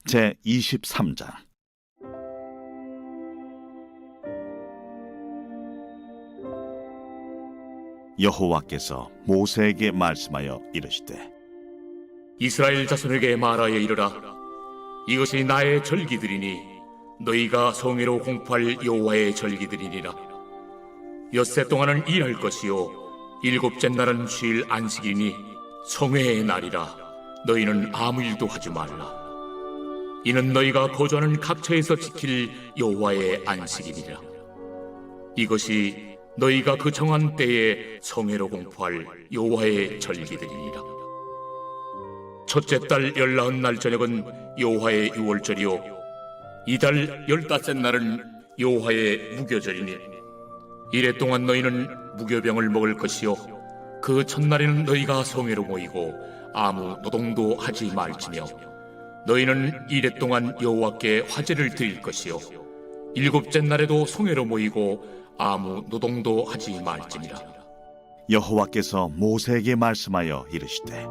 제23장. 여호와께서 모세에게 말씀하여 이르시되, 이스라엘 자손에게 말하여 이르라. 이것이 나의 절기들이니 너희가 성회로 공포할 여호와의 절기들이니라. 엿새 동안은 일할 것이요 일곱째 날은 쉴 안식이니 성회의 날이라. 너희는 아무 일도 하지 말라. 이는 너희가 거주하는 각처에서 지킬 여호와의 안식이니라. 이것이 너희가 그 정한 때에 성회로 공포할 여호와의 절기들이니라. 첫째 달 19날 저녁은 여호와의 유월절이요 이달 15째 날은 여호와의 무교절이니 이래 동안 너희는 무교병을 먹을 것이요 그 첫날에는 너희가 성회로 모이고 아무 노동도 하지 말지며 너희는 이래 동안 여호와께 화제를 드릴 것이요 일곱째 날에도 성회로 모이고 아무 노동도 하지 말지니라. 여호와께서 모세에게 말씀하여 이르시되,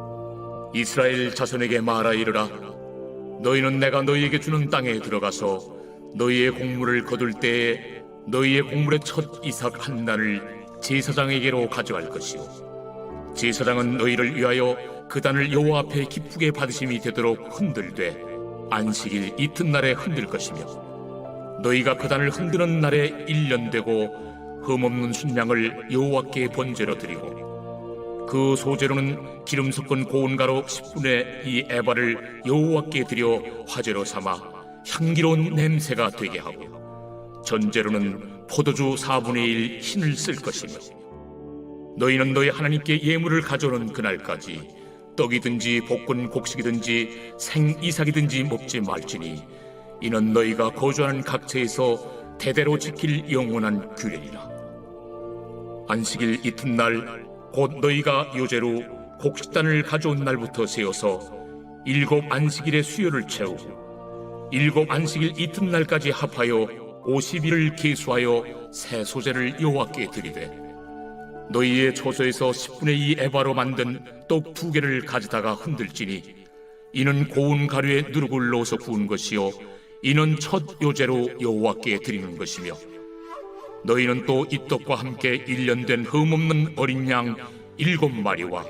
이스라엘 자손에게 말하 이르라. 너희는 내가 너희에게 주는 땅에 들어가서 너희의 곡물을 거둘 때에 너희의 곡물의 첫 이삭 한 단을 제사장에게로 가져갈 것이요 제사장은 너희를 위하여 그 단을 여호와 앞에 기쁘게 받으심이 되도록 흔들되 안식일 이튿날에 흔들 것이며 너희가 그 단을 흔드는 날에 1년 되고 흠없는 순양을 여호와께 번제로 드리고 그 소제로는 기름 섞은 고운 가루 10분의 2 에바를 여호와께 드려 화제로 삼아 향기로운 냄새가 되게 하고 전제로는 포도주 4분의 1 흰을 쓸 것이며 너희는 너희 하나님께 예물을 가져오는 그날까지 떡이든지 볶은 곡식이든지 생이삭이든지 먹지 말지니 이는 너희가 거주하는 각처에서 대대로 지킬 영원한 규례니라. 안식일 이튿날 곧 너희가 요제로 곡식단을 가져온 날부터 세어서 7 안식일의 수요를 채우고 7 안식일 이튿날까지 합하여 50일을 계수하여 새 소제를 여호와께 드리되 너희의 초소에서 10분의 2 에바로 만든 떡 2개를 가져다가 흔들지니 이는 고운 가루에 누룩을 넣어서 구운 것이요 이는 첫 요제로 여호와께 드리는 것이며 너희는 또 이 떡과 함께 1년 된 흠없는 어린 양 7마리와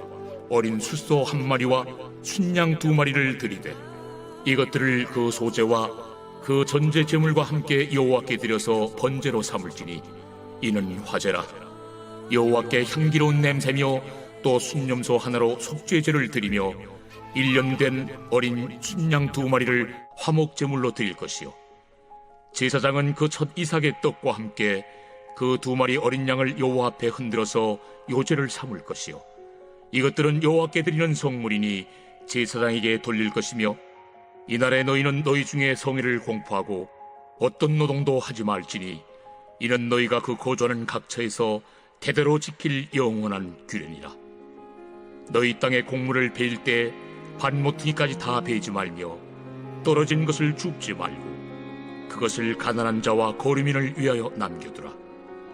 어린 숫소 1마리와 순양 2마리를 드리되 이것들을 그 소제와 그 전제 제물과 함께 여호와께 드려서 번제로 삼을지니 이는 화제라. 여호와께 향기로운 냄새며 또 순염소 하나로 속죄제를 드리며 1년 된 어린 순양 2마리를 화목 제물로 드릴 것이요 제사장은 그 첫 이삭의 떡과 함께 그 2마리 어린 양을 여호와 앞에 흔들어서 요제를 삼을 것이요 이것들은 여호와께 드리는 성물이니 제사장에게 돌릴 것이며 이날에 너희는 너희 중에 성회를 공포하고 어떤 노동도 하지 말지니 이는 너희가 그 거주하는 각처에서 대대로 지킬 영원한 규례니라. 너희 땅에 곡물을 베일 때 반모퉁이까지 다 베이지 말며 떨어진 것을 줍지 말고 그것을 가난한 자와 거류민을 위하여 남겨두라.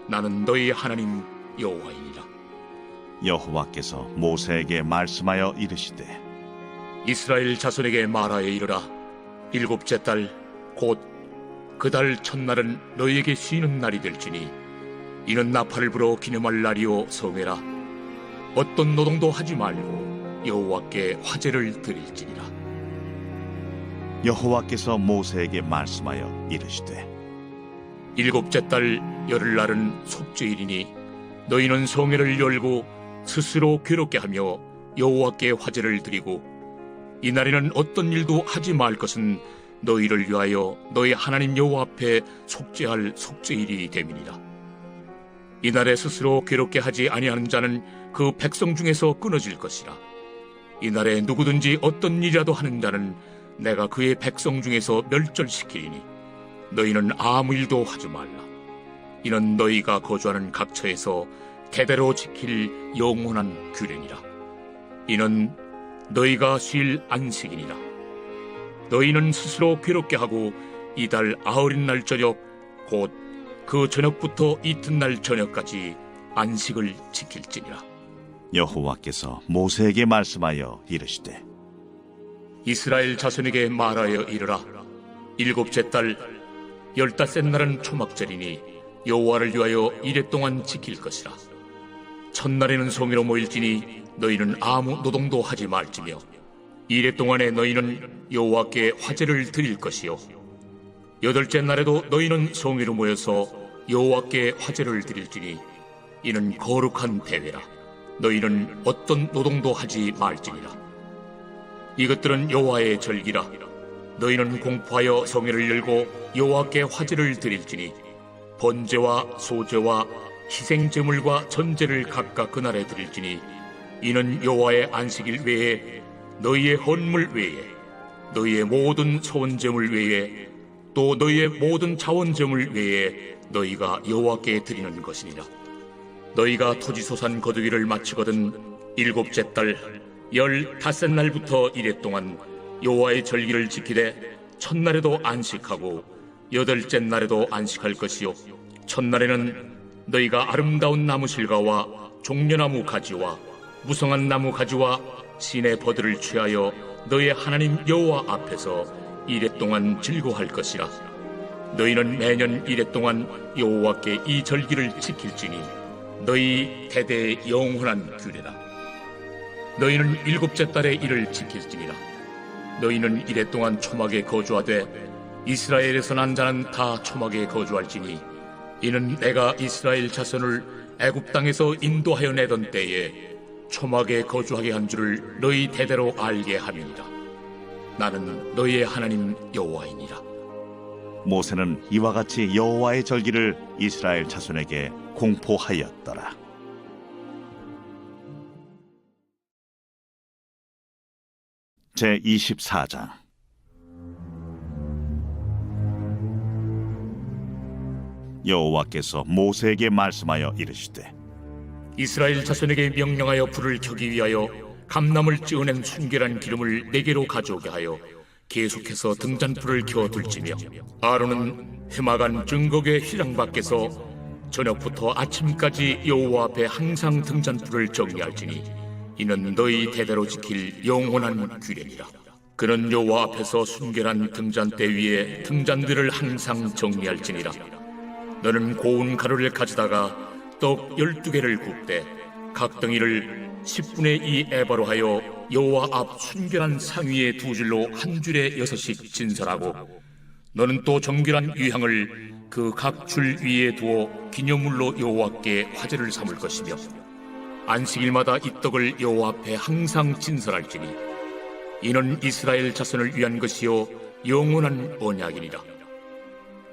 나는 너희 하나님 여호와이니라. 여호와께서 모세에게 말씀하여 이르시되, 이스라엘 자손에게 말하여 이르라. 7째 달 곧 그 달 첫날은 너희에게 쉬는 날이 될지니 이는 나팔을 불어 기념할 날이요 성회라. 어떤 노동도 하지 말고 여호와께 화제를 드릴지니라. 여호와께서 모세에게 말씀하여 이르시되, 7째 달 열흘날은 속죄일이니 너희는 성회를 열고 스스로 괴롭게 하며 여호와께 화제를 드리고 이날에는 어떤 일도 하지 말 것은 너희를 위하여 너희 하나님 여호와 앞에 속죄할 속죄일이 됨이니라. 이날에 스스로 괴롭게 하지 아니하는 자는 그 백성 중에서 끊어질 것이라. 이날에 누구든지 어떤 일이라도 하는 자는 내가 그의 백성 중에서 멸절시키리니 너희는 아무 일도 하지 말라. 이는 너희가 거주하는 각처에서 대대로 지킬 영원한 규례니라. 이는 너희가 쉴 안식이니라. 너희는 스스로 괴롭게 하고 이달 9날 저녁 곧 그 저녁부터 이튿날 저녁까지 안식을 지킬지니라. 여호와께서 모세에게 말씀하여 이르시되, 이스라엘 자손에게 말하여 이르라. 일곱째 달 15째 날은 초막절이니 여호와를 위하여 이레 동안 지킬 것이라. 첫날에는 성회로 모일지니 너희는 아무 노동도 하지 말지며 이레 동안에 너희는 여호와께 화제를 드릴 것이요 여덟째 날에도 너희는 성회로 모여서 여호와께 화제를 드릴지니 이는 거룩한 대회라. 너희는 어떤 노동도 하지 말지니라. 이것들은 여호와의 절기라. 너희는 공포하여 성회를 열고 여호와께 화제를 드릴지니 번제와 소제와 희생제물과 전제를 각각 그날에 드릴지니 이는 여호와의 안식일 외에 너희의 헌물 외에 너희의 모든 소원제물 외에 또 너희의 모든 자원제물 외에 너희가 여호와께 드리는 것이니라. 너희가 토지소산 거두기를 마치거든 일곱째 달 15째 날부터 이레 동안 여호와의 절기를 지키되 첫날에도 안식하고 여덟째 날에도 안식할 것이요 첫날에는 너희가 아름다운 나무 실과와 종려나무 가지와 무성한 나무 가지와 신의 버들을 취하여 너희의 하나님 여호와 앞에서 이레 동안 즐거워할 것이라. 너희는 매년 이레 동안 여호와께 이 절기를 지킬지니 너희 대대의 영원한 규례라. 너희는 일곱째 달에 이를 지킬지니라. 너희는 이레 동안 초막에 거주하되 이스라엘에서 난 자는 다 초막에 거주할지니 이는 내가 이스라엘 자손을 애굽 땅에서 인도하여 내던 때에 초막에 거주하게 한 줄을 너희 대대로 알게 함이니라. 나는 너희의 하나님 여호와이니라. 모세는 이와 같이 여호와의 절기를 이스라엘 자손에게 공포하였더라. 제24장. 여호와께서 모세에게 말씀하여 이르시되 이스라엘 자손에게 명령하여 불을 켜기 위하여 감람을 찌어낸 순결한 기름을 네개로 가져오게 하여 계속해서 등잔불을 켜둘지며 아론은 해마간 증거궤 휘장 밖에서 저녁부터 아침까지 여호와 앞에 항상 등잔불을 정리할지니 이는 너희 대대로 지킬 영원한 규례니라. 그는 여호와 앞에서 순결한 등잔대 위에 등잔들을 항상 정리할지니라. 너는 고운 가루를 가져다가 떡 12개를 굽되 각 덩이를 10분의 2 에바로 하여 여호와 앞 순결한 상 위에 두 줄로 한 줄에 6씩 진설하고 너는 또 정결한 유향을 그 각 줄 위에 두어 기념물로 여호와께 화제를 삼을 것이며 안식일마다 이 떡을 여호와 앞에 항상 진설할지니 이는 이스라엘 자손을 위한 것이요 영원한 언약이니라.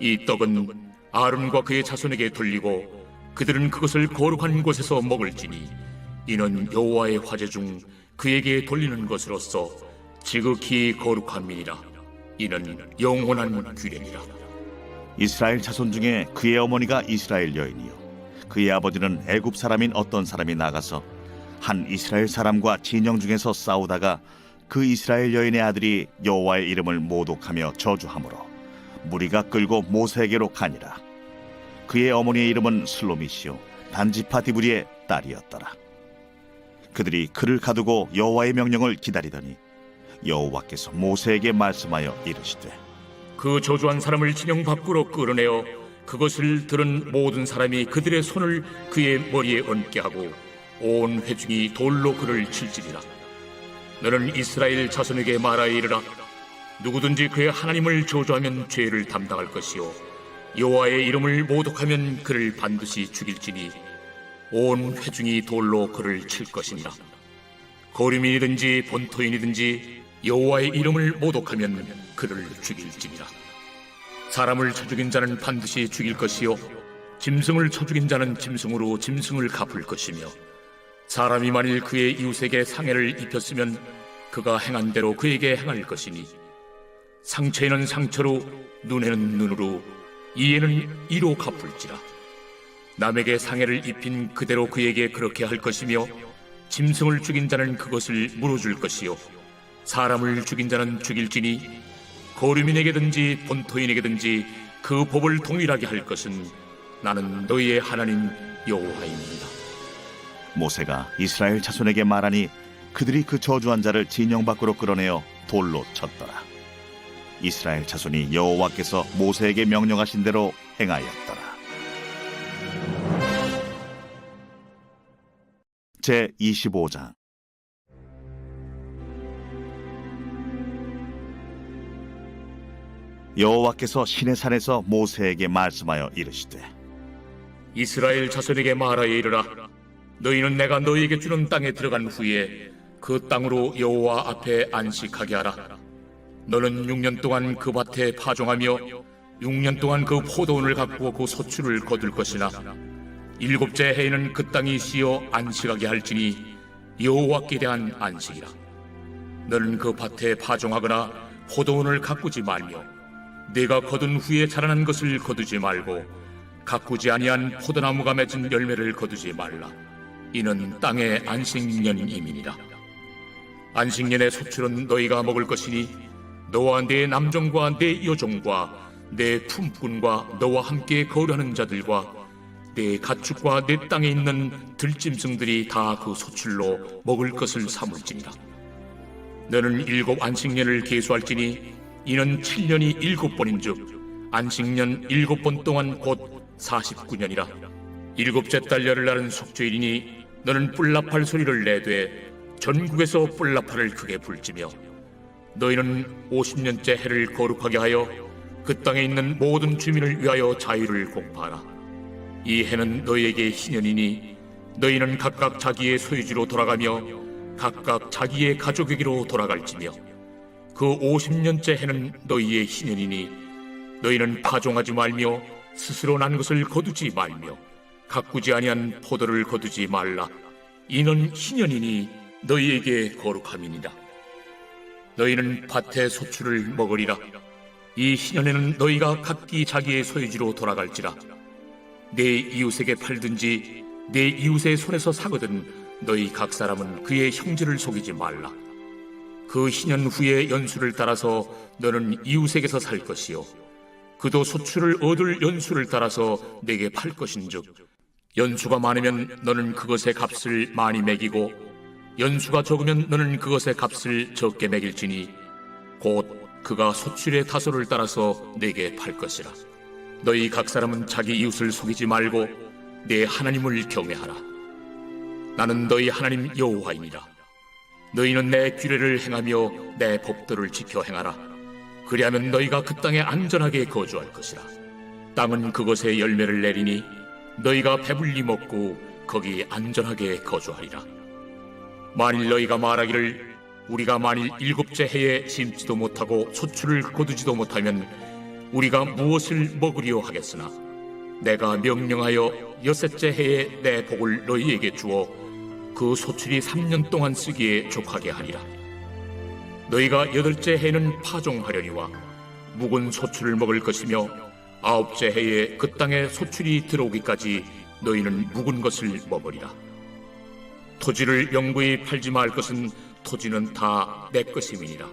이 떡은 아론과 그의 자손에게 돌리고 그들은 그것을 거룩한 곳에서 먹을지니 이는 여호와의 화제 중 그에게 돌리는 것으로서 지극히 거룩함이니라. 이는 영원한 규례니라. 이스라엘 자손 중에 그의 어머니가 이스라엘 여인이요 그의 아버지는 애굽 사람인 어떤 사람이 나가서 한 이스라엘 사람과 진영 중에서 싸우다가 그 이스라엘 여인의 아들이 여호와의 이름을 모독하며 저주하므로 무리가 끌고 모세에게로 가니라. 그의 어머니의 이름은 슬로미시요 단지파 디브리의 딸이었더라. 그들이 그를 가두고 여호와의 명령을 기다리더니 여호와께서 모세에게 말씀하여 이르시되 그 저주한 사람을 진영 밖으로 끌어내어 그것을 들은 모든 사람이 그들의 손을 그의 머리에 얹게 하고 온 회중이 돌로 그를 칠지니라. 너는 이스라엘 자손에게 말하여 이르라. 누구든지 그의 하나님을 저주하면 죄를 담당할 것이요 여호와의 이름을 모독하면 그를 반드시 죽일지니 온 회중이 돌로 그를 칠 것이니라. 거류민이든지 본토인이든지 여호와의 이름을 모독하면 그를 죽일지니라. 사람을 쳐 죽인 자는 반드시 죽일 것이요 짐승을 쳐 죽인 자는 짐승으로 짐승을 갚을 것이며 사람이 만일 그의 이웃에게 상해를 입혔으면 그가 행한 대로 그에게 행할 것이니 상처에는 상처로 눈에는 눈으로 이에는 이로 갚을지라. 남에게 상해를 입힌 그대로 그에게 그렇게 할 것이며 짐승을 죽인 자는 그것을 물어줄 것이요 사람을 죽인 자는 죽일지니 거류민에게든지 본토인에게든지 그 법을 동일하게 할 것은 나는 너희의 하나님 여호와입니다. 모세가 이스라엘 자손에게 말하니 그들이 그 저주한 자를 진영 밖으로 끌어내어 돌로 쳤더라. 이스라엘 자손이 여호와께서 모세에게 명령하신 대로 행하였더라. 제 25장. 여호와께서 시내산에서 모세에게 말씀하여 이르시되, 이스라엘 자손에게 말하여 이르라. 너희는 내가 너희에게 주는 땅에 들어간 후에 그 땅으로 여호와 앞에 안식하게 하라. 너는 6년 동안 그 밭에 파종하며 6년 동안 그 포도원을 가꾸어 그 소출을 거둘 것이나 7째 해에는 그 땅이 쉬어 안식하게 할지니 여호와께 대한 안식이라. 너는 그 밭에 파종하거나 포도원을 가꾸지 말며 네가 거둔 후에 자라난 것을 거두지 말고 가꾸지 아니한 포도나무가 맺은 열매를 거두지 말라. 이는 땅의 안식년임이니라. 안식년의 소출은 너희가 먹을 것이니 너와 네 남종과 네 여종과 네 품꾼과 너와 함께 거류하는 자들과 네 가축과 네 땅에 있는 들짐승들이 다 그 소출로 먹을 것을 삼을지니라. 너는 7 안식년을 계수할지니 이는 7년이 7번인즉 안식년 7번 동안 곧 49년이라. 7째 달 열흘날은 속죄일이니 너는 뿔나팔 소리를 내되 전국에서 뿔나팔을 크게 불지며 너희는 50년째 해를 거룩하게 하여 그 땅에 있는 모든 주민을 위하여 자유를 공포하라. 이 해는 너희에게 희년이니 너희는 각각 자기의 소유지로 돌아가며 각각 자기의 가족에게로 돌아갈지며 그 50년째 해는 너희의 희년이니 너희는 파종하지 말며 스스로 난 것을 거두지 말며 가꾸지 아니한 포도를 거두지 말라. 이는 희년이니 너희에게 거룩함이니라. 너희는 밭의 소출을 먹으리라. 이 희년에는 너희가 각기 자기의 소유지로 돌아갈지라. 내 이웃에게 팔든지 내 이웃의 손에서 사거든 너희 각 사람은 그의 형제를 속이지 말라. 그 희년 후에 연수를 따라서 너는 이웃에게서 살 것이요 그도 소출을 얻을 연수를 따라서 내게 팔 것인즉 연수가 많으면 너는 그것의 값을 많이 매기고 연수가 적으면 너는 그것의 값을 적게 매길지니 곧 그가 소출의 다소를 따라서 내게 팔 것이라. 너희 각 사람은 자기 이웃을 속이지 말고 내 하나님을 경외하라. 나는 너희 하나님 여호와이니라. 너희는 내 규례를 행하며 내 법도를 지켜 행하라. 그리하면 너희가 그 땅에 안전하게 거주할 것이라. 땅은 그것에 열매를 내리니 너희가 배불리 먹고 거기 안전하게 거주하리라. 만일 너희가 말하기를 우리가 만일 7째 해에 심지도 못하고 소출을 거두지도 못하면 우리가 무엇을 먹으리요 하겠으나 내가 명령하여 6째 해에 내 복을 너희에게 주어 그 소출이 3년 동안 쓰기에 족하게 하리라. 너희가 8째 해에는 파종하려니와 묵은 소출을 먹을 것이며 9째 해에 그 땅에 소출이 들어오기까지 너희는 묵은 것을 먹으리라. 토지를 영구히 팔지 말 것은 토지는 다 내 것임이니라.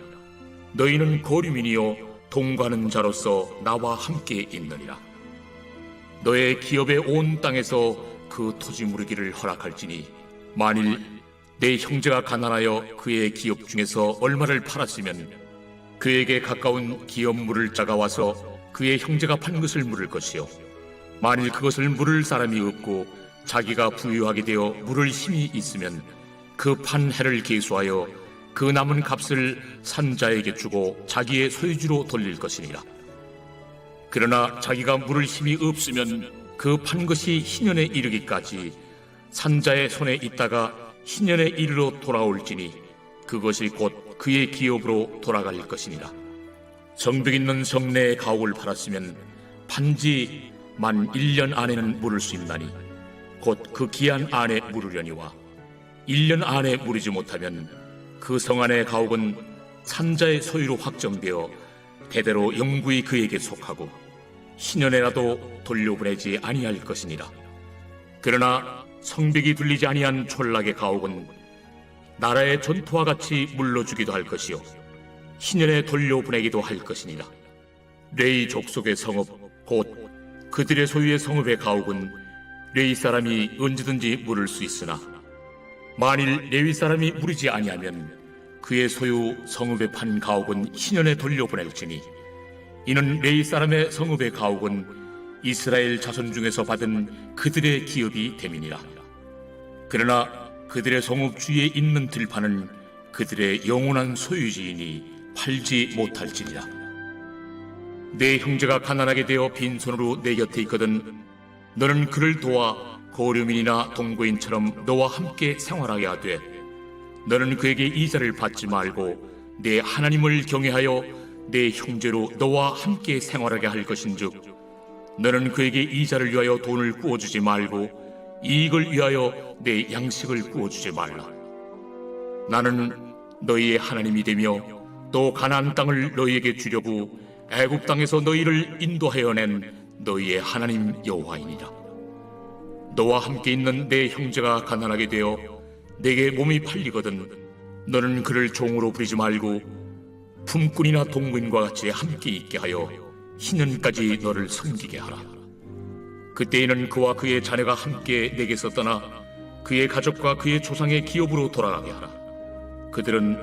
너희는 거류민이요 동거하는 자로서 나와 함께 있느니라. 너의 기업의 온 땅에서 그 토지 무르기를 허락할지니 만일 내 형제가 가난하여 그의 기업 중에서 얼마를 팔았으면 그에게 가까운 기업 물을 자가 와서 그의 형제가 판 것을 물을 것이요 만일 그것을 물을 사람이 없고 자기가 부유하게 되어 물을 힘이 있으면 그 판 해를 계수하여 그 남은 값을 산자에게 주고 자기의 소유지로 돌릴 것이니라. 그러나 자기가 물을 힘이 없으면 그 판 것이 희년에 이르기까지 산자의 손에 있다가 희년에 이르러 돌아올지니 그것이 곧 그의 기업으로 돌아갈 것이니라. 성벽 있는 성내의 가옥을 팔았으면 판지 만 1년 안에는 물을 수 있나니 곧 그 기한 안에 물으려니와 1년 안에 물이지 못하면 그 성 안의 가옥은 산자의 소유로 확정되어 대대로 영구히 그에게 속하고 희년에라도 돌려보내지 아니할 것이니라. 그러나 성벽이 둘리지 아니한 촌락의 가옥은 나라의 전토와 같이 물러주기도 할 것이요 희년에 돌려보내기도 할 것이니라. 레이 족속의 성읍 곧 그들의 소유의 성읍의 가옥은 레이 사람이 언제든지 물을 수 있으나 만일 레위 사람이 무리지 아니하면 그의 소유 성읍에 판 가옥은 희년에 돌려보낼지니 이는 레위 사람의 성읍의 가옥은 이스라엘 자손 중에서 받은 그들의 기업이 됨이니라. 그러나 그들의 성읍 주위에 있는 들판은 그들의 영원한 소유지이니 팔지 못할지니라. 내 형제가 가난하게 되어 빈손으로 내 곁에 있거든 너는 그를 도와 고려민이나 동거인처럼 너와 함께 생활하게 하되 너는 그에게 이자를 받지 말고 내 하나님을 경외하여 내 형제로 너와 함께 생활하게 할 것인즉 너는 그에게 이자를 위하여 돈을 구워주지 말고 이익을 위하여 내 양식을 구워주지 말라. 나는 너희의 하나님이 되며 또 가나안 땅을 너희에게 주려고 애굽 땅에서 너희를 인도하여 낸 너희의 하나님 여호와이니라. 너와 함께 있는 내 형제가 가난하게 되어 내게 몸이 팔리거든 너는 그를 종으로 부리지 말고 품꾼이나 동거인과 같이 함께 있게 하여 희년까지 너를 섬기게 하라. 그때에는 그와 그의 자녀가 함께 내게서 떠나 그의 가족과 그의 조상의 기업으로 돌아가게 하라. 그들은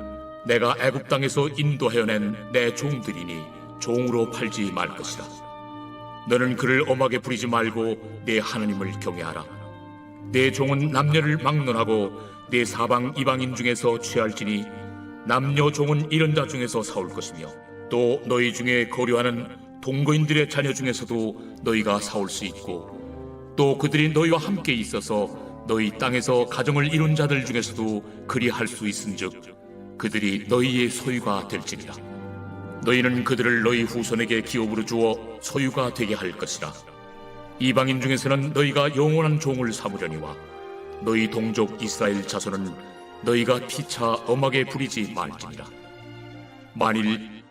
내가 애굽 땅에서 인도하여 낸 내 종들이니 종으로 팔지 말 것이라. 너는 그를 엄하게 부리지 말고 내 하나님을 경외하라. 내 종은 남녀를 막론하고 내 사방 이방인 중에서 취할지니 남녀 종은 이런 자 중에서 사올 것이며 또 너희 중에 거류하는 동거인들의 자녀 중에서도 너희가 사올 수 있고 또 그들이 너희와 함께 있어서 너희 땅에서 가정을 이룬 자들 중에서도 그리할 수 있은즉 그들이 너희의 소유가 될지니라. 너희는 그들을 너희 후손에게 기업으로 주어 소유가 되게 할 것이라. 이방인 중에서는 너희가 영원한 종을 삼으려니와 너희 동족 이스라엘 자손은 너희가 피차 엄하게 부리지 말지니라. 만일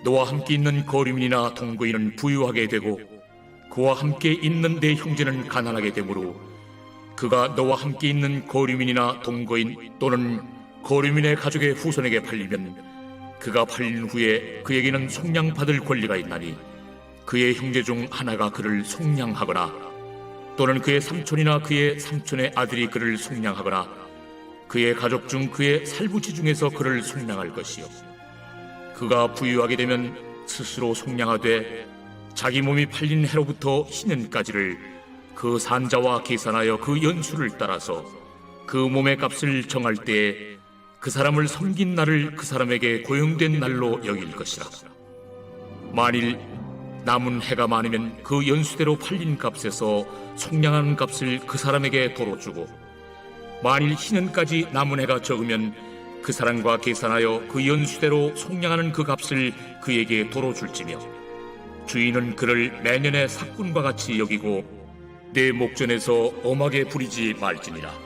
너와 함께 있는 거류민이나 동거인은 부유하게 되고 그와 함께 있는 내 형제는 가난하게 되므로 그가 너와 함께 있는 거류민이나 동거인 또는 거류민의 가족의 후손에게 팔리면 그가 팔린 후에 그에게는 속량받을 권리가 있나니 그의 형제 중 하나가 그를 속량하거나 또는 그의 삼촌이나 그의 삼촌의 아들이 그를 속량하거나 그의 가족 중 그의 살부치 중에서 그를 속량할 것이요 그가 부유하게 되면 스스로 속량하되 자기 몸이 팔린 해로부터 희년까지를 그 산자와 계산하여 그 연수를 따라서 그 몸의 값을 정할 때에 그 사람을 섬긴 날을 그 사람에게 고용된 날로 여길 것이라. 만일 남은 해가 많으면 그 연수대로 팔린 값에서 속량한 값을 그 사람에게 도로 주고 만일 희년까지 남은 해가 적으면 그 사람과 계산하여 그 연수대로 속량하는 그 값을 그에게 도로 줄지며 주인은 그를 매년의 삭군과 같이 여기고 내 목전에서 엄하게 부리지 말지니라.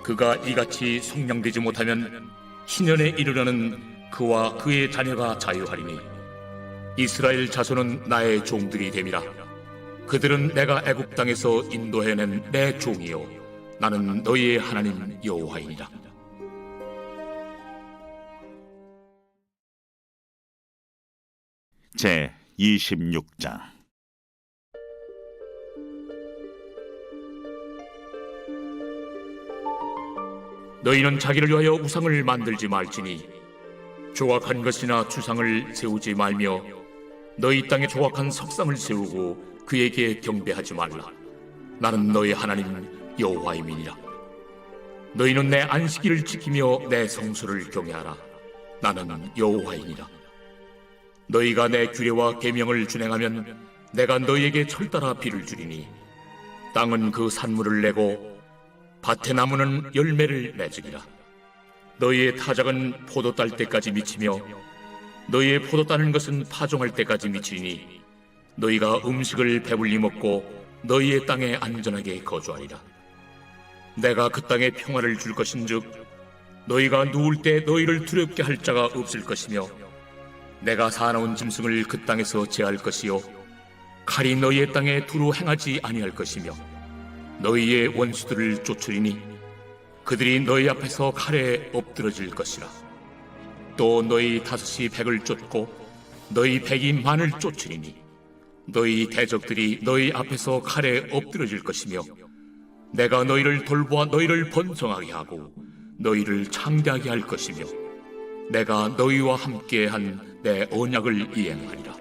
그가 이같이 속량되지 못하면 희년에 이르려는 그와 그의 자녀가 자유하리니 이스라엘 자손은 나의 종들이 됨이라. 그들은 내가 애굽 땅에서 인도해낸 내 종이요 나는 너희의 하나님 여호와이니라. 제 26장. 너희는 자기를 위하여 우상을 만들지 말지니 조각한 것이나 주상을 세우지 말며 너희 땅에 조각한 석상을 세우고 그에게 경배하지 말라. 나는 너희 하나님 여호와임이니라. 너희는 내 안식일을 지키며 내 성수를 경외하라. 나는 여호와이니라. 너희가 내 규례와 계명을 준행하면 내가 너희에게 철따라 비를 주리니 땅은 그 산물을 내고 밭의 나무는 열매를 맺으리라. 너희의 타작은 포도 딸 때까지 미치며 너희의 포도 따는 것은 파종할 때까지 미치니 너희가 음식을 배불리 먹고 너희의 땅에 안전하게 거주하리라. 내가 그 땅에 평화를 줄 것인즉 너희가 누울 때 너희를 두렵게 할 자가 없을 것이며 내가 사나운 짐승을 그 땅에서 제할 것이요 칼이 너희의 땅에 두루 행하지 아니할 것이며 너희의 원수들을 쫓으리니 그들이 너희 앞에서 칼에 엎드러질 것이라. 또 너희 다섯이 백을 쫓고 너희 백이 만을 쫓으리니 너희 대적들이 너희 앞에서 칼에 엎드러질 것이며 내가 너희를 돌보아 너희를 번성하게 하고 너희를 창대하게 할 것이며 내가 너희와 함께한 내 언약을 이행하리라.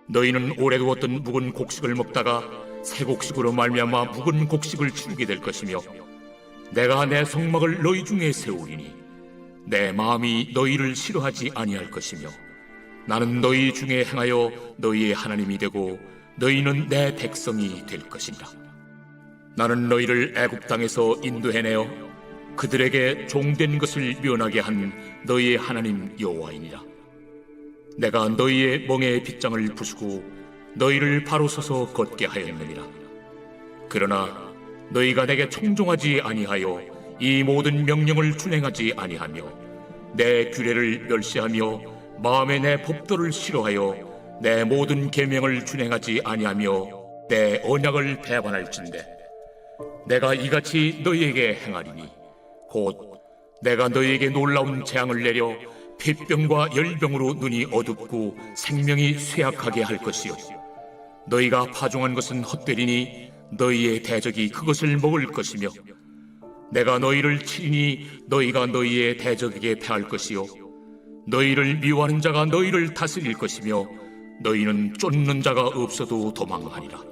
너희는 오래 두었던 묵은 곡식을 먹다가 새 곡식으로 말미암아 묵은 곡식을 치우게 될 것이며 내가 내 성막을 너희 중에 세우리니 내 마음이 너희를 싫어하지 아니할 것이며 나는 너희 중에 행하여 너희의 하나님이 되고 너희는 내 백성이 될 것이니라. 나는 너희를 애굽 땅에서 인도해내어 그들에게 종된 것을 면하게 한 너희의 하나님 여호와이니라. 내가 너희의 멍에의 빗장을 부수고 너희를 바로 서서 걷게 하였느니라. 그러나 너희가 내게 청종하지 아니하여 이 모든 명령을 준행하지 아니하며 내 규례를 멸시하며 마음에 내 법도를 싫어하여 내 모든 계명을 준행하지 아니하며 내 언약을 배반할진대 내가 이같이 너희에게 행하리니 곧 내가 너희에게 놀라운 재앙을 내려 폐병과 열병으로 눈이 어둡고 생명이 쇠약하게 할 것이요 너희가 파종한 것은 헛되리니 너희의 대적이 그것을 먹을 것이며 내가 너희를 치리니 너희가 너희의 대적에게 패할 것이요 너희를 미워하는 자가 너희를 다스릴 것이며 너희는 쫓는 자가 없어도 도망하리라.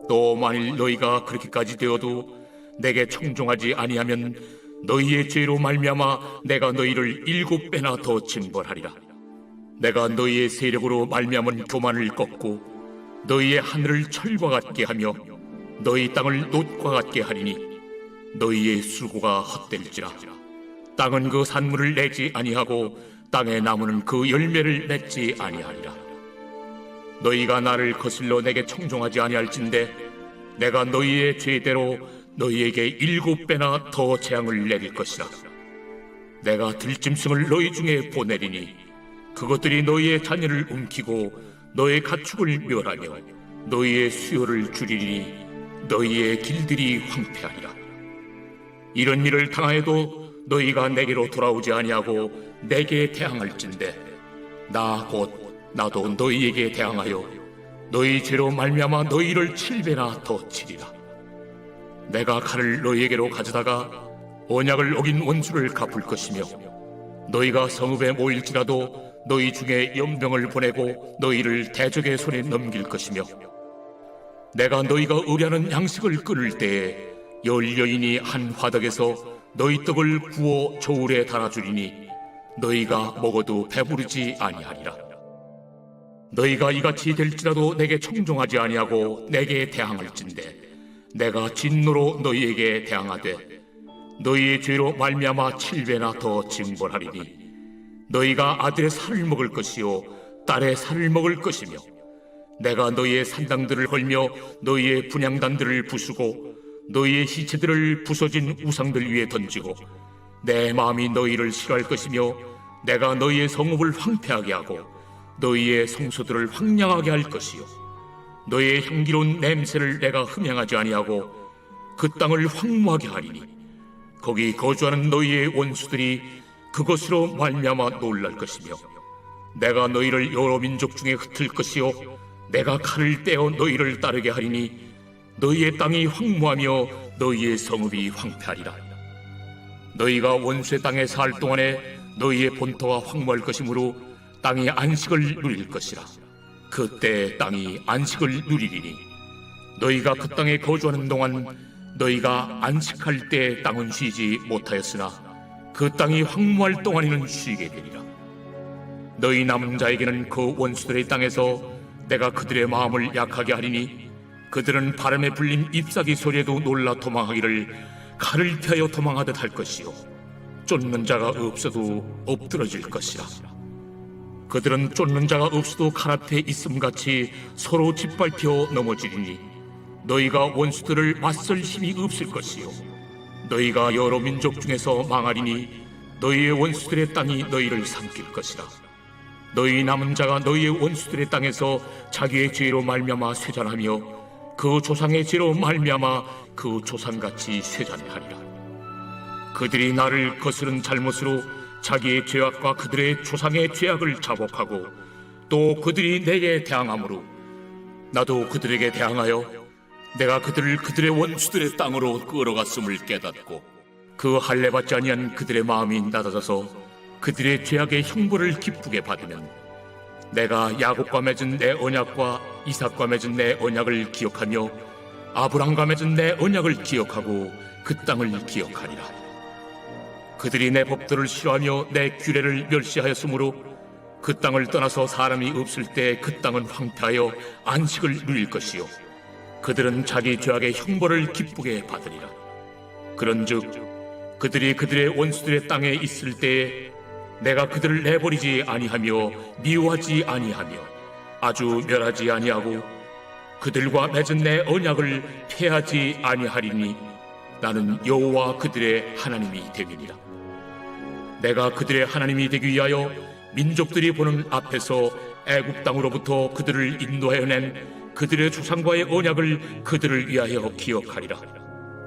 또 만일 너희가 그렇게까지 되어도 내게 청종하지 아니하면 너희의 죄로 말미암아 내가 너희를 7배나 더 징벌하리라. 내가 너희의 세력으로 말미암은 교만을 꺾고 너희의 하늘을 철과 같게 하며 너희 땅을 놋과 같게 하리니 너희의 수고가 헛될지라. 땅은 그 산물을 내지 아니하고 땅의 나무는 그 열매를 맺지 아니하리라. 너희가 나를 거슬러 내게 청종하지 아니할진대 내가 너희의 죄대로 너희에게 7배나 더 재앙을 내릴 것이라. 내가 들짐승을 너희 중에 보내리니 그것들이 너희의 자녀를 움키고 너의 가축을 멸하며 너희의 수요를 줄이니 너희의 길들이 황폐하리라. 이런 일을 당하여도 너희가 내게로 돌아오지 아니하고 내게 대항할진대 나 곧 나도 너희에게 대항하여 너희 죄로 말미암아 너희를 7배나 더 치리라. 내가 칼을 너희에게로 가져다가 언약을 어긴 원수를 갚을 것이며 너희가 성읍에 모일지라도 너희 중에 연병을 보내고 너희를 대적의 손에 넘길 것이며 내가 너희가 의뢰하는 양식을 끊을 때에 열 여인이 한 화덕에서 너희 떡을 구워 저울에 달아주리니 너희가 먹어도 배부르지 아니하리라. 너희가 이같이 될지라도 내게 청종하지 아니하고 내게 대항할진대 내가 진노로 너희에게 대항하되 너희의 죄로 말미암아 7배나 더 징벌하리니 너희가 아들의 살을 먹을 것이요 딸의 살을 먹을 것이며 내가 너희의 산당들을 헐며 너희의 분향단들을 부수고 너희의 시체들을 부서진 우상들 위에 던지고 내 마음이 너희를 싫어할 것이며 내가 너희의 성읍을 황폐하게 하고 너희의 성소들을 황량하게 할 것이요 너희의 향기로운 냄새를 내가 흠양하지 아니하고 그 땅을 황무하게 하리니 거기 거주하는 너희의 원수들이 그것으로 말미암아 놀랄 것이며 내가 너희를 여러 민족 중에 흩을 것이요 내가 칼을 떼어 너희를 따르게 하리니 너희의 땅이 황무하며 너희의 성읍이 황폐하리라. 너희가 원수의 땅에 살 동안에 너희의 본토가 황무할 것이므로 땅이 안식을 누릴 것이라. 그때 땅이 안식을 누리리니 너희가 그 땅에 거주하는 동안 너희가 안식할 때 땅은 쉬지 못하였으나 그 땅이 황무할 동안에는 쉬게 되리라. 너희 남은 자에게는 그 원수들의 땅에서 내가 그들의 마음을 약하게 하리니 그들은 바람에 불린 잎사귀 소리에도 놀라 도망하기를 칼을 피하여 도망하듯 할 것이요 쫓는 자가 없어도 엎드러질 것이라. 그들은 쫓는 자가 없어도 칼 앞에 있음같이 서로 짓밟혀 넘어지리니 너희가 원수들을 맞설 힘이 없을 것이요 너희가 여러 민족 중에서 망하리니 너희의 원수들의 땅이 너희를 삼킬 것이라. 너희 남은 자가 너희의 원수들의 땅에서 자기의 죄로 말미암아 쇠잔하며 그 조상의 죄로 말미암아 그 조상같이 쇠잔하리라. 그들이 나를 거스른 잘못으로 자기의 죄악과 그들의 조상의 죄악을 자복하고 또 그들이 내게 대항함으로 나도 그들에게 대항하여 내가 그들을 그들의 원수들의 땅으로 끌어갔음을 깨닫고 그 할례받지 아니한 그들의 마음이 낮아져서 그들의 죄악의 형벌을 기쁘게 받으면 내가 야곱과 맺은 내 언약과 이삭과 맺은 내 언약을 기억하며 아브람과 맺은 내 언약을 기억하고 그 땅을 기억하리라. 그들이 내 법도를 싫어하며 내 규례를 멸시하였으므로 그 땅을 떠나서 사람이 없을 때 그 땅은 황폐하여 안식을 누릴 것이요 그들은 자기 죄악의 형벌을 기쁘게 받으리라. 그런즉 그들이 그들의 원수들의 땅에 있을 때에 내가 그들을 내버리지 아니하며 미워하지 아니하며 아주 멸하지 아니하고 그들과 맺은 내 언약을 폐하지 아니하리니 나는 여호와 그들의 하나님이 되리니라. 내가 그들의 하나님이 되기 위하여 민족들이 보는 앞에서 애굽 땅으로부터 그들을 인도하여 낸 그들의 조상과의 언약을 그들을 위하여 기억하리라.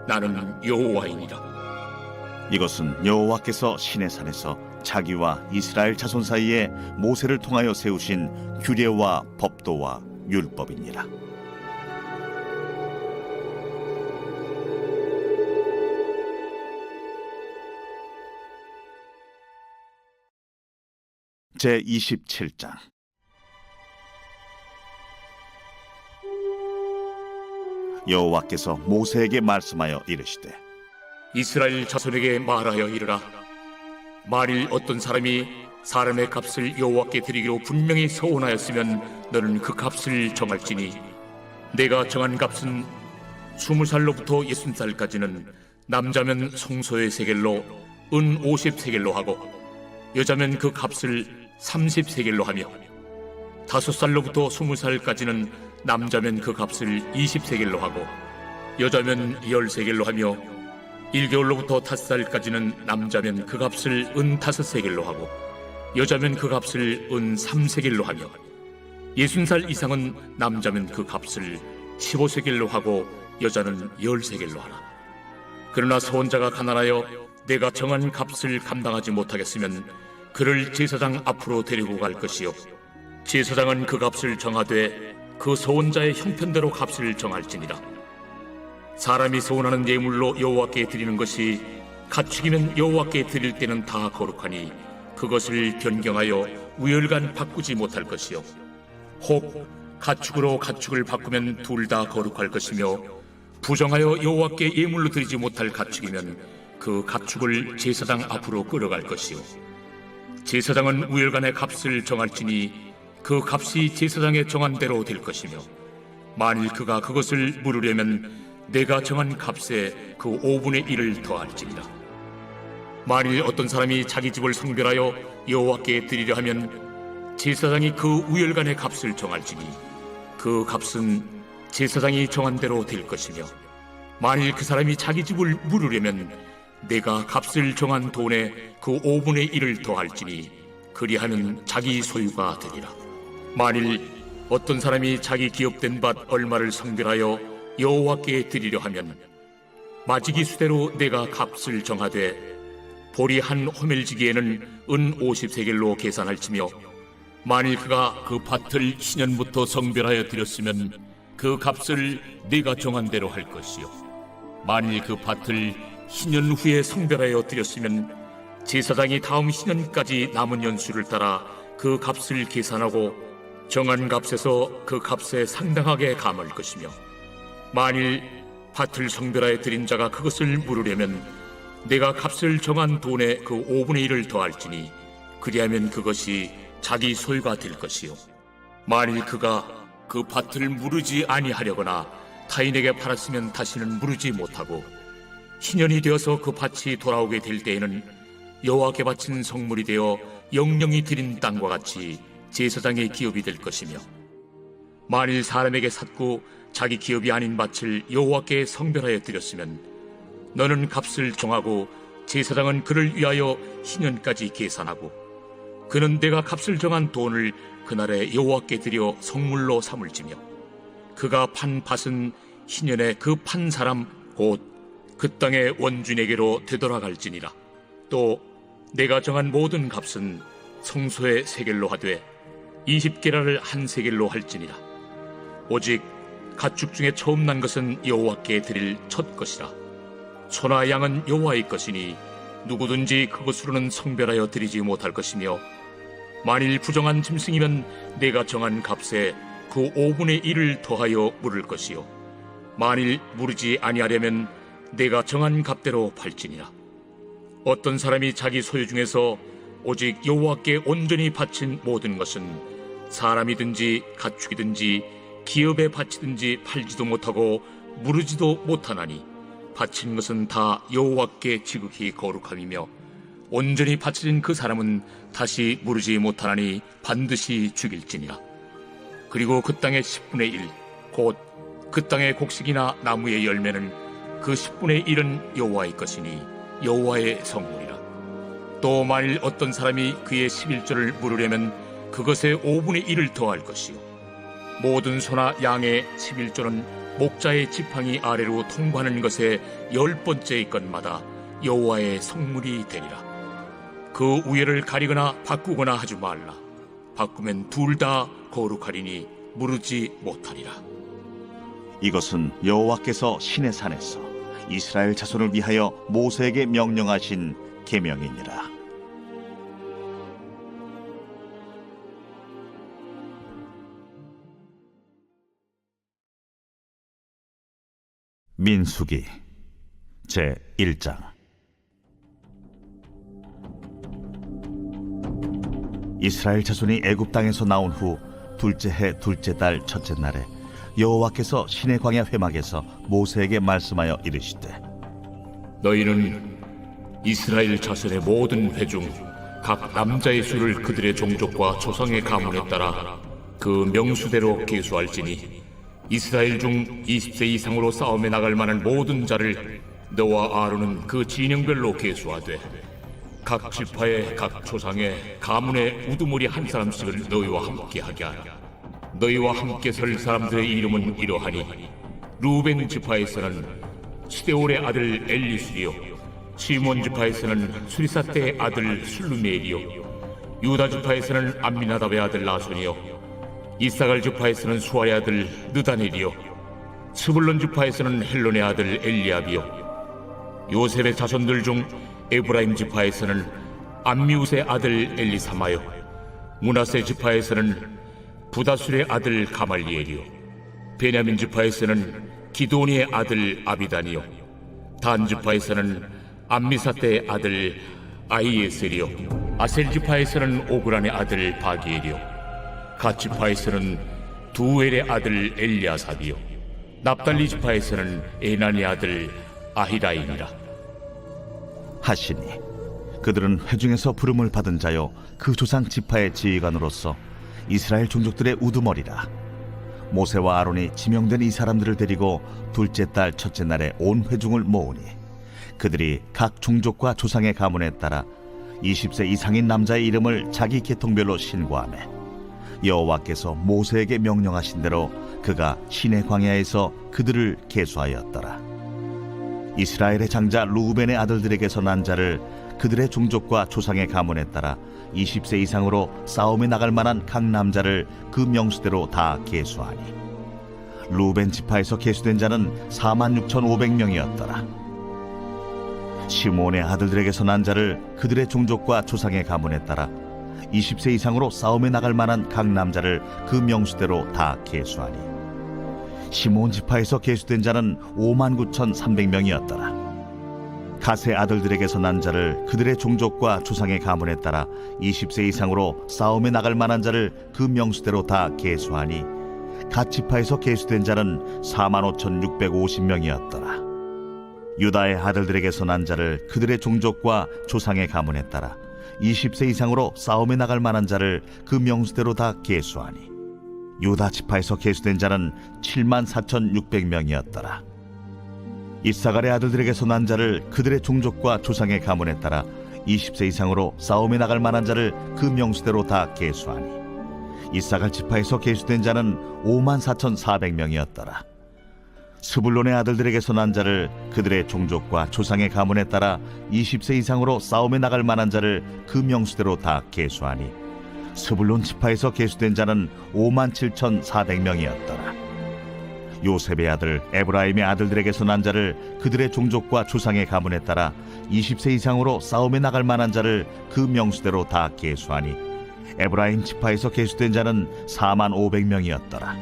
나는 여호와이니라. 이것은 여호와께서 시내산에서 자기와 이스라엘 자손 사이에 모세를 통하여 세우신 규례와 법도와 율법이니라. 제27장. 여호와께서 모세에게 말씀하여 이르시되 이스라엘 자손에게 말하여 이르라. 만일 어떤 사람이 사람의 값을 여호와께 드리기로 분명히 서원하였으면 너는 그 값을 정할지니 내가 정한 값은 20살로부터 60살까지는 남자면 송소의 세겔로 은 50세겔로 하고 여자면 그 값을 30세겔로 하며 5살로부터 20살까지는 남자면 그 값을 20세겔로 하고 여자면 10세겔로 하며 1개월로부터 5살까지는 남자면 그 값을 은 5세겔로 하고 여자면 그 값을 은 3세겔로 하며 60살 이상은 남자면 그 값을 15세겔로 하고 여자는 10세겔로 하라. 그러나 소원자가 가난하여 내가 정한 값을 감당하지 못하겠으면 그를 제사장 앞으로 데리고 갈 것이요 제사장은 그 값을 정하되 그 소원자의 형편대로 값을 정할지니라. 사람이 소원하는 예물로 여호와께 드리는 것이 가축이면 여호와께 드릴 때는 다 거룩하니 그것을 변경하여 우열간 바꾸지 못할 것이요 혹 가축으로 가축을 바꾸면 둘 다 거룩할 것이며 부정하여 여호와께 예물로 드리지 못할 가축이면 그 가축을 제사장 앞으로 끌어갈 것이요 제사장은 우열간의 값을 정할지니 그 값이 제사장의 정한 대로 될 것이며 만일 그가 그것을 물으려면 내가 정한 값에 그 5분의 1을 더할지니라. 만일 어떤 사람이 자기 집을 성별하여 여호와께 드리려 하면 제사장이 그 우열간의 값을 정할지니 그 값은 제사장이 정한 대로 될 것이며 만일 그 사람이 자기 집을 물으려면 내가 값을 정한 돈에 그 5분의 1을 더할지니 그리하면 자기 소유가 되리라. 만일 어떤 사람이 자기 기업된 밭 얼마를 성별하여 여호와께 드리려 하면 마지기 수대로 내가 값을 정하되 보리 한 호멜지기에는 은 50세겔로 계산할지며 만일 그가 그 밭을 신년부터 성별하여 드렸으면 그 값을 네가 정한 대로 할 것이요 만일 그 밭을 신년 후에 성별하여 드렸으면 제사장이 다음 신년까지 남은 연수를 따라 그 값을 계산하고 정한 값에서 그 값에 상당하게 감할 것이며 만일 밭을 성별하여 드린 자가 그것을 물으려면 내가 값을 정한 돈에 그 5분의 1을 더할지니 그리하면 그것이 자기 소유가 될 것이요 만일 그가 그 밭을 무르지 아니하려거나 타인에게 팔았으면 다시는 무르지 못하고 신년이 되어서 그 밭이 돌아오게 될 때에는 여호와께 바친 성물이 되어 영령이 드린 땅과 같이 제사장의 기업이 될 것이며 만일 사람에게 샀고 자기 기업이 아닌 밭을 여호와께 성별하여 드렸으면 너는 값을 정하고 제사장은 그를 위하여 신년까지 계산하고 그는 내가 값을 정한 돈을 그날에 여호와께 드려 성물로 삼을지며 그가 판 밭은 신년에 그 판 사람 곧 그 땅의 원주인에게로 되돌아갈지니라. 또 내가 정한 모든 값은 성소의 세겔로 하되 20게라를 한 세겔로 할지니라. 오직 가축 중에 처음 난 것은 여호와께 드릴 첫 것이라. 소나 양은 여호와의 것이니 누구든지 그것으로는 성별하여 드리지 못할 것이며, 만일 부정한 짐승이면 내가 정한 값에 그 5분의 1을 더하여 물을 것이요, 만일 무르지 아니하려면 내가 정한 값대로 팔지니라. 어떤 사람이 자기 소유 중에서 오직 여호와께 온전히 바친 모든 것은 사람이든지 가축이든지 기업에 바치든지 팔지도 못하고 무르지도 못하나니, 바친 것은 다 여호와께 지극히 거룩함이며, 온전히 바쳐진 그 사람은 다시 무르지 못하나니 반드시 죽일지니라. 그리고 그 땅의 10분의 1, 곧 그 땅의 곡식이나 나무의 열매는 그 10분의 1은 여호와의 것이니 여호와의 성물이라. 또 만일 어떤 사람이 그의 11조를 물으려면 그것의 5분의 1을 더할 것이요, 모든 소나 양의 11조는 목자의 지팡이 아래로 통과하는 것의 10번째의 것마다 여호와의 성물이 되리라. 그 우열을 가리거나 바꾸거나 하지 말라. 바꾸면 둘 다 거룩하리니 무르지 못하리라. 이것은 여호와께서 시내 산에서 이스라엘 자손을 위하여 모세에게 명령하신 계명이니라. 민수기 제 1장. 이스라엘 자손이 애굽 땅에서 나온 후 둘째 해 둘째 달 첫째 날에 여호와께서 시내 광야 회막에서 모세에게 말씀하여 이르시되, 너희는 이스라엘 자손의 모든 회 중 각 남자의 수를 그들의 종족과 조상의 가문에 따라 그 명수대로 계수할지니, 이스라엘 중 20세 이상으로 싸움에 나갈 만한 모든 자를 너와 아론은 그 진영별로 계수하되, 각 지파의 각 조상의 가문의 우두머리 한 사람씩을 너희와 함께 하게 하라. 너희와 함께 설 사람들의 이름은 이러하니, 루벤 지파에서는 시데올의 아들 엘리술이요, 시몬 지파에서는 수리사 때의 아들 술루메엘이요, 유다 지파에서는 암미나답의 아들 나손이요, 이사갈 지파에서는 수아의 아들 느다넬이요, 스불론 지파에서는 헬론의 아들 엘리압이요, 요셉의 자손들 중 에브라임 지파에서는 암미우스의 아들 엘리사마요, 므낫세 지파에서는 부다술의 아들 가말리엘이요, 베냐민 지파에서는 기도니의 아들 아비단이요, 단 지파에서는 암미사떼의 아들 아히에셀이요, 아셀 지파에서는 오그란의 아들 바기엘이요, 갓 지파에서는 두엘의 아들 엘리아삽이요, 납달리 지파에서는 에난의 아들 아히라인이라 하시니, 그들은 회중에서 부름을 받은 자요 그 조상 지파의 지휘관으로서 이스라엘 종족들의 우두머리라. 모세와 아론이 지명된 이 사람들을 데리고 둘째 달 첫째 날에 온 회중을 모으니, 그들이 각 종족과 조상의 가문에 따라 20세 이상인 남자의 이름을 자기 계통별로 신고하매, 여호와께서 모세에게 명령하신 대로 그가 시내 광야에서 그들을 계수하였더라. 이스라엘의 장자 루벤의 아들들에게서 난 자를 그들의 종족과 조상의 가문에 따라 20세 이상으로 싸움에 나갈 만한 각 남자를 그 명수대로 다 계수하니, 루벤 지파에서 계수된 자는 46,500명이었더라. 시몬의 아들들에게서 난 자를 그들의 종족과 조상의 가문에 따라 20세 이상으로 싸움에 나갈 만한 각 남자를 그 명수대로 다 계수하니, 시몬 지파에서 계수된 자는 59,300명이었더라. 갓의 아들들에게서 난 자를 그들의 종족과 조상의 가문에 따라 20세 이상으로 싸움에 나갈 만한 자를 그 명수대로 다 계수하니, 갓 지파에서 계수된 자는 45,650명이었더라. 유다의 아들들에게서 난 자를 그들의 종족과 조상의 가문에 따라 20세 이상으로 싸움에 나갈 만한 자를 그 명수대로 다 계수하니, 유다 지파에서 계수된 자는 74,600명이었더라. 이사갈의 아들들에게서 난 자를 그들의 종족과 조상의 가문에 따라 20세 이상으로 싸움에 나갈 만한 자를 그 명수대로 다 계수하니, 이사갈 지파에서 계수된 자는 54,400명이었더라. 스불론의 아들들에게서 난 자를 그들의 종족과 조상의 가문에 따라 20세 이상으로 싸움에 나갈 만한 자를 그 명수대로 다 계수하니, 스불론 지파에서 계수된 자는 57,400명이었더라. 요셉의 아들 에브라임의 아들들에게서 난 자를 그들의 종족과 조상의 가문에 따라 20세 이상으로 싸움에 나갈 만한 자를 그 명수대로 다 계수하니 에브라임 지파에서 계수된 자는 4만 500명이었더라.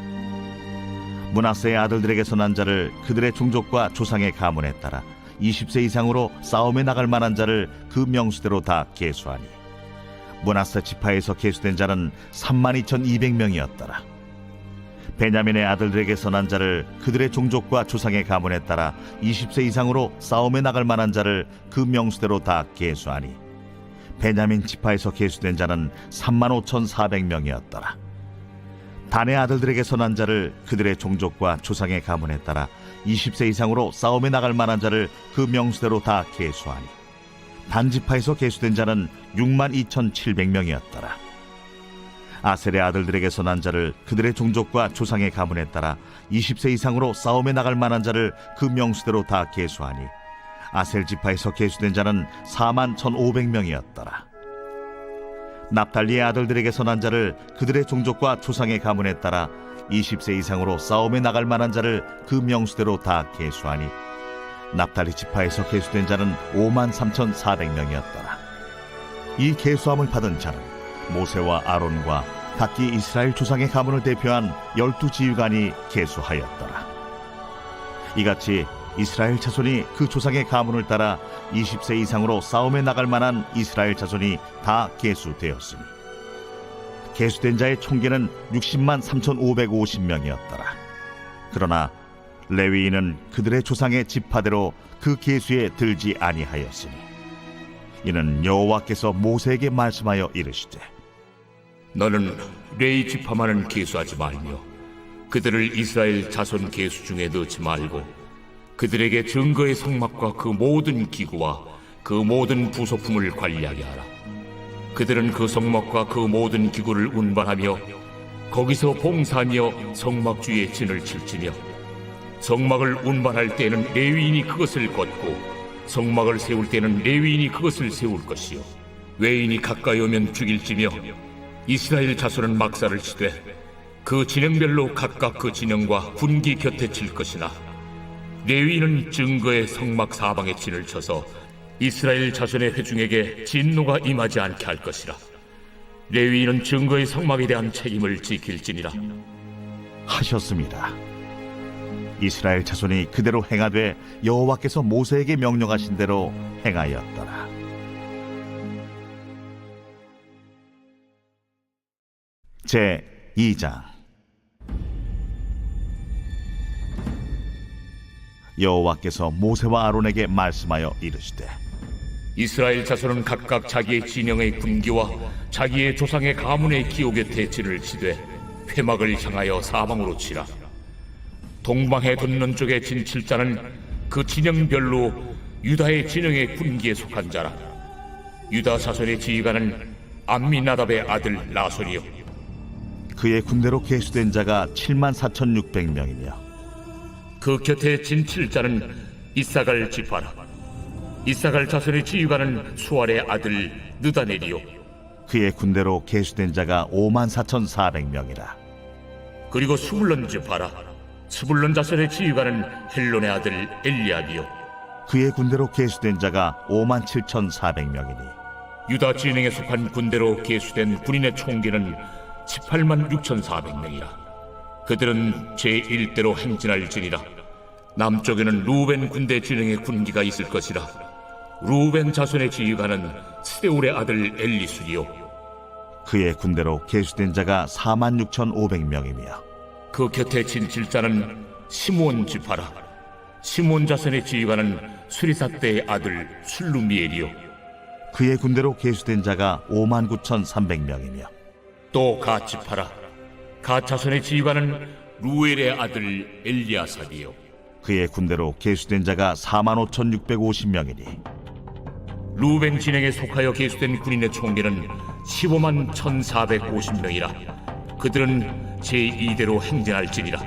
므낫세의 아들들에게서 난 자를 그들의 종족과 조상의 가문에 따라 20세 이상으로 싸움에 나갈 만한 자를 그 명수대로 다 계수하니 므낫세 지파에서 계수된 자는 32,200명이었더라. 베냐민의 아들들에게서 난 자를 그들의 종족과 조상의 가문에 따라 20세 이상으로 싸움에 나갈 만한 자를 그 명수대로 다 계수하니 베냐민 지파에서 계수된 자는 35,400명이었더라. 단의 아들들에게서 난 자를 그들의 종족과 조상의 가문에 따라 20세 이상으로 싸움에 나갈 만한 자를 그 명수대로 다 계수하니 단 지파에서 계수된 자는 62,700명이었더라. 아셀의 아들들에게서 난 자를 그들의 종족과 조상의 가문에 따라 20세 이상으로 싸움에 나갈 만한 자를 그 명수대로 다 계수하니 아셀 지파에서 계수된 자는 41,500명이었더라. 납달리의 아들들에게서 난 자를 그들의 종족과 조상의 가문에 따라 20세 이상으로 싸움에 나갈 만한 자를 그 명수대로 다 계수하니 납달리 지파에서 계수된 자는 53,400명이었더라. 이 계수함을 받은 자는 모세와 아론과 각기 이스라엘 조상의 가문을 대표한 12지휘관이 계수하였더라. 이같이 이스라엘 자손이 그 조상의 가문을 따라 20세 이상으로 싸움에 나갈 만한 이스라엘 자손이 다 계수되었으니 계수된 자의 총계는 60만 3,550명이었더라. 그러나 레위인은 그들의 조상의 지파대로 그 계수에 들지 아니하였으니 이는 여호와께서 모세에게 말씀하여 이르시되 너는 레위 지파만은 계수하지 말며 그들을 이스라엘 자손 계수 중에 넣지 말고 그들에게 증거의 성막과 그 모든 기구와 그 모든 부속품을 관리하게 하라. 그들은 그 성막과 그 모든 기구를 운반하며 거기서 봉사하며 성막 주위에 진을 칠지며 성막을 운반할 때에는 레위인이 그것을 걷고 성막을 세울 때는 레위인이 그것을 세울 것이요 외인이 가까이 오면 죽일지며 이스라엘 자손은 막사를 치되 그 진영별로 각각 그 진영과 분기 곁에 칠 것이나 레위인은 증거의 성막 사방에 진을 쳐서 이스라엘 자손의 회중에게 진노가 임하지 않게 할 것이라. 레위인은 증거의 성막에 대한 책임을 지킬지니라. 하셨습니다. 이스라엘 자손이 그대로 행하되 여호와께서 모세에게 명령하신 대로 행하였더라. 제 2장. 여호와께서 모세와 아론에게 말씀하여 이르시되 이스라엘 자손은 각각 자기의 진영의 군기와 자기의 조상의 가문의 기호 곁에 진을 치되 회막을 향하여 사방으로 치라. 동방해 돋는 쪽에 진 칠자는 그 진영별로 유다의 진영의 군기에 속한 자라. 유다 자손의 지휘관은 암미나답의 아들 나손이요 그의 군대로 계수된 자가 74,600명이며 그 곁에 진 칠자는 이사갈 지파라. 이사갈 자손의 지휘관은 수알의 아들 느다넬이요 그의 군대로 계수된 자가 54,400명이라. 그리고 스불론 지파라. 스불론 자손의 지휘관은 헬론의 아들 엘리압이요 그의 군대로 계수된 자가 57,400명이니 유다 진영에 속한 군대로 계수된 군인의 총기는 18만 6,400명이라. 그들은 제1대로 행진할지니라. 남쪽에는 루벤 군대 진영의 군기가 있을 것이라. 루벤 자손의 지휘관은 스데울의 아들 엘리술이요 그의 군대로 계수된 자가 46,500명이며 그 곁에 진 칠자는 시므온 지파라. 시므온 자손의 지휘관은 수리사대의 아들 술루미엘이요 그의 군대로 계수된 자가 59,300명이며 또 갓 지파라. 갓 자손의 지휘관은 루엘의 아들 엘리아삽이요 그의 군대로 계수된 자가 45,650명이니 루벤 진영에 속하여 계수된 군인의 총계는 15만 1,450명이라. 그들은 제2대로 행진할지니라.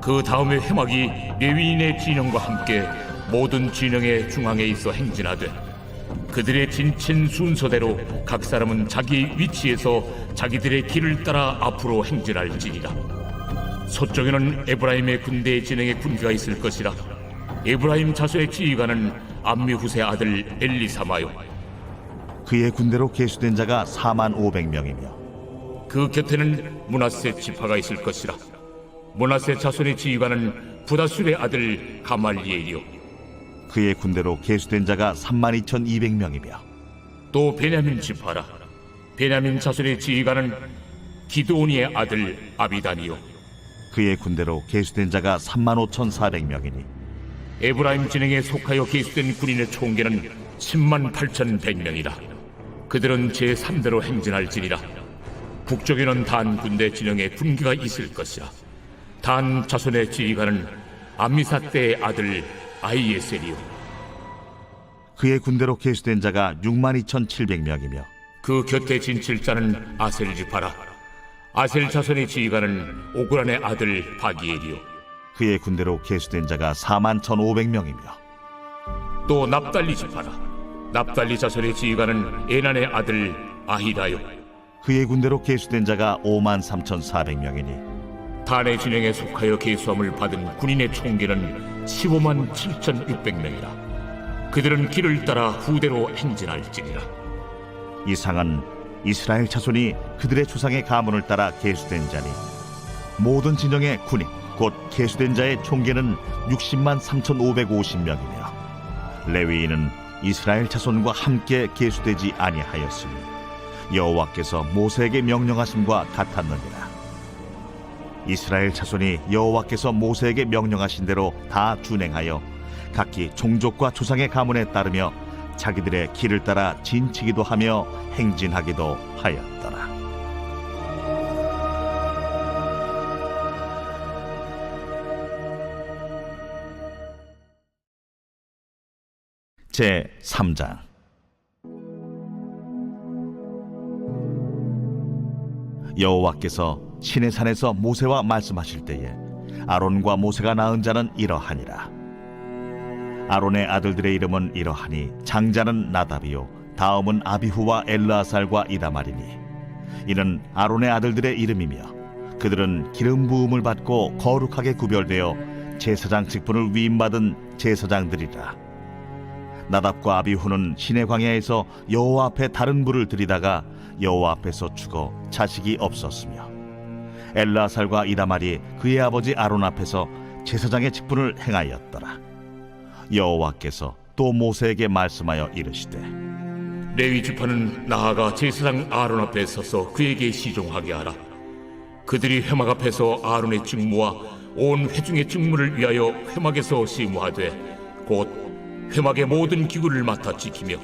그 다음에 회막이 레위인의 진영과 함께 모든 진영의 중앙에 있어 행진하되 그들의 진친 순서대로 각 사람은 자기 위치에서 자기들의 길을 따라 앞으로 행진할지니라. 서쪽에는 에브라임의 군대 진영의 군기가 있을 것이라. 에브라임 자손의 지휘관은 암미후세 아들 엘리사마요. 그의 군대로 계수된 자가 4만 500명이며 그 곁에는 므낫세 지파가 있을 것이라. 므낫세 자손의 지휘관은 부다술의 아들 가말리엘이요. 그의 군대로 계수된 자가 3만 2,200명이며 또 베냐민 지파라. 베냐민 자손의 지휘관은 기드온이의 아들 아비단이요. 그의 군대로 계수된 자가 3만 5,400명이니 에브라임 진영에 속하여 계수된 군인의 총계는 10만 8,100명이라. 그들은 제3대로 행진할지니라. 북쪽에는 단 군대 진영에 군기가 있을 것이라. 단 자손의 지휘관은 암미사대의 아들 아이에셀이요. 그의 군대로 계수된 자가 6만 2,700명이며 그 곁에 진칠자는 아셀 지파라. 아셀 자손의 지휘관은 오그란의 아들 바기엘이요. 그의 군대로 계수된 자가 4만 1,500명이며 또 납달리 지파라. 납달리 자손의 지휘관은 에난의 아들 아히라요. 그의 군대로 계수된 자가 5만 3,400명이니 단의 진영에 속하여 계수함을 받은 군인의 총계는 15만 7,600명이라. 그들은 길을 따라 후대로 행진할지니라. 이상은 이스라엘 자손이 그들의 조상의 가문을 따라 계수된 자니 모든 진영의 군인 곧 계수된 자의 총계는 60만 3,550명이며 레위인은 이스라엘 자손과 함께 계수되지 아니하였으니 여호와께서 모세에게 명령하심과 같았느니라. 이스라엘 자손이 여호와께서 모세에게 명령하신 대로 다 준행하여 각기 종족과 조상의 가문에 따르며 자기들의 길을 따라 진치기도 하며 행진하기도 하였더라. 제 3장. 여호와께서 시내산에서 모세와 말씀하실 때에 아론과 모세가 낳은 자는 이러하니라. 아론의 아들들의 이름은 이러하니 장자는 나답이요 다음은 아비후와 엘르아살과 이다말이니 이는 아론의 아들들의 이름이며 그들은 기름 부음을 받고 거룩하게 구별되어 제사장 직분을 위임받은 제사장들이라. 나답과 아비후는 시내 광야에서 여호와 앞에 다른 불을 들이다가 여호와 앞에서 죽어 자식이 없었으며 엘르아살과 이다말이 그의 아버지 아론 앞에서 제사장의 직분을 행하였더라. 여호와께서 또 모세에게 말씀하여 이르시되 레위 지파는 나아가 제사장 아론 앞에 서서 그에게 시종하게 하라. 그들이 회막 앞에서 아론의 직무와 온 회중의 직무를 위하여 회막에서 시무하되 곧 회막의 모든 기구를 맡아 지키며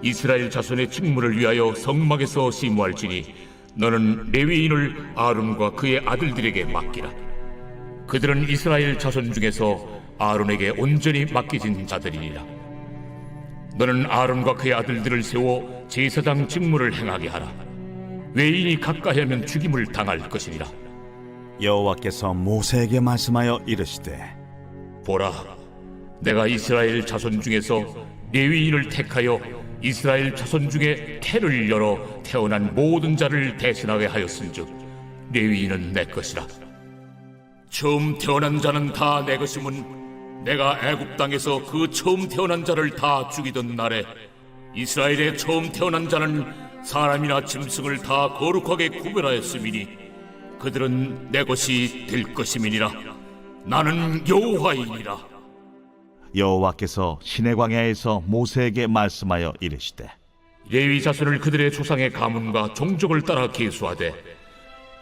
이스라엘 자손의 직무를 위하여 성막에서 시무할지니 너는 레위인을 아론과 그의 아들들에게 맡기라. 그들은 이스라엘 자손 중에서 아론에게 온전히 맡겨진 자들이니라. 너는 아론과 그의 아들들을 세워 제사장 직무를 행하게 하라. 외인이 가까이 하면 죽임을 당할 것이니라. 여호와께서 모세에게 말씀하여 이르시되 보라, 내가 이스라엘 자손 중에서 레위인을 택하여 이스라엘 자손 중에 태를 열어 태어난 모든 자를 대신하게 하였은즉 레위인은 내 것이라. 처음 태어난 자는 다 내 것임은 내가 애굽 땅에서 그 처음 태어난 자를 다 죽이던 날에 이스라엘의 처음 태어난 자는 사람이나 짐승을 다 거룩하게 구별하였음이니 그들은 내 것이 될 것임이니라. 나는 여호와이니라. 여호와께서 시내 광야에서 모세에게 말씀하여 이르시되 레위 자손을 그들의 조상의 가문과 종족을 따라 계수하되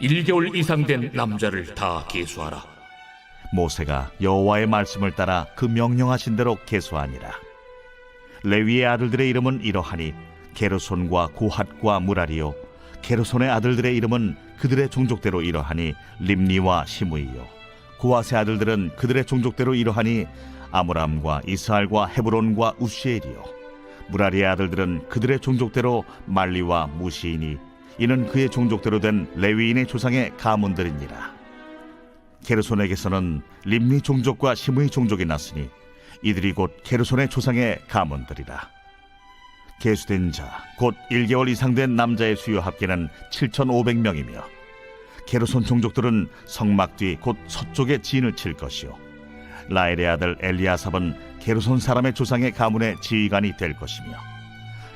1개월 이상 된 남자를 다 계수하라. 모세가 여호와의 말씀을 따라 그 명령하신 대로 계수하니라. 레위의 아들들의 이름은 이러하니 게르손과 고핫과 무라리요 게르손의 아들들의 이름은 그들의 종족대로 이러하니 림니와 시므이요 고핫의 아들들은 그들의 종족대로 이러하니 아므람과 이스할과 헤브론과 우시엘이요 무라리의 아들들은 그들의 종족대로 말리와 무시이니 이는 그의 종족대로 된 레위인의 조상의 가문들이니라. 게르손에게서는 림니 종족과 시므이 종족이 났으니 이들이 곧 게르손의 조상의 가문들이라. 계수된 자 곧 1개월 이상 된 남자의 수요 합계는 7,500명이며 게르손 종족들은 성막 뒤 곧 서쪽에 진을 칠 것이요 라엘의 아들 엘리아삽은 게르손 사람의 조상의 가문의 지휘관이 될 것이며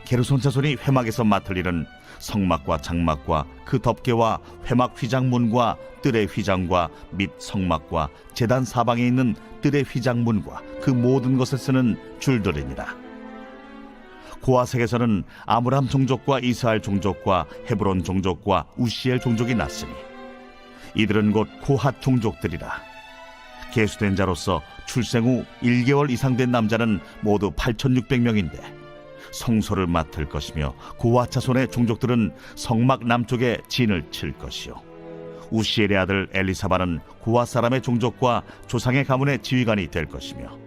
게르손 자손이 회막에서 맡을 일은 성막과 장막과 그 덮개와 회막 휘장문과 뜰의 휘장과 및 성막과 제단 사방에 있는 뜰의 휘장문과 그 모든 것에 쓰는 줄들이니라. 고아색에서는 아므람 종족과 이스라엘 종족과 헤브론 종족과 우시엘 종족이 났으니 이들은 곧 고핫 종족들이라. 계수된 자로서 출생 후 1개월 이상 된 남자는 모두 8,600명인데 성소를 맡을 것이며 고핫 자손의 종족들은 성막 남쪽에 진을 칠 것이요 우시엘의 아들 엘리사바는 고핫 사람의 종족과 조상의 가문의 지휘관이 될 것이며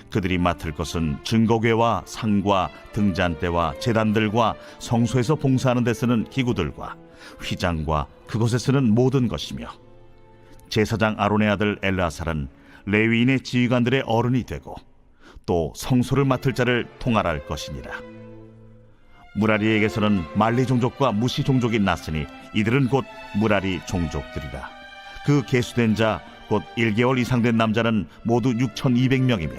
그들이 맡을 것은 증거궤와 상과 등잔대와 제단들과 성소에서 봉사하는 데 쓰는 기구들과 휘장과 그것에 쓰는 모든 것이며 제사장 아론의 아들 엘르아살은 레위인의 지휘관들의 어른이 되고 또 성소를 맡을 자를 통할할 것이니라. 무라리에게서는 말리 종족과 무시 종족이 났으니 이들은 곧 무라리 종족들이라. 그 계수된 자 곧 1개월 이상 된 남자는 모두 6,200명이며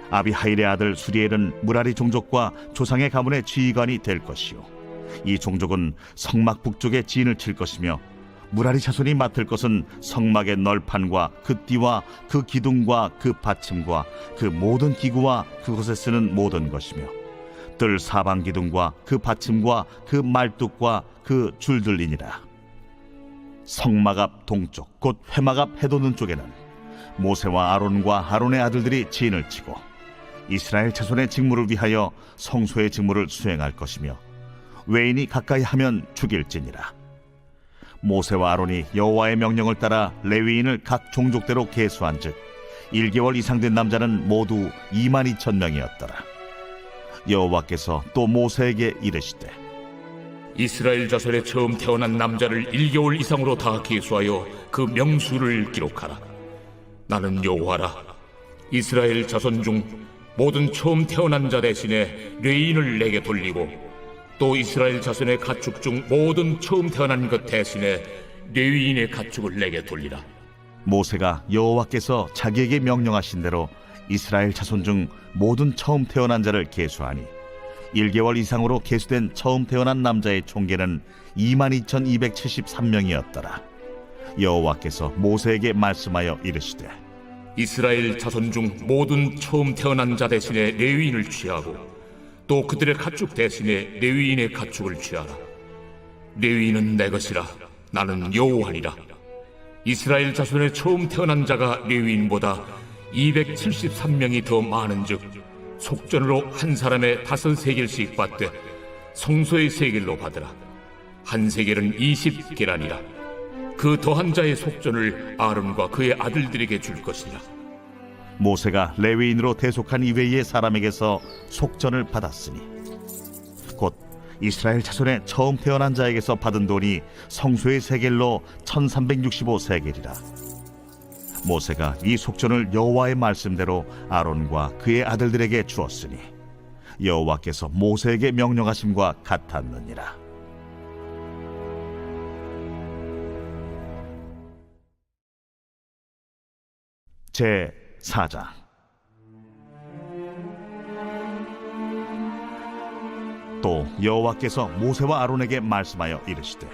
아비하일의 아들 수리엘은 무라리 종족과 조상의 가문의 지휘관이 될 것이요 이 종족은 성막 북쪽에 진을 칠 것이며 무라리 자손이 맡을 것은 성막의 널판과 그 띠와 그 기둥과 그 받침과 그 모든 기구와 그것에 쓰는 모든 것이며 뜰 사방 기둥과 그 받침과 그 말뚝과 그 줄들이니라. 성막 앞 동쪽 곧 회막 앞 해돋는 쪽에는 모세와 아론과 아론의 아들들이 진을 치고 이스라엘 자손의 직무를 위하여 성소의 직무를 수행할 것이며 외인이 가까이 하면 죽일지니라. 모세와 아론이 여호와의 명령을 따라 레위인을 각 종족대로 계수한즉 1개월 이상 된 남자는 모두 22,000명이었더라. 여호와께서 또 모세에게 이르시되 이스라엘 자손에 처음 태어난 남자를 1개월 이상으로 다 계수하여 그 명수를 기록하라. 나는 여호와라. 이스라엘 자손 중 모든 처음 태어난 자 대신에 레위인을 내게 돌리고 또 이스라엘 자손의 가축 중 모든 처음 태어난 것 대신에 레위인의 가축을 내게 돌리라. 모세가 여호와께서 자기에게 명령하신 대로 이스라엘 자손 중 모든 처음 태어난 자를 계수하니 1개월 이상으로 계수된 처음 태어난 남자의 총계는 22,273명이었더라. 여호와께서 모세에게 말씀하여 이르시되 이스라엘 자손 중 모든 처음 태어난 자 대신에 레위인을 취하고 또 그들의 가축 대신에 레위인의 가축을 취하라. 레위인은 내 것이라. 나는 여호와니라. 이스라엘 자손의 처음 태어난 자가 레위인보다 273명이 더 많은즉 속전으로 한 사람의 5세겔씩 받되 성소의 세겔로 받으라. 한 세겔은 20계란이라. 그 더한 자의 속전을 아론과 그의 아들들에게 줄 것이라. 모세가 레위인으로 대속한 이외의 사람에게서 속전을 받았으니 곧 이스라엘 자손의 처음 태어난 자에게서 받은 돈이 성소의 세겔로 1365세겔이라. 모세가 이 속전을 여호와의 말씀대로 아론과 그의 아들들에게 주었으니 여호와께서 모세에게 명령하심과 같았느니라. 제 4장. 또 여호와께서 모세와 아론에게 말씀하여 이르시되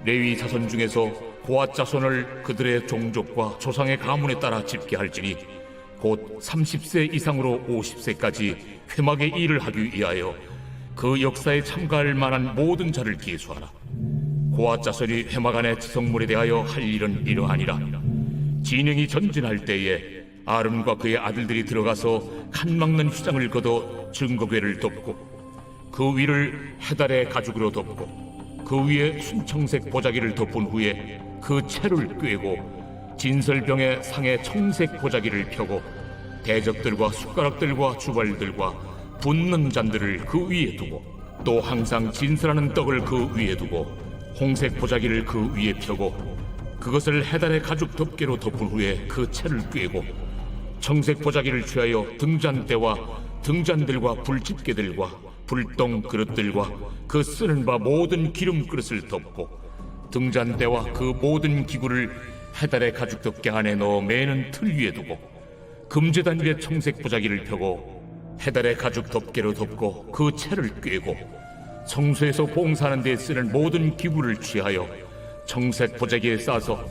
레위 자손 중에서 고핫 자손을 그들의 종족과 조상의 가문에 따라 집계할지니 곧 30세 이상으로 50세까지 회막의 일을 하기 위하여 그 역사에 참가할 만한 모든 자를 계수하라. 고핫 자손이 회막 안의 지성물에 대하여 할 일은 이러하니라. 진영이 전진할 때에 아론과 그의 아들들이 들어가서 칸 막는 휘장을 걷어 증거궤를 덮고 그 위를 해달의 가죽으로 덮고 그 위에 순청색 보자기를 덮은 후에 그 채를 꿰고 진설병의 상에 청색 보자기를 펴고 대접들과 숟가락들과 주발들과 붓는 잔들을 그 위에 두고 또 항상 진설하는 떡을 그 위에 두고 홍색 보자기를 그 위에 펴고 그것을 해달의 가죽 덮개로 덮은 후에 그 채를 꿰고 청색 보자기를 취하여 등잔대와 등잔들과 불집게들과 불똥 그릇들과 그 쓰는 바 모든 기름 그릇을 덮고 등잔대와 그 모든 기구를 해달의 가죽 덮개 안에 넣어 매는 틀 위에 두고 금제단 위에 청색 보자기를 펴고 해달의 가죽 덮개로 덮고 그 채를 꿰고 성소에서 봉사하는 데 쓰는 모든 기구를 취하여 청색 보자기에 싸서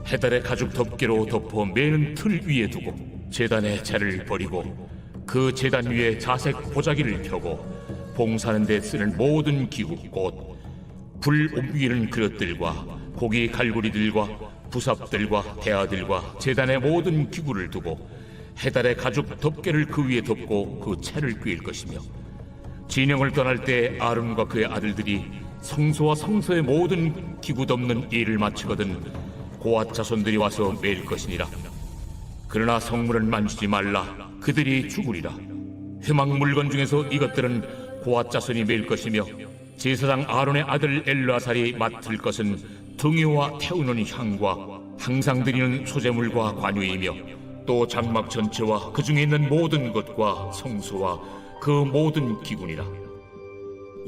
해달의 가죽 덮개로 덮어 매는 틀 위에 두고 제단의 채를 버리고 그 제단 위에 자색 보자기를 펴고 봉사하는 데 쓰는 모든 기구 곧 불 옮기는 그릇들과 고기 갈고리들과 부삽들과 대야들과 제단의 모든 기구를 두고 해달의 가죽 덮개를 그 위에 덮고 그 채를 꿰일 것이며 진영을 떠날 때 아론과 그의 아들들이 성소와 성소의 모든 기구 덮는 일을 마치거든 고앗 자손들이 와서 매일 것이니라. 그러나 성물은 만지지 말라. 그들이 죽으리라. 회막 물건 중에서 이것들은 고앗 자손이 매일 것이며 제사장 아론의 아들 엘르아살이 맡을 것은 등유와 태우는 향과 항상 드리는 소제물과 관유이며 또 장막 전체와 그 중에 있는 모든 것과 성소와 그 모든 기구니라.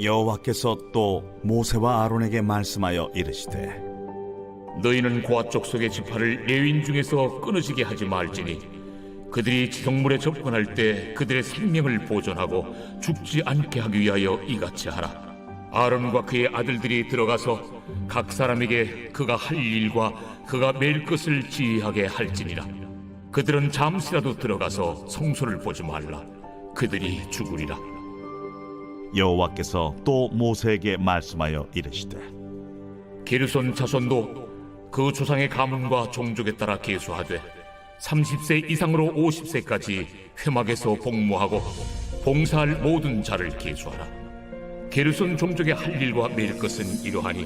여호와께서 또 모세와 아론에게 말씀하여 이르시되 너희는 고앗 족속의 지파를 레위인 중에서 끊어지게 하지 말지니 그들이 성물에 접근할 때 그들의 생명을 보존하고 죽지 않게 하기 위하여 이같이 하라. 아론과 그의 아들들이 들어가서 각 사람에게 그가 할 일과 그가 맬 것을 지휘하게 할지니라. 그들은 잠시라도 들어가서 성소를 보지 말라. 그들이 죽으리라. 여호와께서 또 모세에게 말씀하여 이르시되 게르손 자손도 그 조상의 가문과 종족에 따라 계수하되 30세 이상으로 50세까지 회막에서 복무하고 봉사할 모든 자를 계수하라. 게르손 종족의 할 일과 맬 것은 이러하니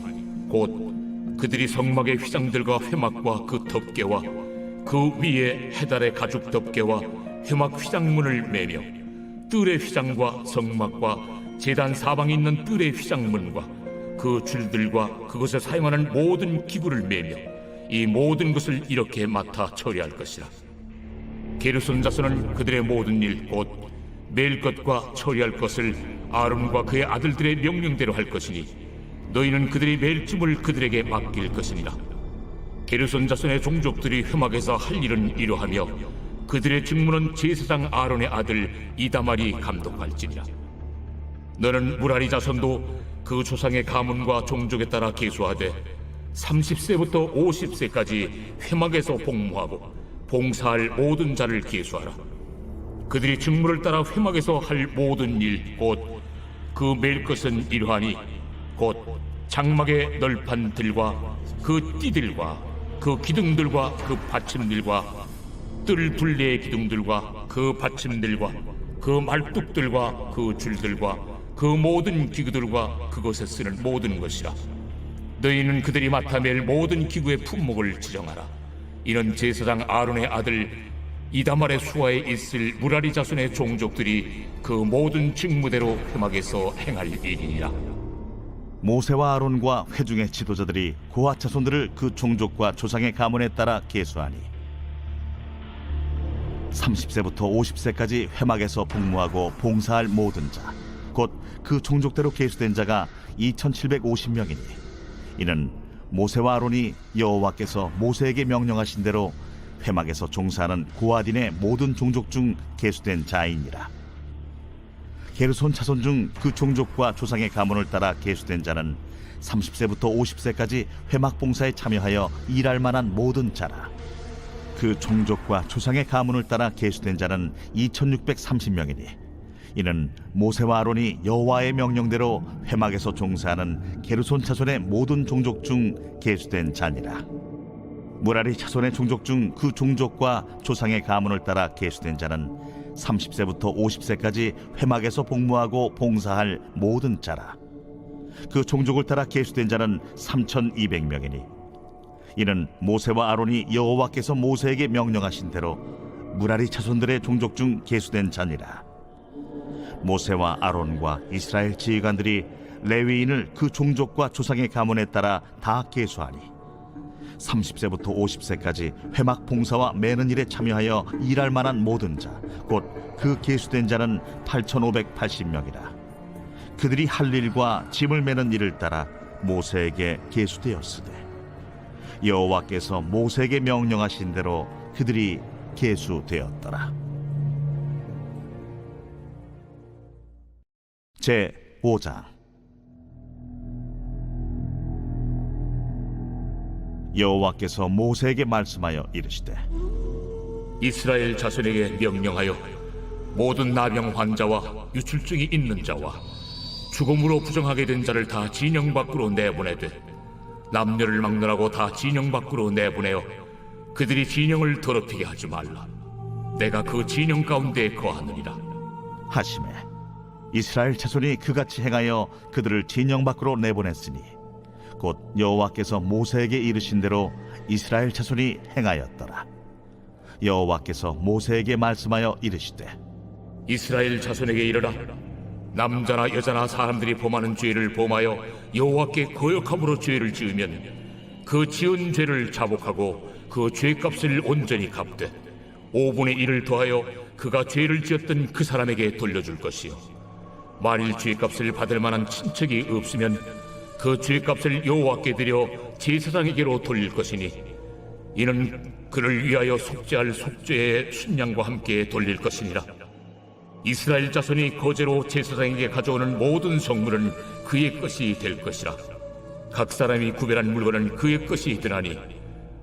곧 그들이 성막의 휘장들과 회막과 그 덮개와 그 위에 해달의 가죽 덮개와 회막 휘장문을 매며 뜰의 휘장과 성막과 제단 사방에 있는 뜰의 휘장문과 그 줄들과 그것에 사용하는 모든 기구를 매며 이 모든 것을 이렇게 맡아 처리할 것이라. 게르손 자손은 그들의 모든 일 곧 맬 것과 처리할 것을 아론과 그의 아들들의 명령대로 할 것이니 너희는 그들이 맬 짐을 그들에게 맡길 것이니라. 게르손 자손의 종족들이 회막에서 할 일은 이러하며 그들의 직무는 제사장 아론의 아들 이다말이 감독할지니라. 너는 무라리 자손도 그 조상의 가문과 종족에 따라 계수하되 30세부터 50세까지 회막에서 복무하고 봉사할 모든 자를 계수하라. 그들이 직무를 따라 회막에서 할 모든 일 곧 그 맬 것은 이러하니 곧 장막의 널판들과 그 띠들과 그 기둥들과 그 받침들과 뜰 둘레의 기둥들과 그 받침들과 그 말뚝들과 그 줄들과 그 모든 기구들과 그것에 쓰는 모든 것이라. 너희는 그들이 맡아 맬 모든 기구의 품목을 지정하라. 이는 제사장 아론의 아들 이다말의 수하에 있을 무라리 자손의 종족들이 그 모든 직무대로 회막에서 행할 일이니라. 모세와 아론과 회중의 지도자들이 고앗 자손들을 그 종족과 조상의 가문에 따라 계수하니 30세부터 50세까지 회막에서 복무하고 봉사할 모든 자 곧 그 종족대로 계수된 자가 2750명이니 이는 모세와 아론이 여호와께서 모세에게 명령하신 대로 회막에서 종사하는 고앗인의 모든 종족 중 계수된 자이니라. 게르손 자손 중 그 종족과 조상의 가문을 따라 계수된 자는 30세부터 50세까지 회막 봉사에 참여하여 일할 만한 모든 자라. 그 종족과 조상의 가문을 따라 계수된 자는 2630명이니 이는 모세와 아론이 여호와의 명령대로 회막에서 종사하는 게르손 자손의 모든 종족 중 계수된 자니라. 무라리 자손의 종족 중 그 종족과 조상의 가문을 따라 계수된 자는 30세부터 50세까지 회막에서 복무하고 봉사할 모든 자라. 그 종족을 따라 계수된 자는 3200명이니 이는 모세와 아론이 여호와께서 모세에게 명령하신 대로 무라리 자손들의 종족 중 계수된 자니라. 모세와 아론과 이스라엘 지휘관들이 레위인을 그 종족과 조상의 가문에 따라 다 계수하니 30세부터 50세까지 회막 봉사와 매는 일에 참여하여 일할 만한 모든 자 곧 그 계수된 자는 8580명이라. 그들이 할 일과 짐을 매는 일을 따라 모세에게 계수되었으되 여호와께서 모세에게 명령하신 대로 그들이 계수되었더라. 제 5장. 여호와께서 모세에게 말씀하여 이르시되 이스라엘 자손에게 명령하여 모든 나병 환자와 유출증이 있는 자와 죽음으로 부정하게 된 자를 다 진영 밖으로 내보내되 남녀를 막론하고 다 진영 밖으로 내보내어 그들이 진영을 더럽히게 하지 말라. 내가 그 진영 가운데에 거하느니라 하시매 이스라엘 자손이 그같이 행하여 그들을 진영 밖으로 내보냈으니 곧 여호와께서 모세에게 이르신 대로 이스라엘 자손이 행하였더라. 여호와께서 모세에게 말씀하여 이르시되 이스라엘 자손에게 이르라. 남자나 여자나 사람들이 범하는 죄를 범하여 여호와께 거역함으로 죄를 지으면 그 지은 죄를 자복하고 그 죄값을 온전히 갚되 5분의 1을 더하여 그가 죄를 지었던 그 사람에게 돌려줄 것이요 만일 죄값을 받을 만한 친척이 없으면 그 죄값을 여호와께 드려 제사장에게로 돌릴 것이니 이는 그를 위하여 속죄할 속죄의 순양과 함께 돌릴 것이니라. 이스라엘 자손이 거제로 제사장에게 가져오는 모든 성물은 그의 것이 될 것이라. 각 사람이 구별한 물건은 그의 것이 되나니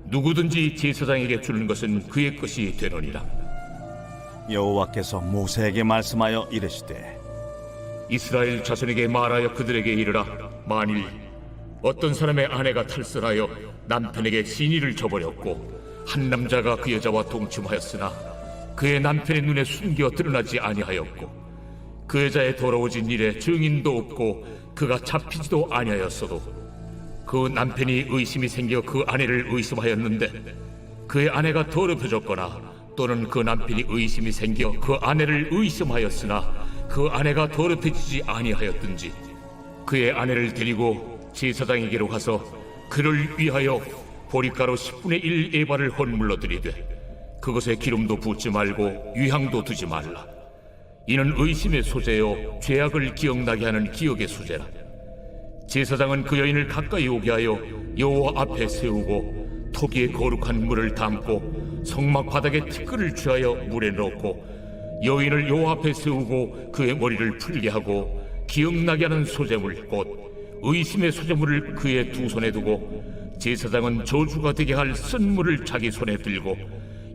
누구든지 제사장에게 주는 것은 그의 것이 되느니라. 여호와께서 모세에게 말씀하여 이르시되 이스라엘 자손에게 말하여 그들에게 이르라. 만일 어떤 사람의 아내가 탈선하여 남편에게 신의를 저버렸고 한 남자가 그 여자와 동침하였으나 그의 남편의 눈에 숨겨 드러나지 아니하였고 그 여자의 더러워진 일에 증인도 없고 그가 잡히지도 아니하였어도 그 남편이 의심이 생겨 그 아내를 의심하였는데 그의 아내가 더럽혀졌거나 또는 그 남편이 의심이 생겨 그 아내를 의심하였으나 그 아내가 더럽혀지지 아니하였든지 그의 아내를 데리고 제사장에게로 가서 그를 위하여 보리가루 10분의 1 에바를 헌물로 드리되 그것에 기름도 붓지 말고 유향도 두지 말라. 이는 의심의 소재요 죄악을 기억나게 하는 기억의 소재라. 제사장은 그 여인을 가까이 오게 하여 여호와 앞에 세우고 토기에 거룩한 물을 담고 성막 바닥에 티끌을 취하여 물에 넣고 여인을 여호와 앞에 세우고 그의 머리를 풀게 하고 기억나게 하는 소재물 곧 의심의 소재물을 그의 두 손에 두고 제사장은 저주가 되게 할 쓴물을 자기 손에 들고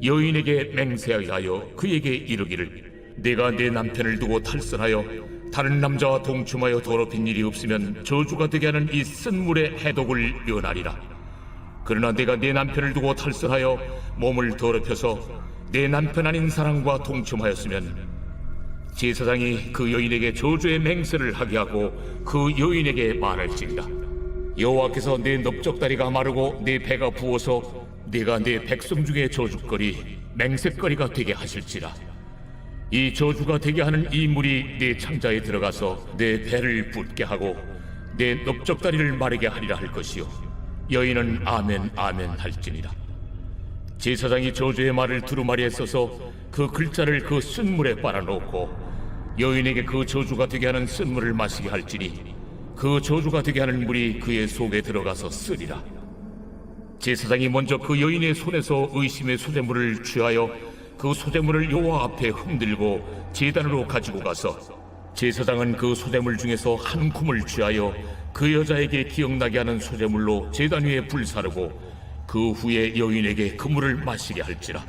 여인에게 맹세하여 그에게 이르기를 내가 내 남편을 두고 탈선하여 다른 남자와 동침하여 더럽힌 일이 없으면 저주가 되게 하는 이 쓴물의 해독을 면하리라. 그러나 내가 내 남편을 두고 탈선하여 몸을 더럽혀서 내 남편 아닌 사람과 동침하였으면 제사장이 그 여인에게 저주의 맹세를 하게 하고 그 여인에게 말할지니라. 여호와께서 내 넓적다리가 마르고 내 배가 부어서 네가 내 백성 중에 저주거리 맹세거리가 되게 하실지라. 이 저주가 되게 하는 이 물이 내 창자에 들어가서 내 배를 붓게 하고 내 넓적다리를 마르게 하리라 할 것이요 여인은 아멘 아멘 할지니라. 제사장이 저주의 말을 두루마리에 써서 그 글자를 그 쓴물에 빨아놓고 여인에게 그 저주가 되게 하는 쓴물을 마시게 할지니 그 저주가 되게 하는 물이 그의 속에 들어가서 쓰리라. 제사장이 먼저 그 여인의 손에서 의심의 소재물을 취하여 그 소재물을 여호와 앞에 흔들고 제단으로 가지고 가서 제사장은 그 소재물 중에서 한 쿰을 취하여 그 여자에게 기억나게 하는 소재물로 제단 위에 불사르고 그 후에 여인에게 그 물을 마시게 할지라.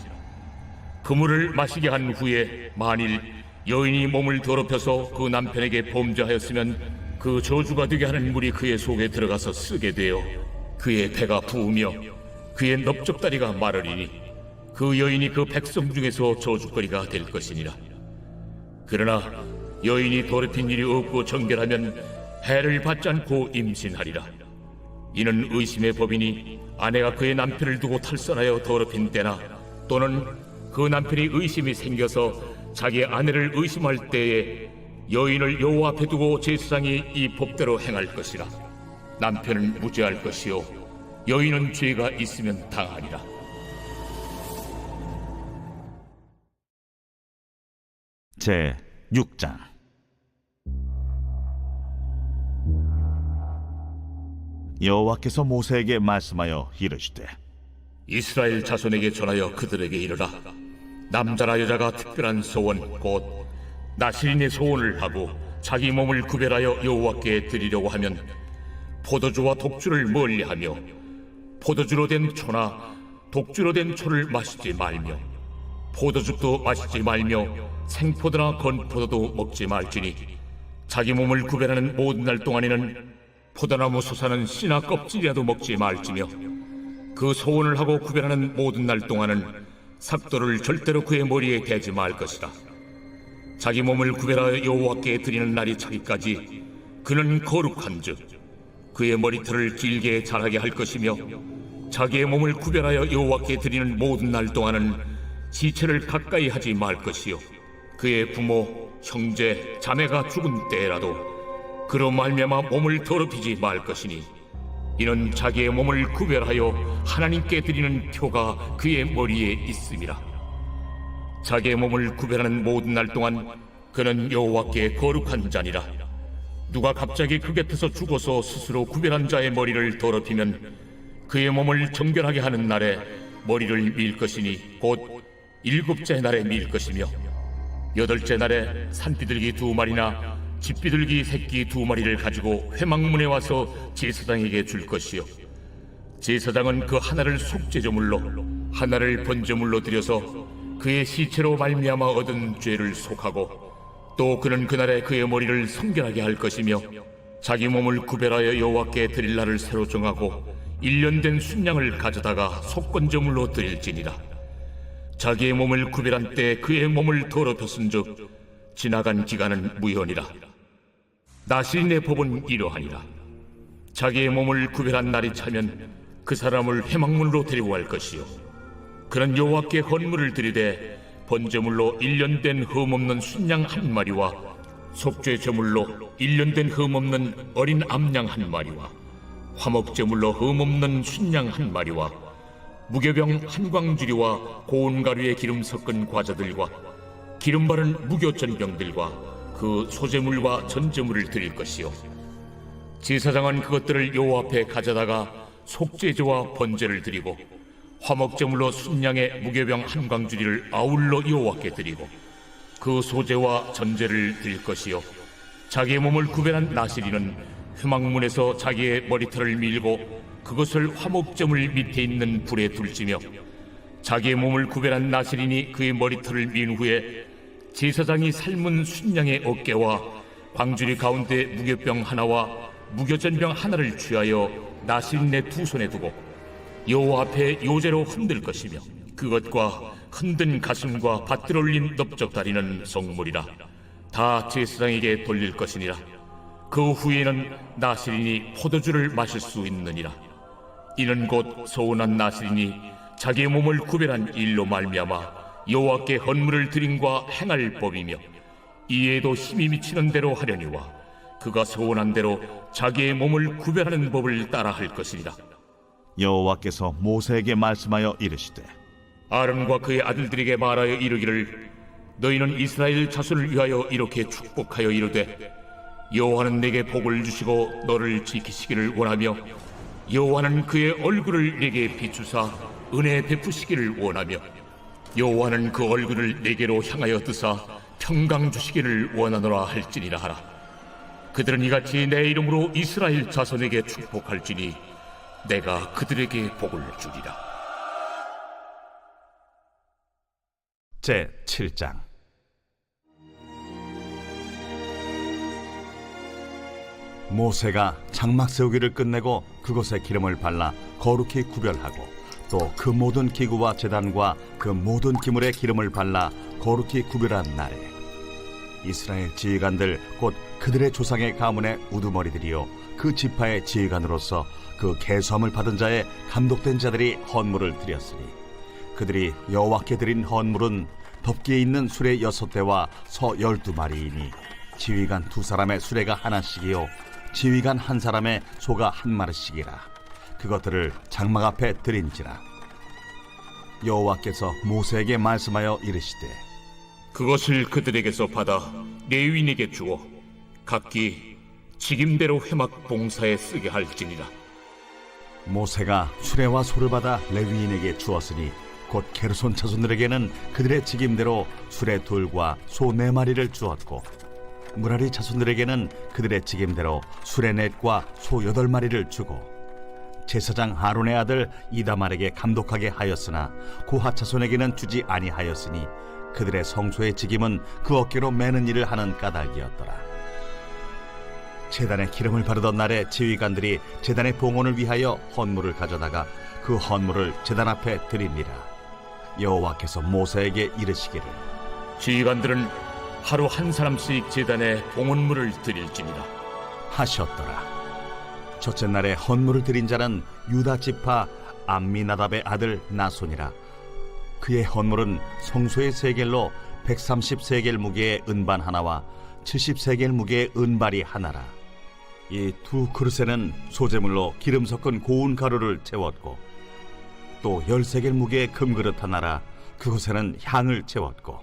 그 물을 마시게 한 후에 만일 여인이 몸을 더럽혀서 그 남편에게 범죄하였으면 그 저주가 되게 하는 물이 그의 속에 들어가서 쓰게 되어 그의 배가 부으며 그의 넓적다리가 마르리니 그 여인이 그 백성 중에서 저주거리가 될 것이니라. 그러나 여인이 더럽힌 일이 없고 정결하면 해를 받지 않고 임신하리라. 이는 의심의 법이니 아내가 그의 남편을 두고 탈선하여 더럽힌 때나 또는 그 남편이 의심이 생겨서 자기 아내를 의심할 때에 여인을 여호와 앞에 두고 제사장이 이 법대로 행할 것이라. 남편은 무죄할 것이요 여인은 죄가 있으면 당하리라. 제 6장. 여호와께서 모세에게 말씀하여 이르시되 이스라엘 자손에게 전하여 그들에게 이르라. 남자나 여자가 특별한 소원 곧 나실인의 소원을 하고 자기 몸을 구별하여 여호와께 드리려고 하면 포도주와 독주를 멀리하며 포도주로 된 초나 독주로 된 초를 마시지 말며 포도즙도 마시지 말며 생포도나 건포도도 먹지 말지니 자기 몸을 구별하는 모든 날 동안에는 포도나무 솟아는 씨나 껍질이라도 먹지 말지며 그 소원을 하고 구별하는 모든 날 동안은 삭도를 절대로 그의 머리에 대지 말 것이다. 자기 몸을 구별하여 여호와께 드리는 날이 차기까지 그는 거룩한즉 그의 머리털을 길게 자라게 할 것이며 자기의 몸을 구별하여 여호와께 드리는 모든 날 동안은 시체를 가까이 하지 말 것이요 그의 부모, 형제, 자매가 죽은 때라도 그로 말미암아 몸을 더럽히지 말 것이니 이는 자기의 몸을 구별하여 하나님께 드리는 표가 그의 머리에 있음이라. 자기의 몸을 구별하는 모든 날 동안 그는 여호와께 거룩한 자니라. 누가 갑자기 그 곁에서 죽어서 스스로 구별한 자의 머리를 더럽히면 그의 몸을 정결하게 하는 날에 머리를 밀 것이니 곧 일곱째 날에 밀 것이며 여덟째 날에 산비둘기 2마리나 집비둘기 새끼 2마리를 가지고 회막문에 와서 제사장에게 줄 것이요 제사장은 그 하나를 속죄제물로 하나를 번제물로 드려서 그의 시체로 말미암아 얻은 죄를 속하고 또 그는 그날에 그의 머리를 성결하게 할 것이며 자기 몸을 구별하여 여호와께 드릴 날을 새로 정하고 1년 된 순양을 가져다가 속건제물로 드릴지니라. 자기의 몸을 구별한 때 그의 몸을 더럽혔은즉 지나간 기간은 무효니라. 나실인의 법은 이러하니라. 자기의 몸을 구별한 날이 차면 그 사람을 회막문으로 데리고 갈 것이요 그는 여호와께 헌물을 드리되 번제물로 1년 된 흠없는 순양 1마리와 속죄 제물로 1년 된 흠없는 어린 암양 1마리와 화목제물로 흠없는 순양 1마리와 무교병 1광주리와 고운 가루에 기름 섞은 과자들과 기름 바른 무교전병들과 그 소제물과 전제물을 드릴 것이요 제사장은 그것들을 여호와 앞에 가져다가 속죄제와 번제를 드리고 화목제물로 순양의 무교병 1광주리를 아울러 여호와께 드리고 그 소제와 전제를 드릴 것이요 자기의 몸을 구별한 나실인은 회막문에서 자기의 머리털을 밀고 그것을 화목제물 밑에 있는 불에 둘지며 자기의 몸을 구별한 나실인이 그의 머리털을 민 후에 제사장이 삶은 순양의 어깨와 광주리 가운데 무교병 하나와 무교전병 하나를 취하여 나실인의 2손에 두고 여호와 앞에 요제로 흔들 것이며 그것과 흔든 가슴과 밭들 올린 넓적다리는 성물이라. 다 제사장에게 돌릴 것이니라. 그 후에는 나실인이 포도주를 마실 수 있느니라. 이는 곧 소원한 나실인이 자기의 몸을 구별한 일로 말미암아 여호와께 헌물을 드림과 행할 법이며 이에도 힘이 미치는 대로 하려니와 그가 소원한 대로 자기의 몸을 구별하는 법을 따라 할 것이니라. 여호와께서 모세에게 말씀하여 이르시되 아론과 그의 아들들에게 말하여 이르기를 너희는 이스라엘 자손을 위하여 이렇게 축복하여 이르되 여호와는 내게 복을 주시고 너를 지키시기를 원하며 여호와는 그의 얼굴을 내게 비추사 은혜 베푸시기를 원하며 여호와는 그 얼굴을 내게로 향하여 드사 평강 주시기를 원하노라 할지니라 하라. 그들은 이같이 내 이름으로 이스라엘 자손에게 축복할지니 내가 그들에게 복을 주리라. 제 7장. 모세가 장막 세우기를 끝내고 그곳에 기름을 발라 거룩히 구별하고 또 그 모든 기구와 제단과 그 모든 기물에 기름을 발라 거룩히 구별한 날에 이스라엘 지휘관들 곧 그들의 조상의 가문의 우두머리들이요 그 지파의 지휘관으로서 그 계수함을 받은 자의 감독된 자들이 헌물을 드렸으니 그들이 여호와께 드린 헌물은 덮기에 있는 수레 6대와 서 12마리이니 지휘관 2사람의 수레가 하나씩이요 지휘관 1사람의 소가 1마리씩이라. 그것들을 장막 앞에 드린지라. 여호와께서 모세에게 말씀하여 이르시되 그것을 그들에게서 받아 레위인에게 주어 각기 직임대로 회막 봉사에 쓰게 할지니라. 모세가 수레와 소를 받아 레위인에게 주었으니 곧 게르손 자손들에게는 그들의 직임대로 수레 둘과 소 4마리를 주었고 무라리 자손들에게는 그들의 직임대로 수레 넷과 소 8마리를 주고 제사장 아론의 아들 이다말에게 감독하게 하였으나 고핫 자손에게는 주지 아니하였으니 그들의 성소의 직임은 그 어깨로 매는 일을 하는 까닭이었더라. 제단에 기름을 바르던 날에 지휘관들이 제단의 봉헌을 위하여 헌물을 가져다가 그 헌물을 제단 앞에 드립니다. 여호와께서 모세에게 이르시기를 지휘관들은 하루 한 사람씩 제단에 봉헌물을 드릴지니라. 하셨더라. 첫째 날에 헌물을 드린 자는 유다 지파 암미나답의 아들 나손이라. 그의 헌물은 성소의 세겔로 130세겔 무게의 은반 하나와 70세겔 무게의 은발이 하나라. 이 두 그릇에는 소재물로 기름 섞은 고운 가루를 채웠고 또 10세겔 무게의 금그릇 하나라. 그곳에는 향을 채웠고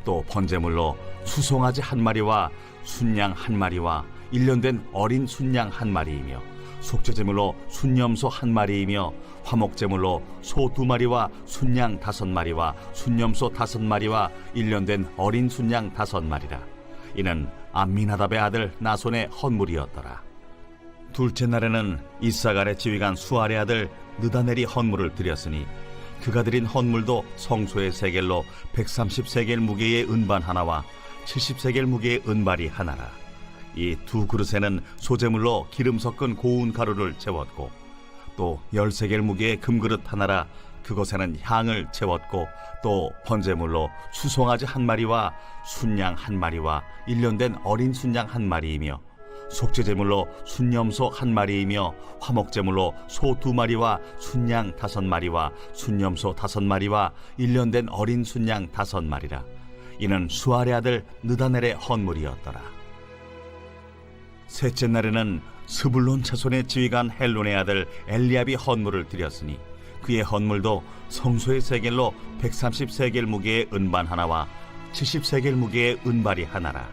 또 번제물로 수송아지 1마리와 순양 1마리와 1년 된 어린 순양 1마리이며 속죄제물로 순염소 1마리이며 화목제물로 소 2마리와 순양 5마리와 순염소 5마리와 1년 된 어린 순양 5마리라. 이는 암미나답의 아들 나손의 헌물이었더라. 둘째 날에는 이사갈의 지휘관 수알의 아들 느다넬이 헌물을 드렸으니 그가 드린 헌물도 성소의 세겔로 130세겔 무게의 은반 하나와 70세겔 무게의 은발이 하나라. 이 두 그릇에는 소재물로 기름 섞은 고운 가루를 채웠고 또 10세겔 무게의 금그릇 하나라. 그것에는 향을 채웠고 또 번제물로 수송아지 1마리와 순양 1마리와 1년 된 어린 순양 1마리이며 속죄제물로 순염소 1마리이며 화목제물로 소 2마리와 순양 5마리와 순염소 5마리와 1년 된 어린 순양 5마리라. 이는 수알의 아들 느다넬의 헌물이었더라. 셋째 날에는 스불론 자손의 지휘관 헬론의 아들 엘리압이 헌물을 드렸으니 그의 헌물도 성소의 세겔로 130세겔 무게의 은반 하나와 70세겔 무게의 은발이 하나라.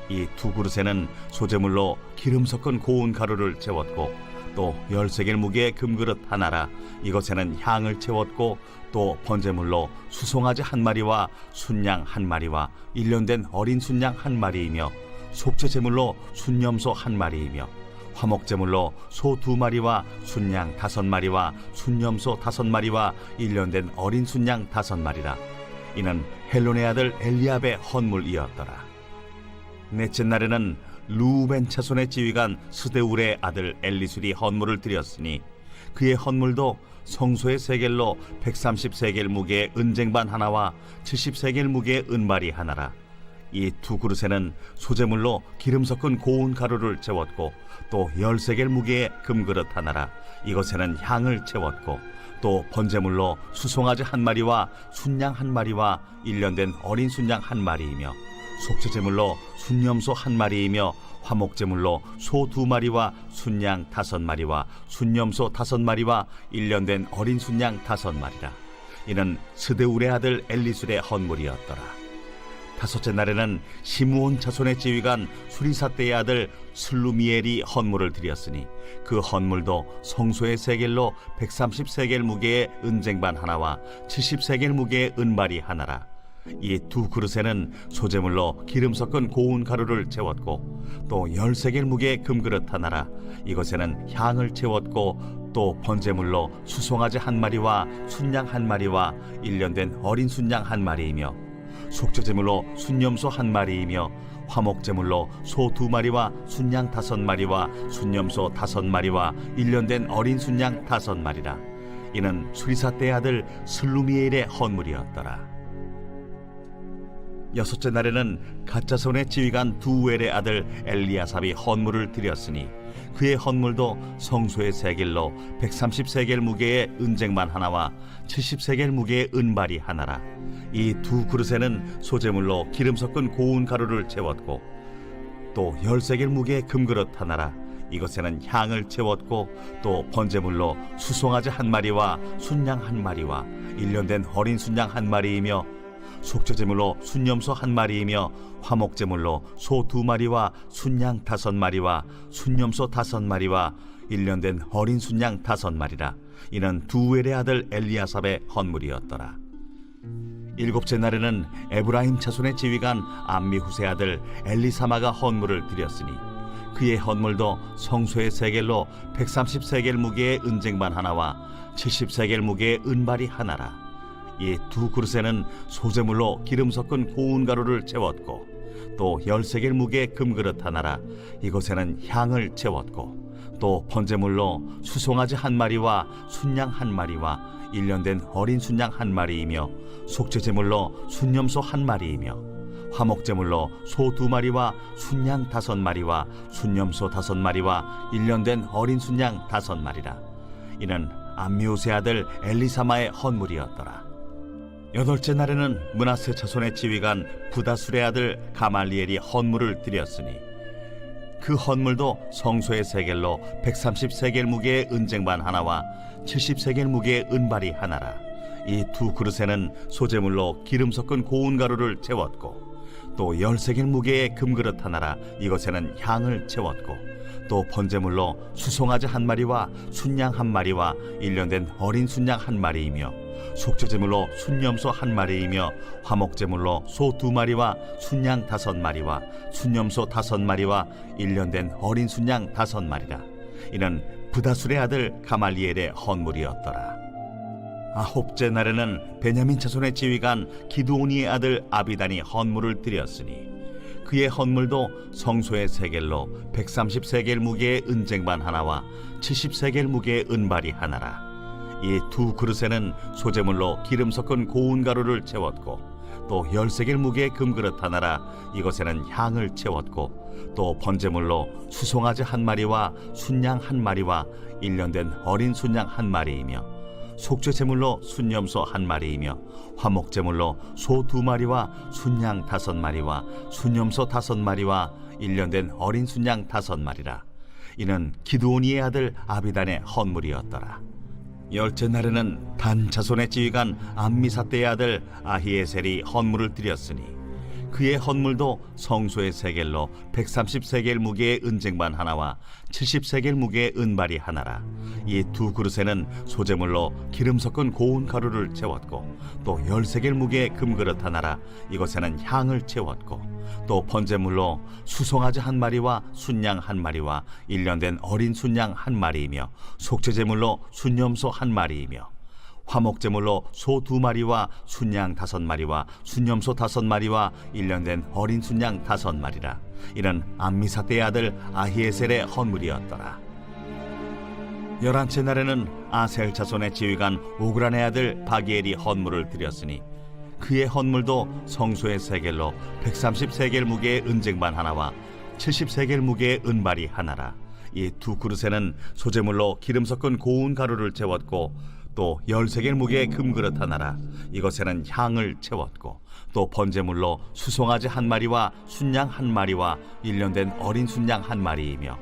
이 두 그릇에는 소재물로 기름 섞은 고운 가루를 채웠고 또 10세겔 무게의 금그릇 하나라. 이것에는 향을 채웠고 또 번제물로 수송아지 1마리와 순양 1마리와 1년 된 어린 순양 1마리이며 속죄제물로 순염소 1마리이며 화목제물로 소 2마리와 순양 5마리와 순염소 5마리와 1년 된 어린 순양 5마리라. 이는 헬론의 아들 엘리압의 헌물이었더라. 넷째 날에는 루벤 차손의 지휘관 스데울의 아들 엘리술이 헌물을 드렸으니 그의 헌물도 성소의 세겔로 130세겔 무게의 은쟁반 하나와 70세겔 무게의 은발이 하나라. 이 두 그릇에는 소재물로 기름 섞은 고운 가루를 채웠고 또 10세겔 무게의 금그릇 하나라. 이것에는 향을 채웠고 또 번제물로 수송아지 1마리와 순양 1마리와 1년 된 어린 순양 1마리이며 속죄제물로 순염소 1마리이며 화목제물로 소 2마리와 순양 5마리와 순염소 5마리와 1년 된 어린 순양 5마리라. 이는 스데울의 아들 엘리술의 헌물이었더라. 다섯째 날에는 시므온 자손의 지휘관 수리사떼의 아들 슬루미엘이 헌물을 드렸으니 그 헌물도 성소의 세겔로 130세겔 무게의 은쟁반 하나와 70세겔 무게의 은발이 하나라. 이 두 그릇에는 소재물로 기름 섞은 고운 가루를 채웠고 또 10세겔 무게의 금그릇 하나라. 이것에는 향을 채웠고 또 번제물로 수송아지 1마리와 순양 1마리와 1년 된 어린 순양 1마리이며 속죄제물로 순염소 1마리이며 화목제물로 소 2마리와 순양 5마리와 순염소 5마리와 1년 된 어린 순양 5마리라. 이는 수리사떼의 아들 슬루미엘의 헌물이었더라. 여섯째 날에는 갓자손의 지휘관 두엘의 아들 엘리아삽이 헌물을 드렸으니 그의 헌물도 성소의 세겔로 130세겔 무게의 은쟁반 하나와 70세겔 무게의 은발이 하나라. 이 두 그릇에는 소재물로 기름 섞은 고운 가루를 채웠고 또 10세겔 무게의 금그릇 하나라. 이것에는 향을 채웠고 또 번제물로 수송아지 1마리와 순양 1마리와 1년 된 어린 순양 1마리이며 속죄제물로 순염소 1마리이며 화목제물로 소 2마리와 순양 5마리와 순염소 5마리와 1년 된 어린 순양 5마리라. 이는 두엘의 아들 엘리아삽의 헌물이었더라. 7째 날에는 에브라임 자손의 지휘관 암미후세 아들 엘리사마가 헌물을 드렸으니 그의 헌물도 성소의 세겔로 130세겔 무게의 은쟁반 하나와 70세겔 무게의 은발이 하나라. 이 두 그릇에는 소재물로 기름 섞은 고운 가루를 채웠고 또 10세겔 무게의 금그릇 하나라. 이곳에는 향을 채웠고 또 번제물로 수송아지 1마리와 순양 1마리와 1년 된 어린 순양 1마리이며 속죄제물로 순염소 1마리이며 화목제물로 소 2마리와 순양 5마리와 순염소 5마리와 1년 된 어린 순양 5마리라. 이는 암미우세 아들 엘리사마의 헌물이었더라. 8째 날에는 므낫세 자손의 지휘관 부다술의 아들 가말리엘이 헌물을 드렸으니 그 헌물도 성소의 세겔로 130세겔 무게의 은쟁반 하나와 70세겔 무게의 은발이 하나라. 이 두 그릇에는 소재물로 기름 섞은 고운 가루를 채웠고 또 10세겔 무게의 금그릇 하나라. 이것에는 향을 채웠고 또 번제물로 수송아지 1마리와 순양 1마리와 1년 된 어린 순양 1마리이며 속죄제물로 순염소 1마리이며 화목제물로 소 2마리와 순양 5마리와 순염소 5마리와 1년 된 어린 순양 5마리라. 이는 부다술의 아들 가말리엘의 헌물이었더라. 9째 날에는 베냐민 자손의 지휘관 기드오니의 아들 아비단이 헌물을 드렸으니 그의 헌물도 성소의 세겔로 130세겔 무게의 은쟁반 하나와 70세겔 무게의 은발이 하나라. 이 두 그릇에는 소재물로 기름 섞은 고운 가루를 채웠고 또 10세겔 무게의 금그릇 하나라. 이것에는 향을 채웠고 또 번제물로 수송아지 1마리와 순양 1마리와 1년 된 어린 순양 1마리이며 속죄제물로 순염소 1마리이며 화목제물로 소 2마리와 순양 5마리와 순염소 5마리와 1년 된 어린 순양 5마리라. 이는 기드오니의 아들 아비단의 헌물이었더라. 10째 날에는 단 자손의 지휘관 암미사떼의 아들 아히에셀이 헌물을 드렸으니 그의 헌물도 성소의 세겔로 130세겔 무게의 은쟁반 하나와 70세겔 무게의 은발이 하나라. 이 두 그릇에는 소재물로 기름 섞은 고운 가루를 채웠고 또 10세겔 무게의 금그릇 하나라. 이것에는 향을 채웠고 또 번제물로 수송아지 1마리와 순양 1마리와 1년 된 어린 순양 1마리이며 속죄제물로 순염소 1마리이며 화목제물로 소 2마리와 순양 5마리와 순염소 5마리와 1년 된 어린 순양 5마리라. 이는 암미사떼의 아들 아히에셀의 헌물이었더라. 11째 날에는 아셀 자손의 지휘관 오그란의 아들 바기엘이 헌물을 드렸으니 그의 헌물도 성소의 세겔로 130세겔 무게의 은쟁반 하나와 70세겔 무게의 은발이 하나라. 이 두 그릇에는 소재물로 기름 섞은 고운 가루를 채웠고 또 10세겔 무게의 금그릇 하나라. 이것에는 향을 채웠고 또 번제물로 수송아지 1마리와 순양 1마리와 1년 된 어린 순양 1마리이며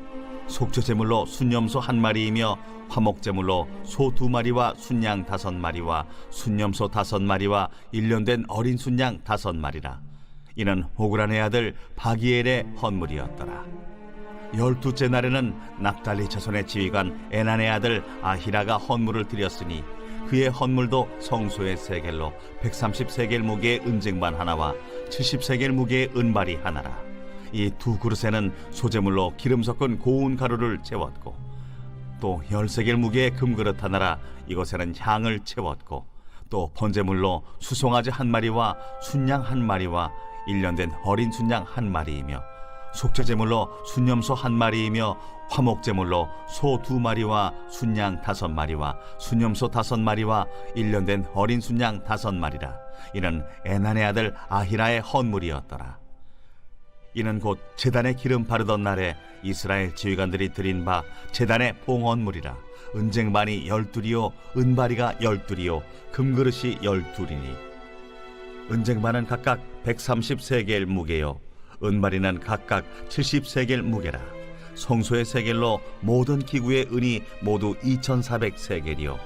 속죄제물로 순염소 1마리이며 화목제물로 소 2마리와 순양 5마리와 순염소 5마리와 1년 된 어린 순양 5마리라. 이는 오그란의 아들 바기엘의 헌물이었더라. 12째 날에는 납달리 자손의 지휘관 에난의 아들 아히라가 헌물을 드렸으니 그의 헌물도 성소의 세겔로 130세겔 무게의 은쟁반 하나와 70세겔 무게의 은발이 하나라. 이 두 그릇에는 소재물로 기름 섞은 고운 가루를 채웠고 또 10세겔 무게의 금그릇 하나라. 이것에는 향을 채웠고 또 번제물로 수송아지 1마리와 순양 1마리와 1년 된 어린 순양 1마리이며 속죄제물로 순염소 1마리이며 화목제물로 소 2마리와 순양 5마리와 순염소 5마리와 1년 된 어린 순양 5마리라. 이는 에난의 아들 아히라의 헌물이었더라. 이는 곧 제단에 기름 바르던 날에 이스라엘 지휘관들이 드린 바 제단의 봉헌물이라. 은쟁반이 12이요 은바리가 12이요 금그릇이 12이니 은쟁반은 각각 130세겔 무게요 은바리는 각각 70세겔 무게라. 성소의 세겔로 모든 기구의 은이 모두 2400세겔이요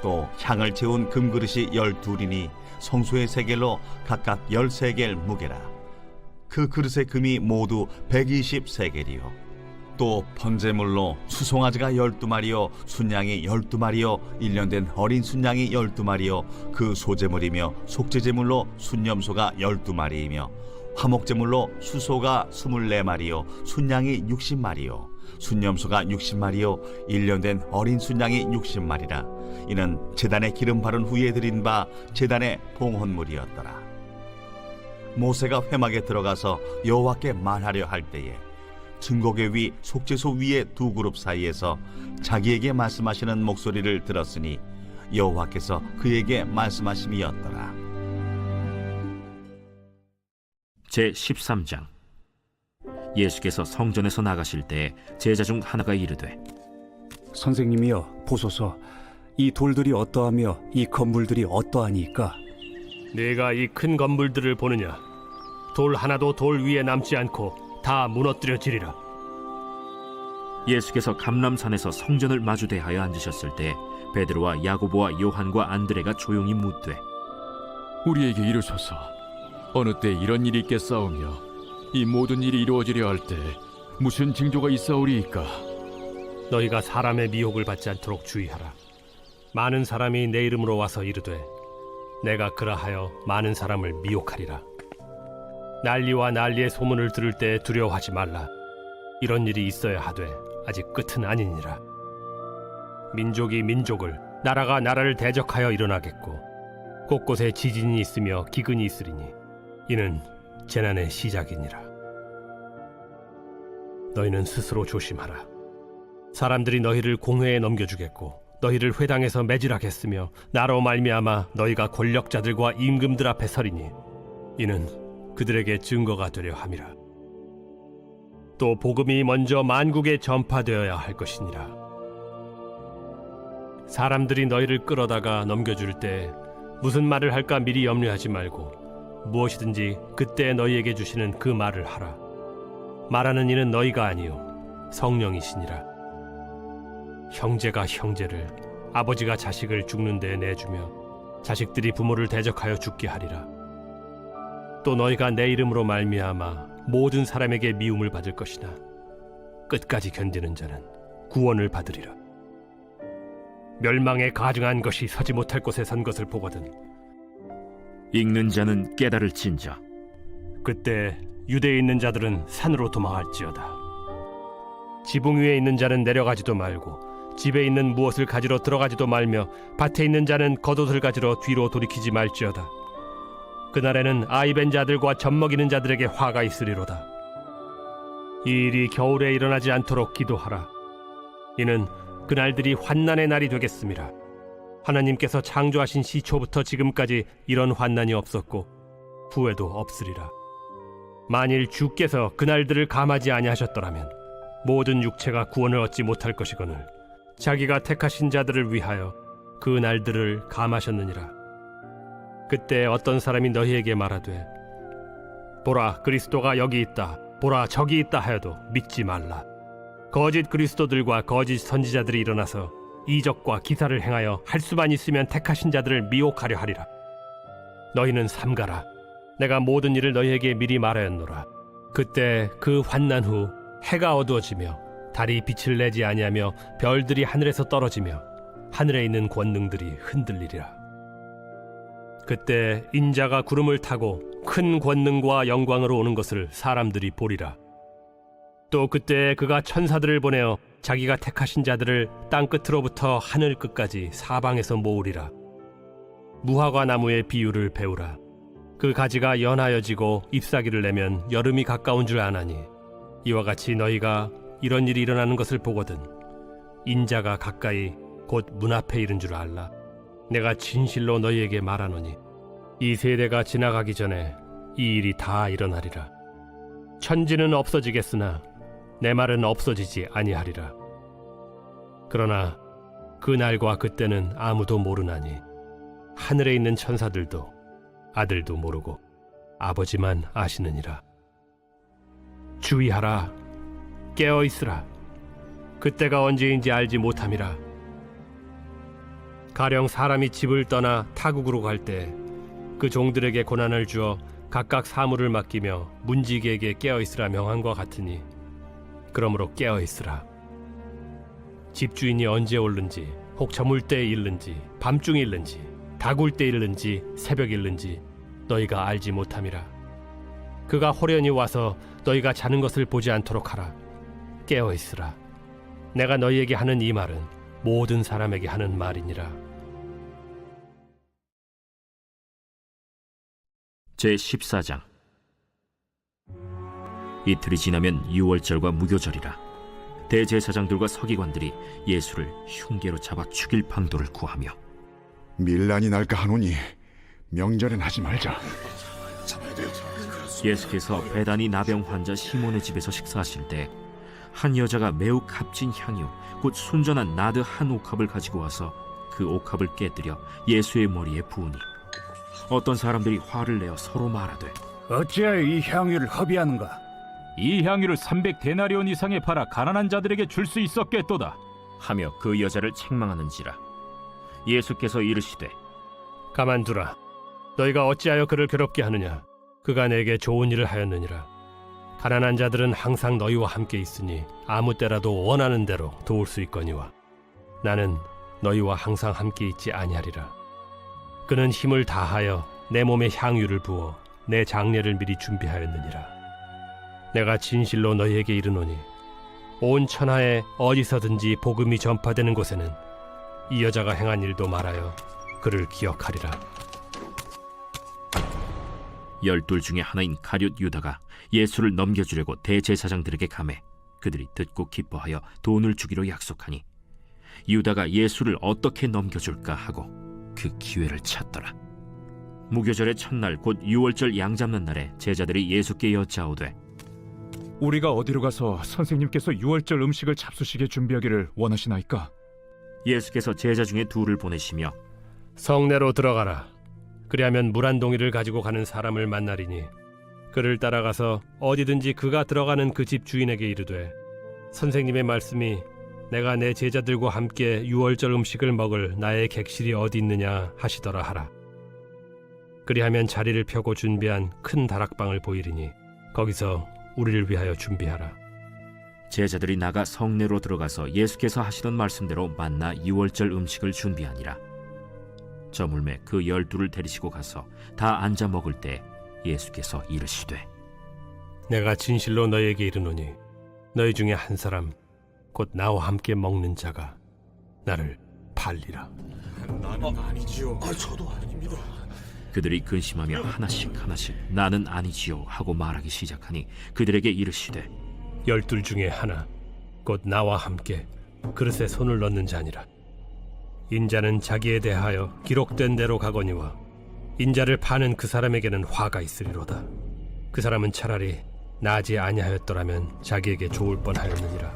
또 향을 채운 금그릇이 12이니 성소의 세겔로 각각 10세겔 무게라. 그 그릇의 금이 모두 120세겔이요 또 번제물로 수송아지가 12마리요 순양이 12마리요 1년 된 어린 순양이 12마리요 그 소제물이며 속죄제물로 순염소가 12마리이며 화목제물로 수소가 24마리요 순양이 60마리요 순염소가 60마리요 1년 된 어린 순양이 60마리라. 이는 제단에 기름 바른 후에 드린 바 제단의 봉헌물이었더라. 모세가 회막에 들어가서 여호와께 말하려 할 때에 증거궤 위 속죄소 위의 두 그룹 사이에서 자기에게 말씀하시는 목소리를 들었으니 여호와께서 그에게 말씀하심이었더라. 제13장. 예수께서 성전에서 나가실 때 제자 중 하나가 이르되, 선생님이여 보소서, 이 돌들이 어떠하며 이 건물들이 어떠하니까? 네가 이 큰 건물들을 보느냐? 돌 하나도 돌 위에 남지 않고 다 무너뜨려지리라. 예수께서 감람산에서 성전을 마주 대하여 앉으셨을 때 베드로와 야고보와 요한과 안드레가 조용히 묻되, 우리에게 이르소서, 어느 때 이런 일이 있겠사오며 이 모든 일이 이루어지려 할 때 무슨 징조가 있사오리이까? 너희가 사람의 미혹을 받지 않도록 주의하라. 많은 사람이 내 이름으로 와서 이르되 내가 그라하여 많은 사람을 미혹하리라. 난리와 난리의 소문을 들을 때 두려워하지 말라. 이런 일이 있어야 하되 아직 끝은 아니니라. 민족이 민족을, 나라가 나라를 대적하여 일어나겠고 곳곳에 지진이 있으며 기근이 있으리니 이는 재난의 시작이니라. 너희는 스스로 조심하라. 사람들이 너희를 공회에 넘겨주겠고 너희를 회당에서 매질하겠으며 나로 말미암아 너희가 권력자들과 임금들 앞에 서리니 이는 그들에게 증거가 되려 함이라. 또 복음이 먼저 만국에 전파되어야 할 것이니라. 사람들이 너희를 끌어다가 넘겨줄 때 무슨 말을 할까 미리 염려하지 말고 무엇이든지 그때 너희에게 주시는 그 말을 하라. 말하는 이는 너희가 아니요 성령이시니라. 형제가 형제를, 아버지가 자식을 죽는 데에 내주며 자식들이 부모를 대적하여 죽게 하리라. 또 너희가 내 이름으로 말미암아 모든 사람에게 미움을 받을 것이나 끝까지 견디는 자는 구원을 받으리라. 멸망에 가증한 것이 서지 못할 곳에 선 것을 보거든 읽는 자는 깨달을진저. 그때 유대에 있는 자들은 산으로 도망할지어다. 지붕 위에 있는 자는 내려가지도 말고 집에 있는 무엇을 가지러 들어가지도 말며 밭에 있는 자는 겉옷을 가지러 뒤로 돌이키지 말지어다. 그날에는 아이 벤 자들과 젖먹이는 자들에게 화가 있으리로다. 이 일이 겨울에 일어나지 않도록 기도하라. 이는 그날들이 환난의 날이 되겠음이라. 하나님께서 창조하신 시초부터 지금까지 이런 환난이 없었고 후에도 없으리라. 만일 주께서 그날들을 감하지 아니하셨더라면 모든 육체가 구원을 얻지 못할 것이거늘 자기가 택하신 자들을 위하여 그 날들을 감하셨느니라. 그때 어떤 사람이 너희에게 말하되 보라 그리스도가 여기 있다, 보라 저기 있다 하여도 믿지 말라. 거짓 그리스도들과 거짓 선지자들이 일어나서 이적과 기사를 행하여 할 수만 있으면 택하신 자들을 미혹하려 하리라. 너희는 삼가라. 내가 모든 일을 너희에게 미리 말하였노라. 그때 그 환난 후 해가 어두워지며 달이 빛을 내지 아니하며 별들이 하늘에서 떨어지며 하늘에 있는 권능들이 흔들리리라. 그때 인자가 구름을 타고 큰 권능과 영광으로 오는 것을 사람들이 보리라. 또 그때 그가 천사들을 보내어 자기가 택하신 자들을 땅 끝으로부터 하늘 끝까지 사방에서 모으리라. 무화과 나무의 비유를 배우라. 그 가지가 연하여지고 잎사귀를 내면 여름이 가까운 줄 아나니 이와 같이 너희가 이런 일이 일어나는 것을 보거든 인자가 가까이 곧 문 앞에 이른 줄 알라. 내가 진실로 너희에게 말하노니 이 세대가 지나가기 전에 이 일이 다 일어나리라. 천지는 없어지겠으나 내 말은 없어지지 아니하리라. 그러나 그 날과 그때는 아무도 모르나니 하늘에 있는 천사들도 아들도 모르고 아버지만 아시느니라. 주의하라. 깨어 있으라. 그때가 언제인지 알지 못함이라. 가령 사람이 집을 떠나 타국으로 갈 때 그 종들에게 고난을 주어 각각 사물을 맡기며 문지기에게 깨어 있으라 명한과 같으니 그러므로 깨어 있으라. 집주인이 언제 오는지, 혹 저물 때에 일는지, 밤중에 일는지, 다굴 때 일는지, 새벽 일는지 너희가 알지 못함이라. 그가 호련히 와서 너희가 자는 것을 보지 않도록 하라. 깨어 있으라. 내가 너희에게 하는 이 말은 모든 사람에게 하는 말이니라. 제14장. 이틀이 지나면 유월절과 무교절이라. 대제사장들과 서기관들이 예수를 흉계로 잡아 죽일 방도를 구하며 밀란이 날까 하노니 명절엔 하지 말자. 예수께서 베다니 나병 환자 시몬의 집에서 식사하실 때 한 여자가 매우 값진 향유 곧 순전한 나드 한 옥합을 가지고 와서 그 옥합을 깨뜨려 예수의 머리에 부으니 어떤 사람들이 화를 내어 서로 말하되 어찌하여 이 향유를 허비하는가? 이 향유를 300데나리온 이상에 팔아 가난한 자들에게 줄 수 있었겠도다. 하며 그 여자를 책망하는지라. 예수께서 이르시되 가만두라. 너희가 어찌하여 그를 괴롭게 하느냐? 그가 내게 좋은 일을 하였느니라. 가난한 자들은 항상 너희와 함께 있으니 아무 때라도 원하는 대로 도울 수 있거니와 나는 너희와 항상 함께 있지 아니하리라. 그는 힘을 다하여 내 몸에 향유를 부어 내 장례를 미리 준비하였느니라. 내가 진실로 너희에게 이르노니 온 천하에 어디서든지 복음이 전파되는 곳에는 이 여자가 행한 일도 말하여 그를 기억하리라. 12 중에 하나인 가룟 유다가 예수를 넘겨주려고 대제사장들에게 가매 그들이 듣고 기뻐하여 돈을 주기로 약속하니 유다가 예수를 어떻게 넘겨줄까 하고 그 기회를 찾더라. 무교절의 첫날 곧 유월절 양 잡는 날에 제자들이 예수께 여짜오되 우리가 어디로 가서 선생님께서 유월절 음식을 잡수시게 준비하기를 원하시나이까? 예수께서 제자 중에 둘을 보내시며 성내로 들어가라. 그리하면 물 한 동이를 가지고 가는 사람을 만나리니 그를 따라가서 어디든지 그가 들어가는 그 집 주인에게 이르되 선생님의 말씀이 내가 내 제자들과 함께 유월절 음식을 먹을 나의 객실이 어디 있느냐 하시더라 하라. 그리하면 자리를 펴고 준비한 큰 다락방을 보이리니 거기서 우리를 위하여 준비하라. 제자들이 나가 성내로 들어가서 예수께서 하시던 말씀대로 만나 유월절 음식을 준비하니라. 저물매 그 12를 데리시고 가서 다 앉아 먹을 때 예수께서 이르시되 내가 진실로 너희에게 이르노니 너희 중에 한 사람 곧 나와 함께 먹는 자가 나를 팔리라. 그들이 근심하며 하나씩 나는 아니지요 하고 말하기 시작하니 그들에게 이르시되 12 중에 하나 곧 나와 함께 그릇에 손을 넣는 자니라. 인자는 자기에 대하여 기록된 대로 가거니와 인자를 파는 그 사람에게는 화가 있으리로다. 그 사람은 차라리 나지 아니하였더라면 자기에게 좋을 뻔하였느니라.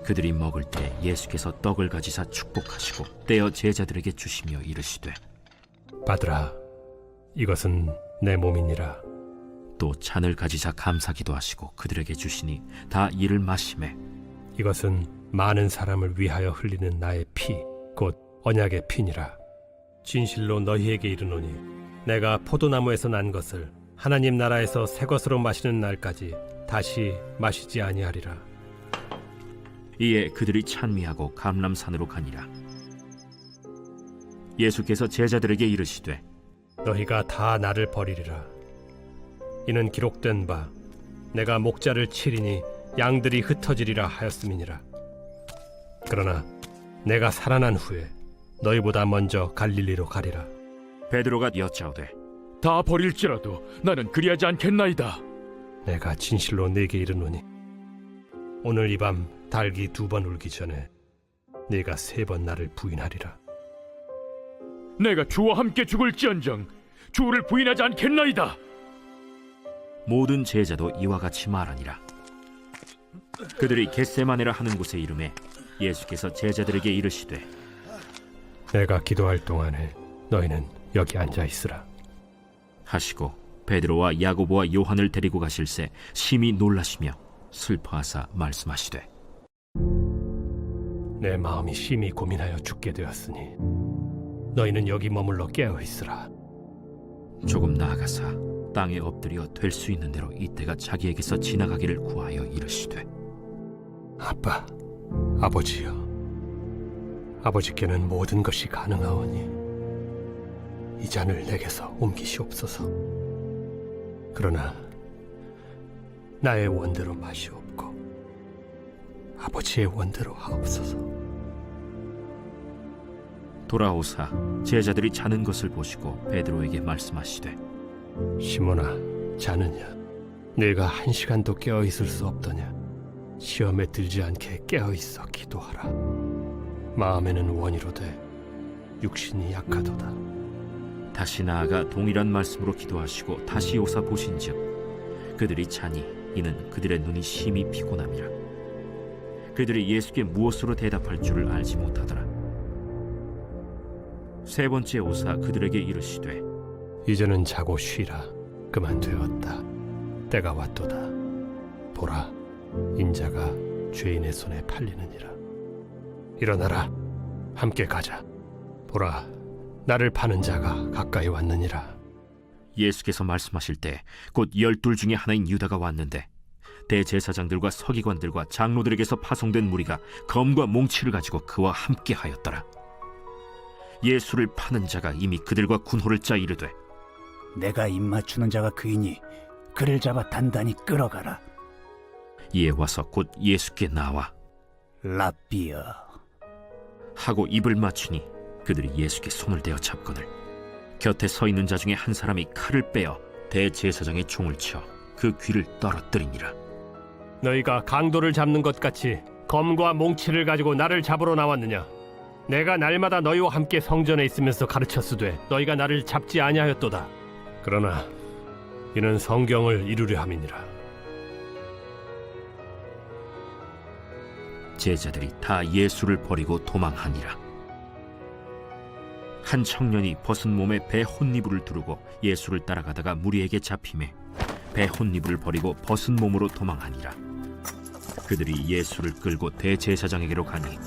그들이 먹을 때 예수께서 떡을 가지사 축복하시고 떼어 제자들에게 주시며 이르시되 받으라. 이것은 내 몸이니라. 또 잔을 가지사 감사기도 하시고 그들에게 주시니 다 이를 마시매 이것은 많은 사람을 위하여 흘리는 나의 피, 곧 언약의 피니라. 진실로 너희에게 이르노니 내가 포도나무에서 난 것을 하나님 나라에서 새 것으로 마시는 날까지 다시 마시지 아니하리라. 이에 그들이 찬미하고 감람산으로 가니라. 예수께서 제자들에게 이르시되 너희가 다 나를 버리리라. 이는 기록된 바 내가 목자를 치리니 양들이 흩어지리라 하였음이니라. 그러나 내가 살아난 후에 너희보다 먼저 갈릴리로 가리라. 베드로가 여짜오되 다 버릴지라도 나는 그리하지 않겠나이다. 내가 진실로 네게 이르노니 오늘 이 밤 닭이 2번 울기 전에 네가 3번 나를 부인하리라. 내가 주와 함께 죽을지언정 주를 부인하지 않겠나이다. 모든 제자도 이와 같이 말하니라. 그들이 겟세마네라 하는 곳에 이르매 예수께서 제자들에게 이르시되 내가 기도할 동안에 너희는 여기 앉아 있으라 하시고 베드로와 야고보와 요한을 데리고 가실새 심히 놀라시며 슬퍼하사 말씀하시되 내 마음이 심히 고민하여 죽게 되었으니 너희는 여기 머물러 깨어 있으라. 조금 나아가사 땅에 엎드려 될 수 있는 대로 이때가 자기에게서 지나가기를 구하여 이르시되 아빠, 아버지여, 아버지께는 모든 것이 가능하오니 이 잔을 내게서 옮기시옵소서. 그러나 나의 원대로 마시옵고 아버지의 원대로 하옵소서. 돌아오사 제자들이 자는 것을 보시고 베드로에게 말씀하시되 시몬아, 자느냐? 네가 1시간도 깨어 있을 수 없더냐? 시험에 들지 않게 깨어 있어 기도하라. 마음에는 원이로되 육신이 약하도다. 다시 나아가 동일한 말씀으로 기도하시고 다시 오사 보신즉 그들이 자니 이는 그들의 눈이 심히 피곤함이라. 그들이 예수께 무엇으로 대답할 줄을 알지 못하더라. 세 번째 오사 그들에게 이르시되 이제는 자고 쉬라. 그만 되었다. 때가 왔도다. 보라, 인자가 죄인의 손에 팔리느니라. 일어나라, 함께 가자. 보라, 나를 파는 자가 가까이 왔느니라. 예수께서 말씀하실 때 곧 12 중에 하나인 유다가 왔는데 대제사장들과 서기관들과 장로들에게서 파송된 무리가 검과 몽치를 가지고 그와 함께 하였더라. 예수를 파는 자가 이미 그들과 군호를 짜 이르되 내가 입맞추는 자가 그이니 그를 잡아 단단히 끌어가라. 이에 와서 곧 예수께 나와 랍비여. 하고 입을 맞추니 그들이 예수께 손을 대어 잡거늘 곁에 서 있는 자 중에 한 사람이 칼을 빼어 대제사장의 총을 쳐 그 귀를 떨어뜨리니라. 너희가 강도를 잡는 것 같이 검과 몽치를 가지고 나를 잡으러 나왔느냐? 내가 날마다 너희와 함께 성전에 있으면서 가르쳤으되 너희가 나를 잡지 아니하였도다. 그러나 이는 성경을 이루려 함이니라. 제자들이 다 예수를 버리고 도망하니라. 한 청년이 벗은 몸에 배 혼니부를 두르고 예수를 따라가다가 무리에게 잡히매 배 혼니부를 버리고 벗은 몸으로 도망하니라. 그들이 예수를 끌고 대제사장에게로 가니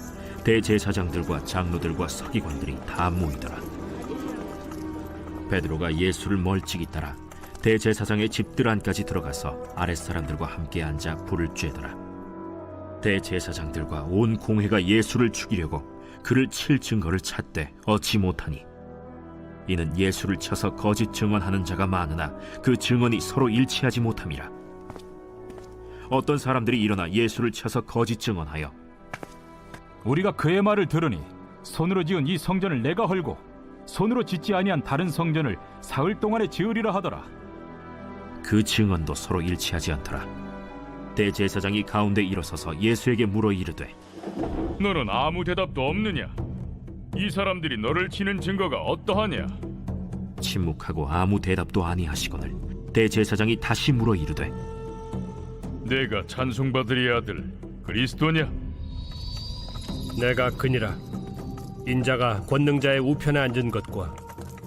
대제사장들과 장로들과 서기관들이 다 모이더라. 베드로가 예수를 멀찍이 따라 대제사장의 집들 안까지 들어가서 아랫사람들과 함께 앉아 불을 쬐더라. 대제사장들과 온 공회가 예수를 죽이려고 그를 칠 증거를 찾되 얻지 못하니 이는 예수를 쳐서 거짓 증언하는 자가 많으나 그 증언이 서로 일치하지 못함이라. 어떤 사람들이 일어나 예수를 쳐서 거짓 증언하여 우리가 그의 말을 들으니 손으로 지은 이 성전을 내가 헐고 손으로 짓지 아니한 다른 성전을 사흘 동안에 지으리라 하더라. 그 증언도 서로 일치하지 않더라. 대제사장이 가운데 일어서서 예수에게 물어 이르되 너는 아무 대답도 없느냐? 이 사람들이 너를 치는 증거가 어떠하냐? 침묵하고 아무 대답도 아니하시거늘 대제사장이 다시 물어 이르되 내가 찬송받으리 아들 그리스도냐? 내가 그니라. 인자가 권능자의 우편에 앉은 것과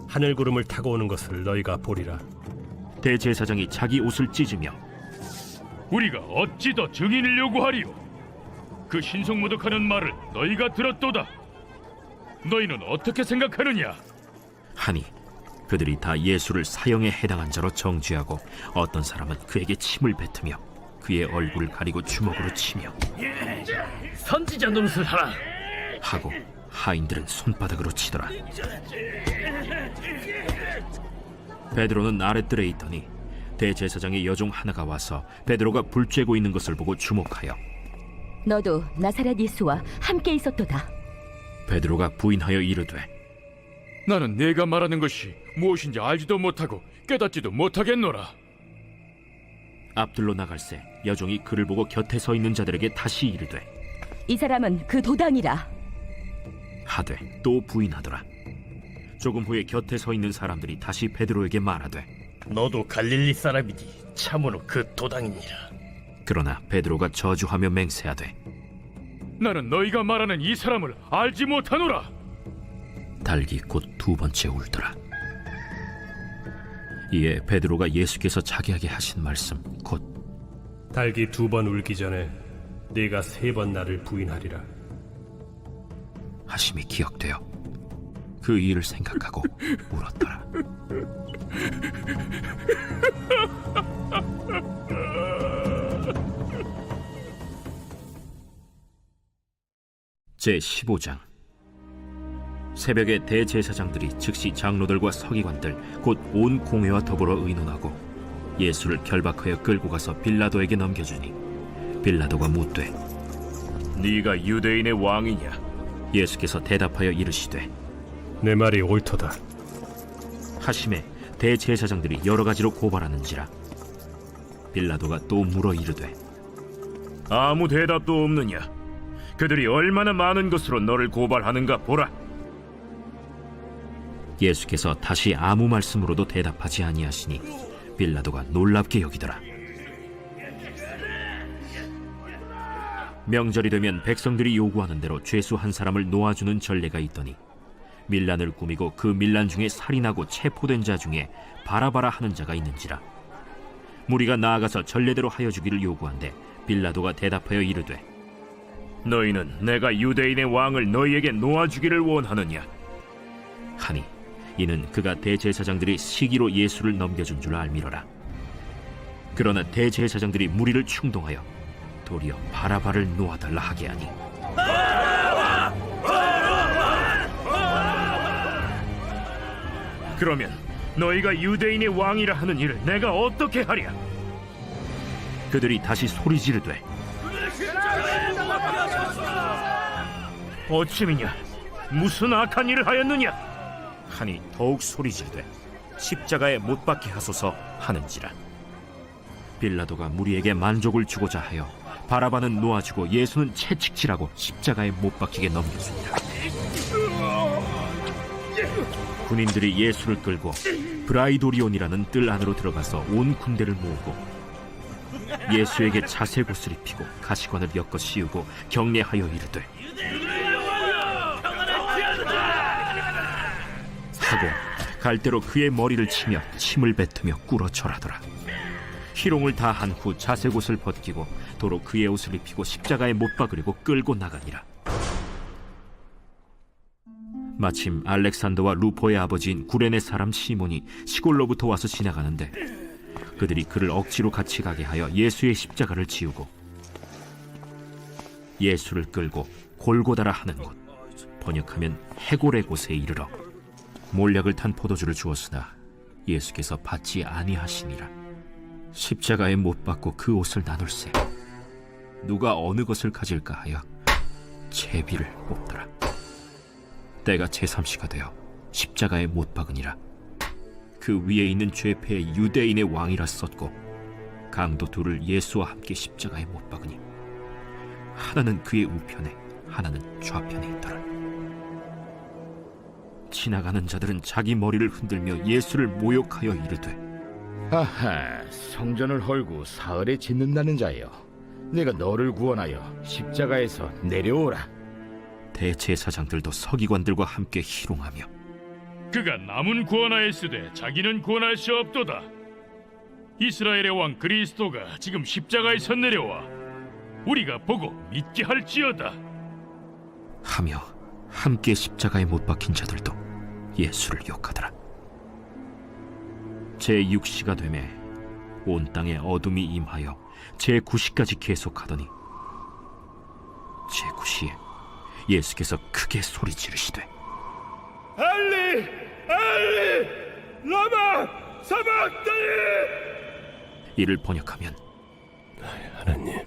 하늘 구름을 타고 오는 것을 너희가 보리라. 대제사장이 자기 옷을 찢으며 우리가 어찌 더 증인을 요구하리요? 그 신성모독하는 말을 너희가 들었도다. 너희는 어떻게 생각하느냐? 하니 그들이 다 예수를 사형에 해당한 자로 정죄하고 어떤 사람은 그에게 침을 뱉으며 그의 얼굴을 가리고 주먹으로 치며 선지자 노릇을 하라 하고 하인들은 손바닥으로 치더라. 베드로는 아랫뜰에 있더니 대제사장의 여종 하나가 와서 베드로가 불 쬐고 있는 것을 보고 주목하여 너도 나사렛 예수와 함께 있었도다. 베드로가 부인하여 이르되 나는 내가 말하는 것이 무엇인지 알지도 못하고 깨닫지도 못하겠노라. 앞들로 나갈새 여종이 그를 보고 곁에 서 있는 자들에게 다시 이르되 이 사람은 그 도당이라 하되 또 부인하더라. 조금 후에 곁에 서 있는 사람들이 다시 베드로에게 말하되 너도 갈릴리 사람이니 참으로 그 도당이니라. 그러나 베드로가 저주하며 맹세하되 나는 너희가 말하는 이 사람을 알지 못하노라. 달기 곧 2번째 울더라. 이에 베드로가 예수께서 자기에게 하신 말씀 곧 달기 2번 울기 전에 네가 3번 나를 부인하리라 하심이 기억되어 그 일을 생각하고 울었더라. 제15장. 새벽에 대제사장들이 즉시 장로들과 서기관들 곧 온 공회와 더불어 의논하고 예수를 결박하여 끌고 가서 빌라도에게 넘겨주니 빌라도가 묻되 네가 유대인의 왕이냐? 예수께서 대답하여 이르시되 내 말이 옳도다. 하심에 대제사장들이 여러 가지로 고발하는지라. 빌라도가 또 물어 이르되 아무 대답도 없느냐? 그들이 얼마나 많은 것으로 너를 고발하는가 보라. 예수께서 다시 아무 말씀으로도 대답하지 아니하시니 빌라도가 놀랍게 여기더라. 명절이 되면 백성들이 요구하는 대로 죄수 한 사람을 놓아주는 전례가 있더니 밀란을 꾸미고 그 밀란 중에 살인하고 체포된 자 중에 바라바라 하는 자가 있는지라. 무리가 나아가서 전례대로 하여 주기를 요구한데 빌라도가 대답하여 이르되 너희는 내가 유대인의 왕을 너희에게 놓아주기를 원하느냐? 하니 이는 그가 대제사장들이 시기로 예수를 넘겨준 줄 알미러라. 그러나 대제사장들이 무리를 충동하여 도리어 바라바를 놓아달라 하게 하니 그러면 너희가 유대인의 왕이라 하는 일을 내가 어떻게 하랴? 그들이 다시 소리 지르되 어찌미냐? 무슨 악한 일을 하였느냐? 하니 더욱 소리 지르되 십자가에 못 박게 하소서 하는지라. 빌라도가 무리에게 만족을 주고자 하여 바라바는 놓아주고 예수는 채찍질하고 십자가에 못 박히게 넘겨주니라. 군인들이 예수를 끌고 브라이도리온이라는 뜰 안으로 들어가서 온 군대를 모으고 예수에게 자색 옷을 입히고 가시관을 엮어 씌우고 경례하여 이르되 하고 갈대로 그의 머리를 치며 침을 뱉으며 꿇어 절하더라. 희롱을 다 한 후 자색 옷을 벗기고 도로 그의 옷을 입히고 십자가에 못 박으려고 끌고 나가니라. 마침 알렉산더와 루포의 아버지인 구레네 사람 시몬이 시골로부터 와서 지나가는데 그들이 그를 억지로 같이 가게 하여 예수의 십자가를 지우고 예수를 끌고 골고다라 하는 곳, 번역하면 해골의 곳에 이르러 몰약을 탄 포도주를 주었으나 예수께서 받지 아니하시니라. 십자가에 못 박고 그 옷을 나눌세 누가 어느 것을 가질까 하여 제비를 뽑더라. 때가 제3시가 되어 십자가에 못 박으니라. 그 위에 있는 죄패의 유대인의 왕이라 썼고 강도 둘을 예수와 함께 십자가에 못 박으니 하나는 그의 우편에 하나는 좌편에 있더라. 지나가는 자들은 자기 머리를 흔들며 예수를 모욕하여 이르되 아하, 성전을 헐고 사흘에 짓는다는 자여, 내가 너를 구원하여 십자가에서 내려오라. 대제사장들도 서기관들과 함께 희롱하며 그가 남은 구원하였으되 자기는 구원할 수 없도다. 이스라엘의 왕 그리스도가 지금 십자가에서 내려와 우리가 보고 믿게 할지어다 하며 함께 십자가에 못 박힌 자들도 예수를 욕하더라. 제6시가 되매 온 땅에 어둠이 임하여 제9시까지 계속하더니 제9시에 예수께서 크게 소리 지르시되 엘리 엘리 라마 사박다니. 이를 번역하면 나의 하나님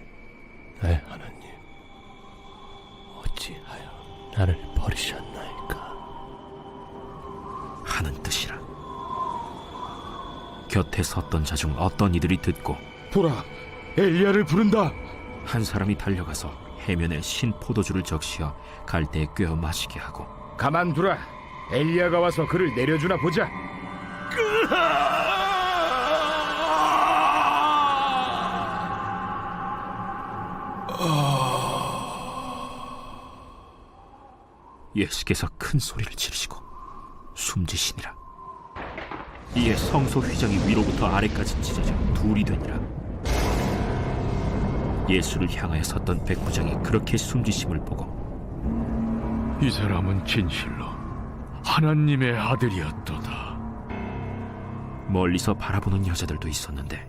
어찌하여 나를 버리셨나이까 하는 뜻이라. 곁에 섰던 자 중 어떤 이들이 듣고 보라, 엘리야를 부른다. 한 사람이 달려가서 해면에 신 포도주를 적시어 갈대에 꿰어 마시게 하고 가만두라, 엘리야가 와서 그를 내려주나 보자. 예수께서 큰 소리를 지르시고 숨지시니라. 이에 성소 휘장이 위로부터 아래까지 찢어져 둘이 되니라. 예수를 향하여 섰던 백부장이 그렇게 숨지심을 보고 이 사람은 진실로 하나님의 아들이었도다. 멀리서 바라보는 여자들도 있었는데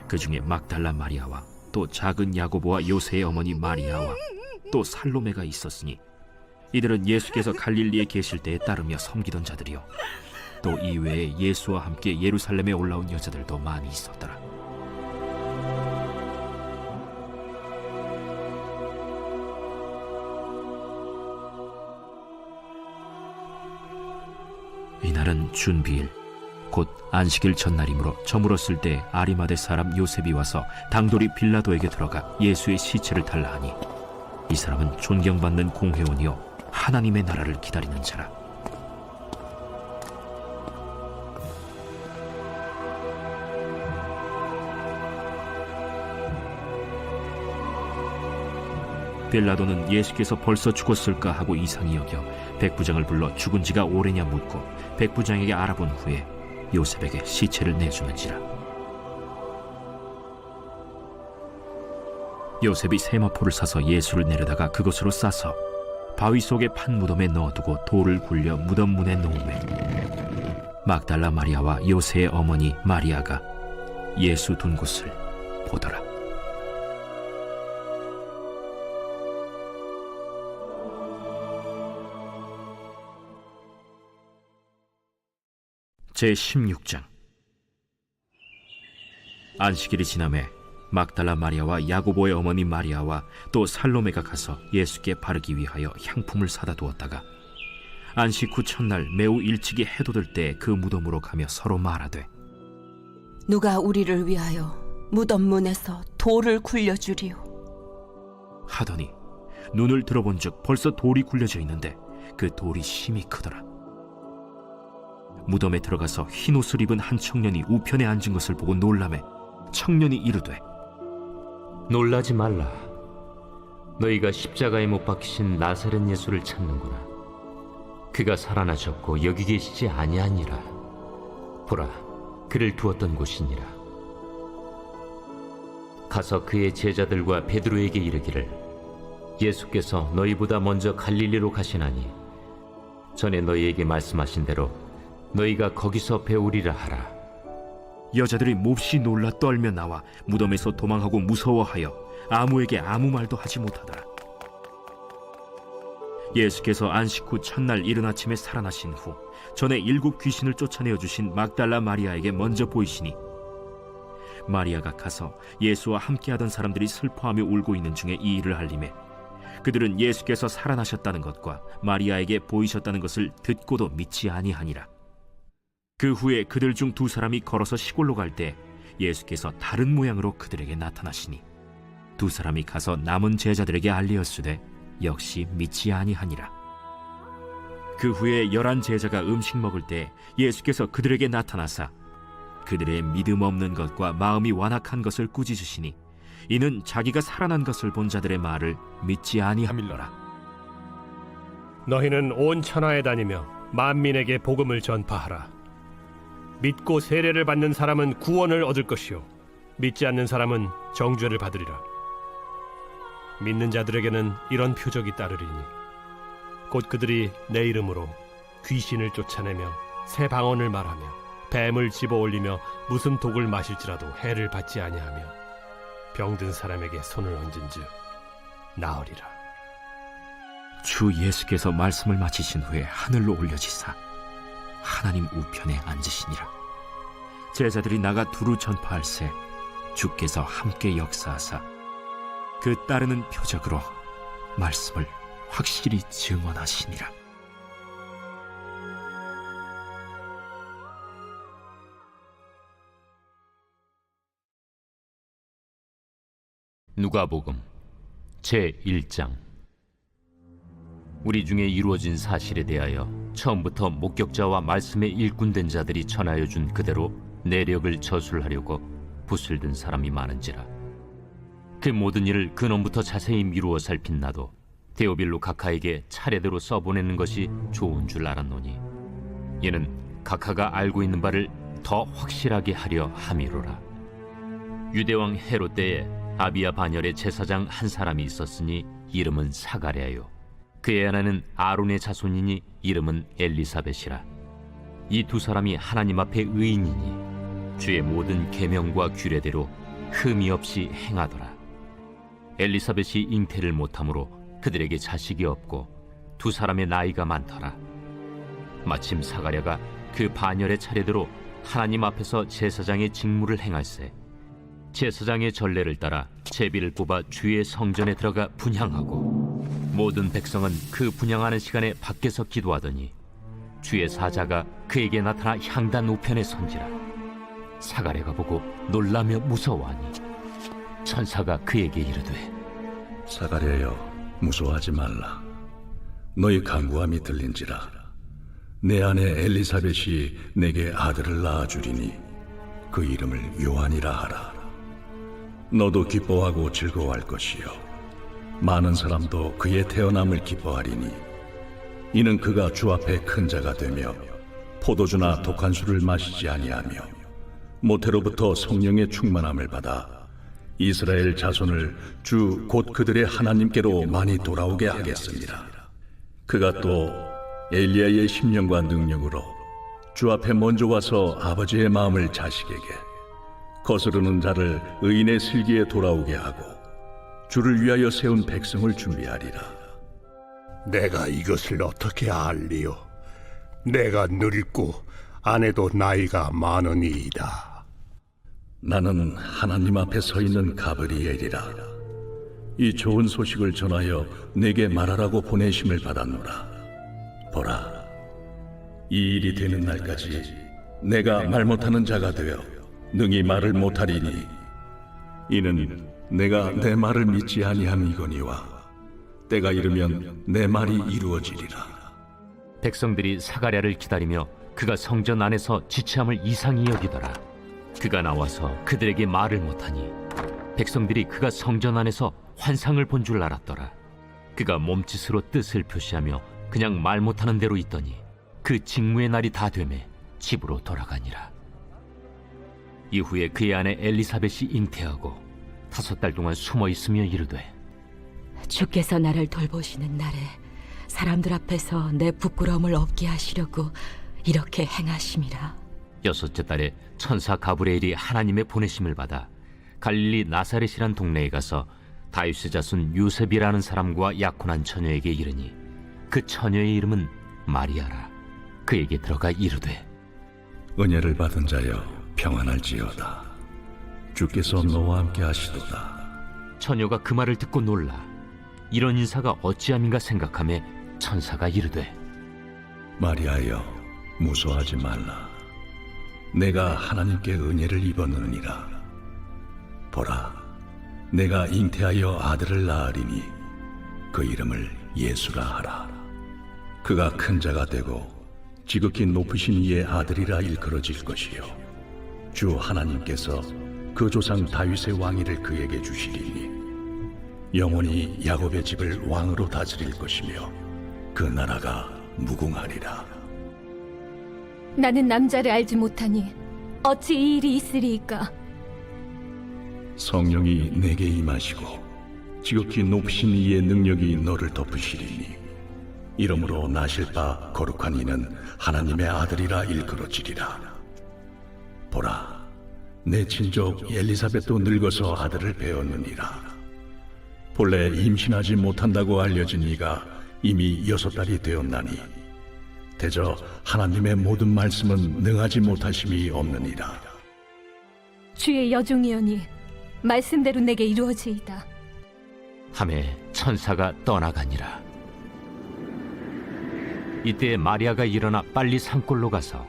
그 중에 막달라 마리아와 또 작은 야고보와 요새의 어머니 마리아와 또 살로메가 있었으니 이들은 예수께서 갈릴리에 계실 때에 따르며 섬기던 자들이요 또 이외에 예수와 함께 예루살렘에 올라온 여자들도 많이 있었더라. 이날은 준비일 곧 안식일 전날이므로 저물었을 때 아리마대 사람 요셉이 와서 당돌이 빌라도에게 들어가 예수의 시체를 달라 하니 이 사람은 존경받는 공회원이요 하나님의 나라를 기다리는 자라. 빌라도는 예수께서 벌써 죽었을까 하고 이상히 여겨 백부장을 불러 죽은 지가 오래냐 묻고 백부장에게 알아본 후에 요셉에게 시체를 내주는지라. 요셉이 세마포를 사서 예수를 내려다가 그것으로 싸서 바위 속에 판 무덤에 넣어두고 돌을 굴려 무덤 문에 놓으매 막달라 마리아와 요새의 어머니 마리아가 예수 둔 곳을 보더라. 제16장. 안식일이 지나매 막달라 마리아와 야고보의 어머니 마리아와 또 살로메가 가서 예수께 바르기 위하여 향품을 사다 두었다가 안식 후 첫날 매우 일찍이 해돋을 때 그 무덤으로 가며 서로 말하되 누가 우리를 위하여 무덤 문에서 돌을 굴려주리요 하더니 눈을 들어본즉 벌써 돌이 굴려져 있는데 그 돌이 심히 크더라. 무덤에 들어가서 흰 옷을 입은 한 청년이 우편에 앉은 것을 보고 놀라매 청년이 이르되 놀라지 말라. 너희가 십자가에 못 박히신 나사렛 예수를 찾는구나. 그가 살아나셨고 여기 계시지 아니하니라. 보라, 그를 두었던 곳이니라. 가서 그의 제자들과 베드로에게 이르기를 예수께서 너희보다 먼저 갈릴리로 가시나니 전에 너희에게 말씀하신 대로 너희가 거기서 배우리라 하라. 여자들이 몹시 놀라 떨며 나와 무덤에서 도망하고 무서워하여 아무에게 아무 말도 하지 못하더라. 예수께서 안식 후 첫날 이른 아침에 살아나신 후 전에 7 귀신을 쫓아내어 주신 막달라 마리아에게 먼저 보이시니 마리아가 가서 예수와 함께하던 사람들이 슬퍼하며 울고 있는 중에 이 일을 알림해 그들은 예수께서 살아나셨다는 것과 마리아에게 보이셨다는 것을 듣고도 믿지 아니하니라. 그 후에 그들 중 2 사람이 걸어서 시골로 갈 때 예수께서 다른 모양으로 그들에게 나타나시니 2 사람이 가서 남은 제자들에게 알리었으되 역시 믿지 아니하니라. 그 후에 11 제자가 음식 먹을 때 예수께서 그들에게 나타나사 그들의 믿음 없는 것과 마음이 완악한 것을 꾸짖으시니 이는 자기가 살아난 것을 본 자들의 말을 믿지 아니함일러라. 너희는 온 천하에 다니며 만민에게 복음을 전파하라. 믿고 세례를 받는 사람은 구원을 얻을 것이요 믿지 않는 사람은 정죄를 받으리라. 믿는 자들에게는 이런 표적이 따르리니 곧 그들이 내 이름으로 귀신을 쫓아내며 새 방언을 말하며 뱀을 집어올리며 무슨 독을 마실지라도 해를 받지 아니하며 병든 사람에게 손을 얹은즉 나으리라. 주 예수께서 말씀을 마치신 후에 하늘로 올려지사 하나님 우편에 앉으시니라. 제자들이 나가 두루 전파할새 주께서 함께 역사하사 그 따르는 표적으로 말씀을 확실히 증언하시니라. 누가복음 제1장. 우리 중에 이루어진 사실에 대하여 처음부터 목격자와 말씀에 일꾼된 자들이 전하여 준 그대로 내력을 저술하려고 붓을 든 사람이 많은지라. 그 모든 일을 근원부터 자세히 미루어 살핀 나도 데오빌로 각하에게 차례대로 써보내는 것이 좋은 줄 알았노니 이는 각하가 알고 있는 바를 더 확실하게 하려 함이로라. 유대왕 헤롯 때에 아비야 반열의 제사장 한 사람이 있었으니 이름은 사가랴요. 그의 아내는 아론의 자손이니 이름은 엘리사벳이라. 이 두 사람이 하나님 앞에 의인이니 주의 모든 계명과 규례대로 흠이 없이 행하더라. 엘리사벳이 잉태를 못함으로 그들에게 자식이 없고 두 사람의 나이가 많더라. 마침 사가랴가 그 반열의 차례대로 하나님 앞에서 제사장의 직무를 행할세 제사장의 전례를 따라 제비를 뽑아 주의 성전에 들어가 분향하고 모든 백성은 그 분향하는 시간에 밖에서 기도하더니 주의 사자가 그에게 나타나 향단 우편에 선지라. 사가랴가 보고 놀라며 무서워하니 천사가 그에게 이르되 사가랴여 무서워하지 말라. 너희 간구함이 들린지라. 내 아내 엘리사벳이 내게 아들을 낳아주리니 그 이름을 요한이라 하라. 너도 기뻐하고 즐거워할 것이요 많은 사람도 그의 태어남을 기뻐하리니 이는 그가 주 앞에 큰 자가 되며 포도주나 독한 술을 마시지 아니하며 모태로부터 성령의 충만함을 받아 이스라엘 자손을 주 곧 그들의 하나님께로 많이 돌아오게 하겠습니다. 그가 또 엘리야의 심령과 능력으로 주 앞에 먼저 와서 아버지의 마음을 자식에게 거스르는 자를 의인의 슬기에 돌아오게 하고 주를 위하여 세운 백성을 준비하리라. 내가 이것을 어떻게 알리요? 내가 늙고 아내도 나이가 많으니이다. 나는 하나님 앞에 서 있는 가브리엘이라. 이 좋은 소식을 전하여 내게 말하라고 보내심을 받았노라. 보라, 이 일이 되는 날까지 내가 말 못하는 자가 되어 능히 말을 못하리니 이는 내가 내 말을 믿지 아니함이거니와 때가 이르면 내 말이 이루어지리라. 백성들이 사가랴를 기다리며 그가 성전 안에서 지체함을 이상히 여기더라. 그가 나와서 그들에게 말을 못하니 백성들이 그가 성전 안에서 환상을 본 줄 알았더라. 그가 몸짓으로 뜻을 표시하며 그냥 말 못하는 대로 있더니 그 직무의 날이 다 되매 집으로 돌아가니라. 이후에 그의 아내 엘리사벳이 잉태하고 5달 동안 숨어 있으며 이르되 주께서 나를 돌보시는 날에 사람들 앞에서 내 부끄러움을 없게 하시려고 이렇게 행하심이라. 6째 달에 천사 가브리엘이 하나님의 보내심을 받아 갈릴리 나사렛이란 동네에 가서 다윗의 자손 요셉이라는 사람과 약혼한 처녀에게 이르니 그 처녀의 이름은 마리아라. 그에게 들어가 이르되 은혜를 받은 자여 평안할지어다. 주께서 너와 함께 하시도다. 처녀가 그 말을 듣고 놀라 이런 인사가 어찌함인가 생각하며 천사가 이르되 마리아여 무서워하지 말라. 내가 하나님께 은혜를 입었느니라. 보라, 내가 잉태하여 아들을 낳으리니 그 이름을 예수라 하라. 그가 큰 자가 되고 지극히 높으신 이의 아들이라 일컬어질 것이요 주 하나님께서 그 조상 다윗의 왕위를 그에게 주시리니 영원히 야곱의 집을 왕으로 다스릴 것이며 그 나라가 무궁하리라. 나는 남자를 알지 못하니 어찌 이 일이 있으리이까? 성령이 내게 임하시고 지극히 높으신 이의 능력이 너를 덮으시리니 이러므로 나실 바 거룩한 이는 하나님의 아들이라 일컬어지리라. 보라, 내 친족 엘리사벳도 늙어서 아들을 배었느니라. 본래 임신하지 못한다고 알려진 이가 이미 6달이 되었나니 대저 하나님의 모든 말씀은 능하지 못하심이 없느니라. 주의 여종이오니 말씀대로 내게 이루어지이다. 하매 천사가 떠나가니라. 이때 마리아가 일어나 빨리 산골로 가서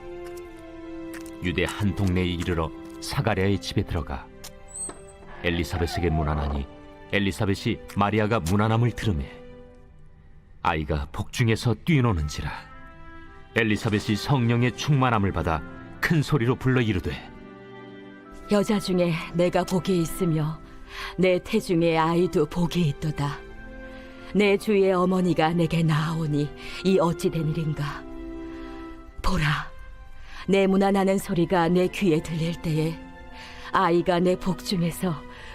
유대 한 동네에 이르러 사가랴의 집에 들어가 엘리사벳에게 문안하니 엘리사벳이 마리아가 문안함을 들으매 아이가 복중에서 뛰노는지라. 엘리사벳이 성령의 충만함을 받아 큰 소리로 불러 이르되 여자 중에 내가 복이 있으며 내 태중에 아이도 복이 있도다. 내 주의 어머니가 내게 나아오니 이 어찌 된 일인가. 보라, 내 문안하는 소리가 내 귀에 들릴 때에 아이가 내 복중에서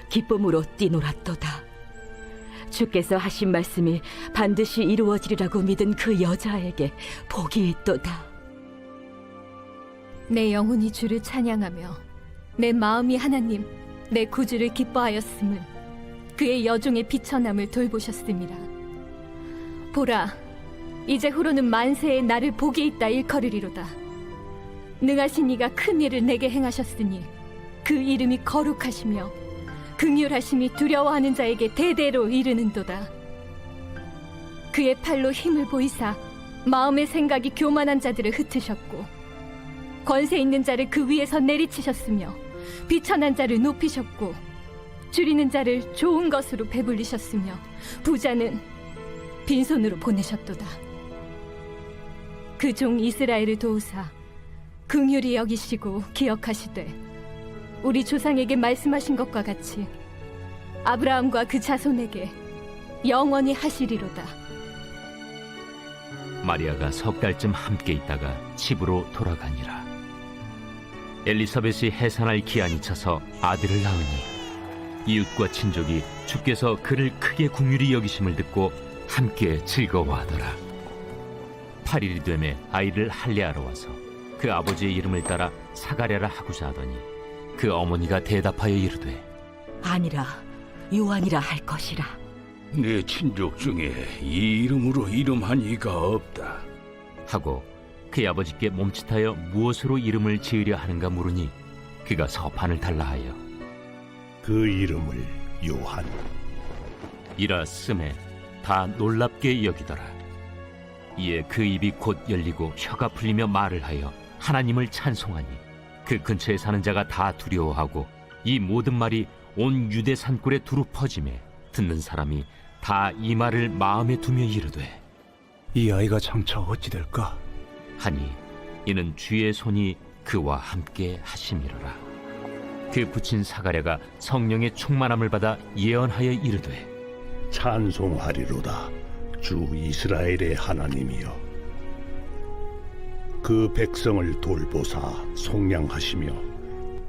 기쁨으로 뛰놀았도다. 주께서 하신 말씀이 반드시 이루어지리라고 믿은 그 여자에게 복이 있도다. 내 영혼이 주를 찬양하며 내 마음이 하나님 내 구주를 기뻐하였음은 그의 여종의 비천함을 돌보셨습니다. 보라, 이제 후로는 만세에 나를 복이 있다 일컬으리로다. 능하신 이가 큰 일을 내게 행하셨으니 그 이름이 거룩하시며 긍휼하심이 두려워하는 자에게 대대로 이르는도다. 그의 팔로 힘을 보이사 마음의 생각이 교만한 자들을 흩으셨고 권세 있는 자를 그 위에서 내리치셨으며 비천한 자를 높이셨고 줄이는 자를 좋은 것으로 배불리셨으며 부자는 빈손으로 보내셨도다. 그 종 이스라엘을 도우사 긍휼히 여기시고 기억하시되 우리 조상에게 말씀하신 것과 같이 아브라함과 그 자손에게 영원히 하시리로다. 마리아가 석 달쯤 함께 있다가 집으로 돌아가니라. 엘리사벳이 해산할 기한이 차서 아들을 낳으니 이웃과 친족이 주께서 그를 크게 긍휼히 여기심을 듣고 함께 즐거워하더라. 8일이 되매 아이를 할례하러 와서 그 아버지의 이름을 따라 사가랴라 하고자 하더니 그 어머니가 대답하여 이르되 아니라 요한이라 할 것이라. 내 친족 중에 이 이름으로 이름한 이가 없다 하고 그의 아버지께 몸짓하여 무엇으로 이름을 지으려 하는가 물으니 그가 서판을 달라 하여 그 이름을 요한 이라 쓰매 다 놀랍게 여기더라. 이에 그 입이 곧 열리고 혀가 풀리며 말을 하여 하나님을 찬송하니 그 근처에 사는 자가 다 두려워하고 이 모든 말이 온 유대 산골에 두루 퍼지매 듣는 사람이 다 이 말을 마음에 두며 이르되 이 아이가 장차 어찌 될까? 하니 이는 주의 손이 그와 함께 하심이로라. 그 부친 사가랴가 성령의 충만함을 받아 예언하여 이르되 찬송하리로다 주 이스라엘의 하나님이여 그 백성을 돌보사 속량하시며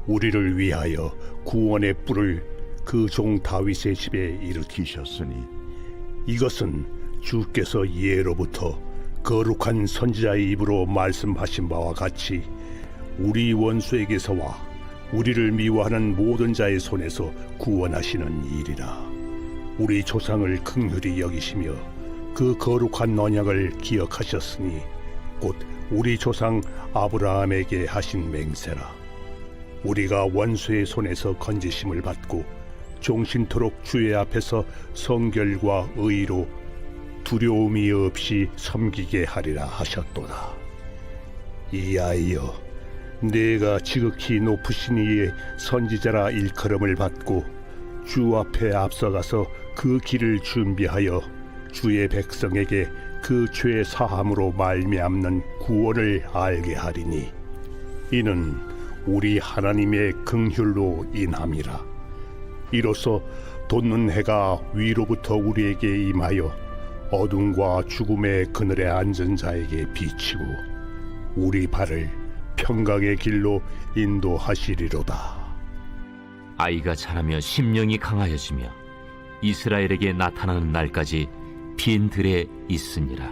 우리를 위하여 구원의 뿔을 그 종 다윗의 집에 일으키셨으니 이것은 주께서 예로부터 거룩한 선지자의 입으로 말씀하신 바와 같이 우리 원수에게서와 우리를 미워하는 모든 자의 손에서 구원하시는 일이라. 우리 조상을 긍휼히 여기시며 그 거룩한 언약을 기억하셨으니 곧 우리 조상 아브라함에게 하신 맹세라. 우리가 원수의 손에서 건지심을 받고 종신토록 주의 앞에서 성결과 의로 두려움이 없이 섬기게 하리라 하셨도다. 이 아이여, 내가 지극히 높으신 이의 선지자라 일컬음을 받고 주 앞에 앞서가서 그 길을 준비하여 주의 백성에게 그 죄 사함으로 말미암는 구원을 알게 하리니 이는 우리 하나님의 긍휼로 인함이라. 이로써 돋는 해가 위로부터 우리에게 임하여 어둠과 죽음의 그늘에 앉은 자에게 비치고 우리 발을 평강의 길로 인도하시리로다. 아이가 자라며 심령이 강하여지며 이스라엘에게 나타나는 날까지 빈 들에 있으니라.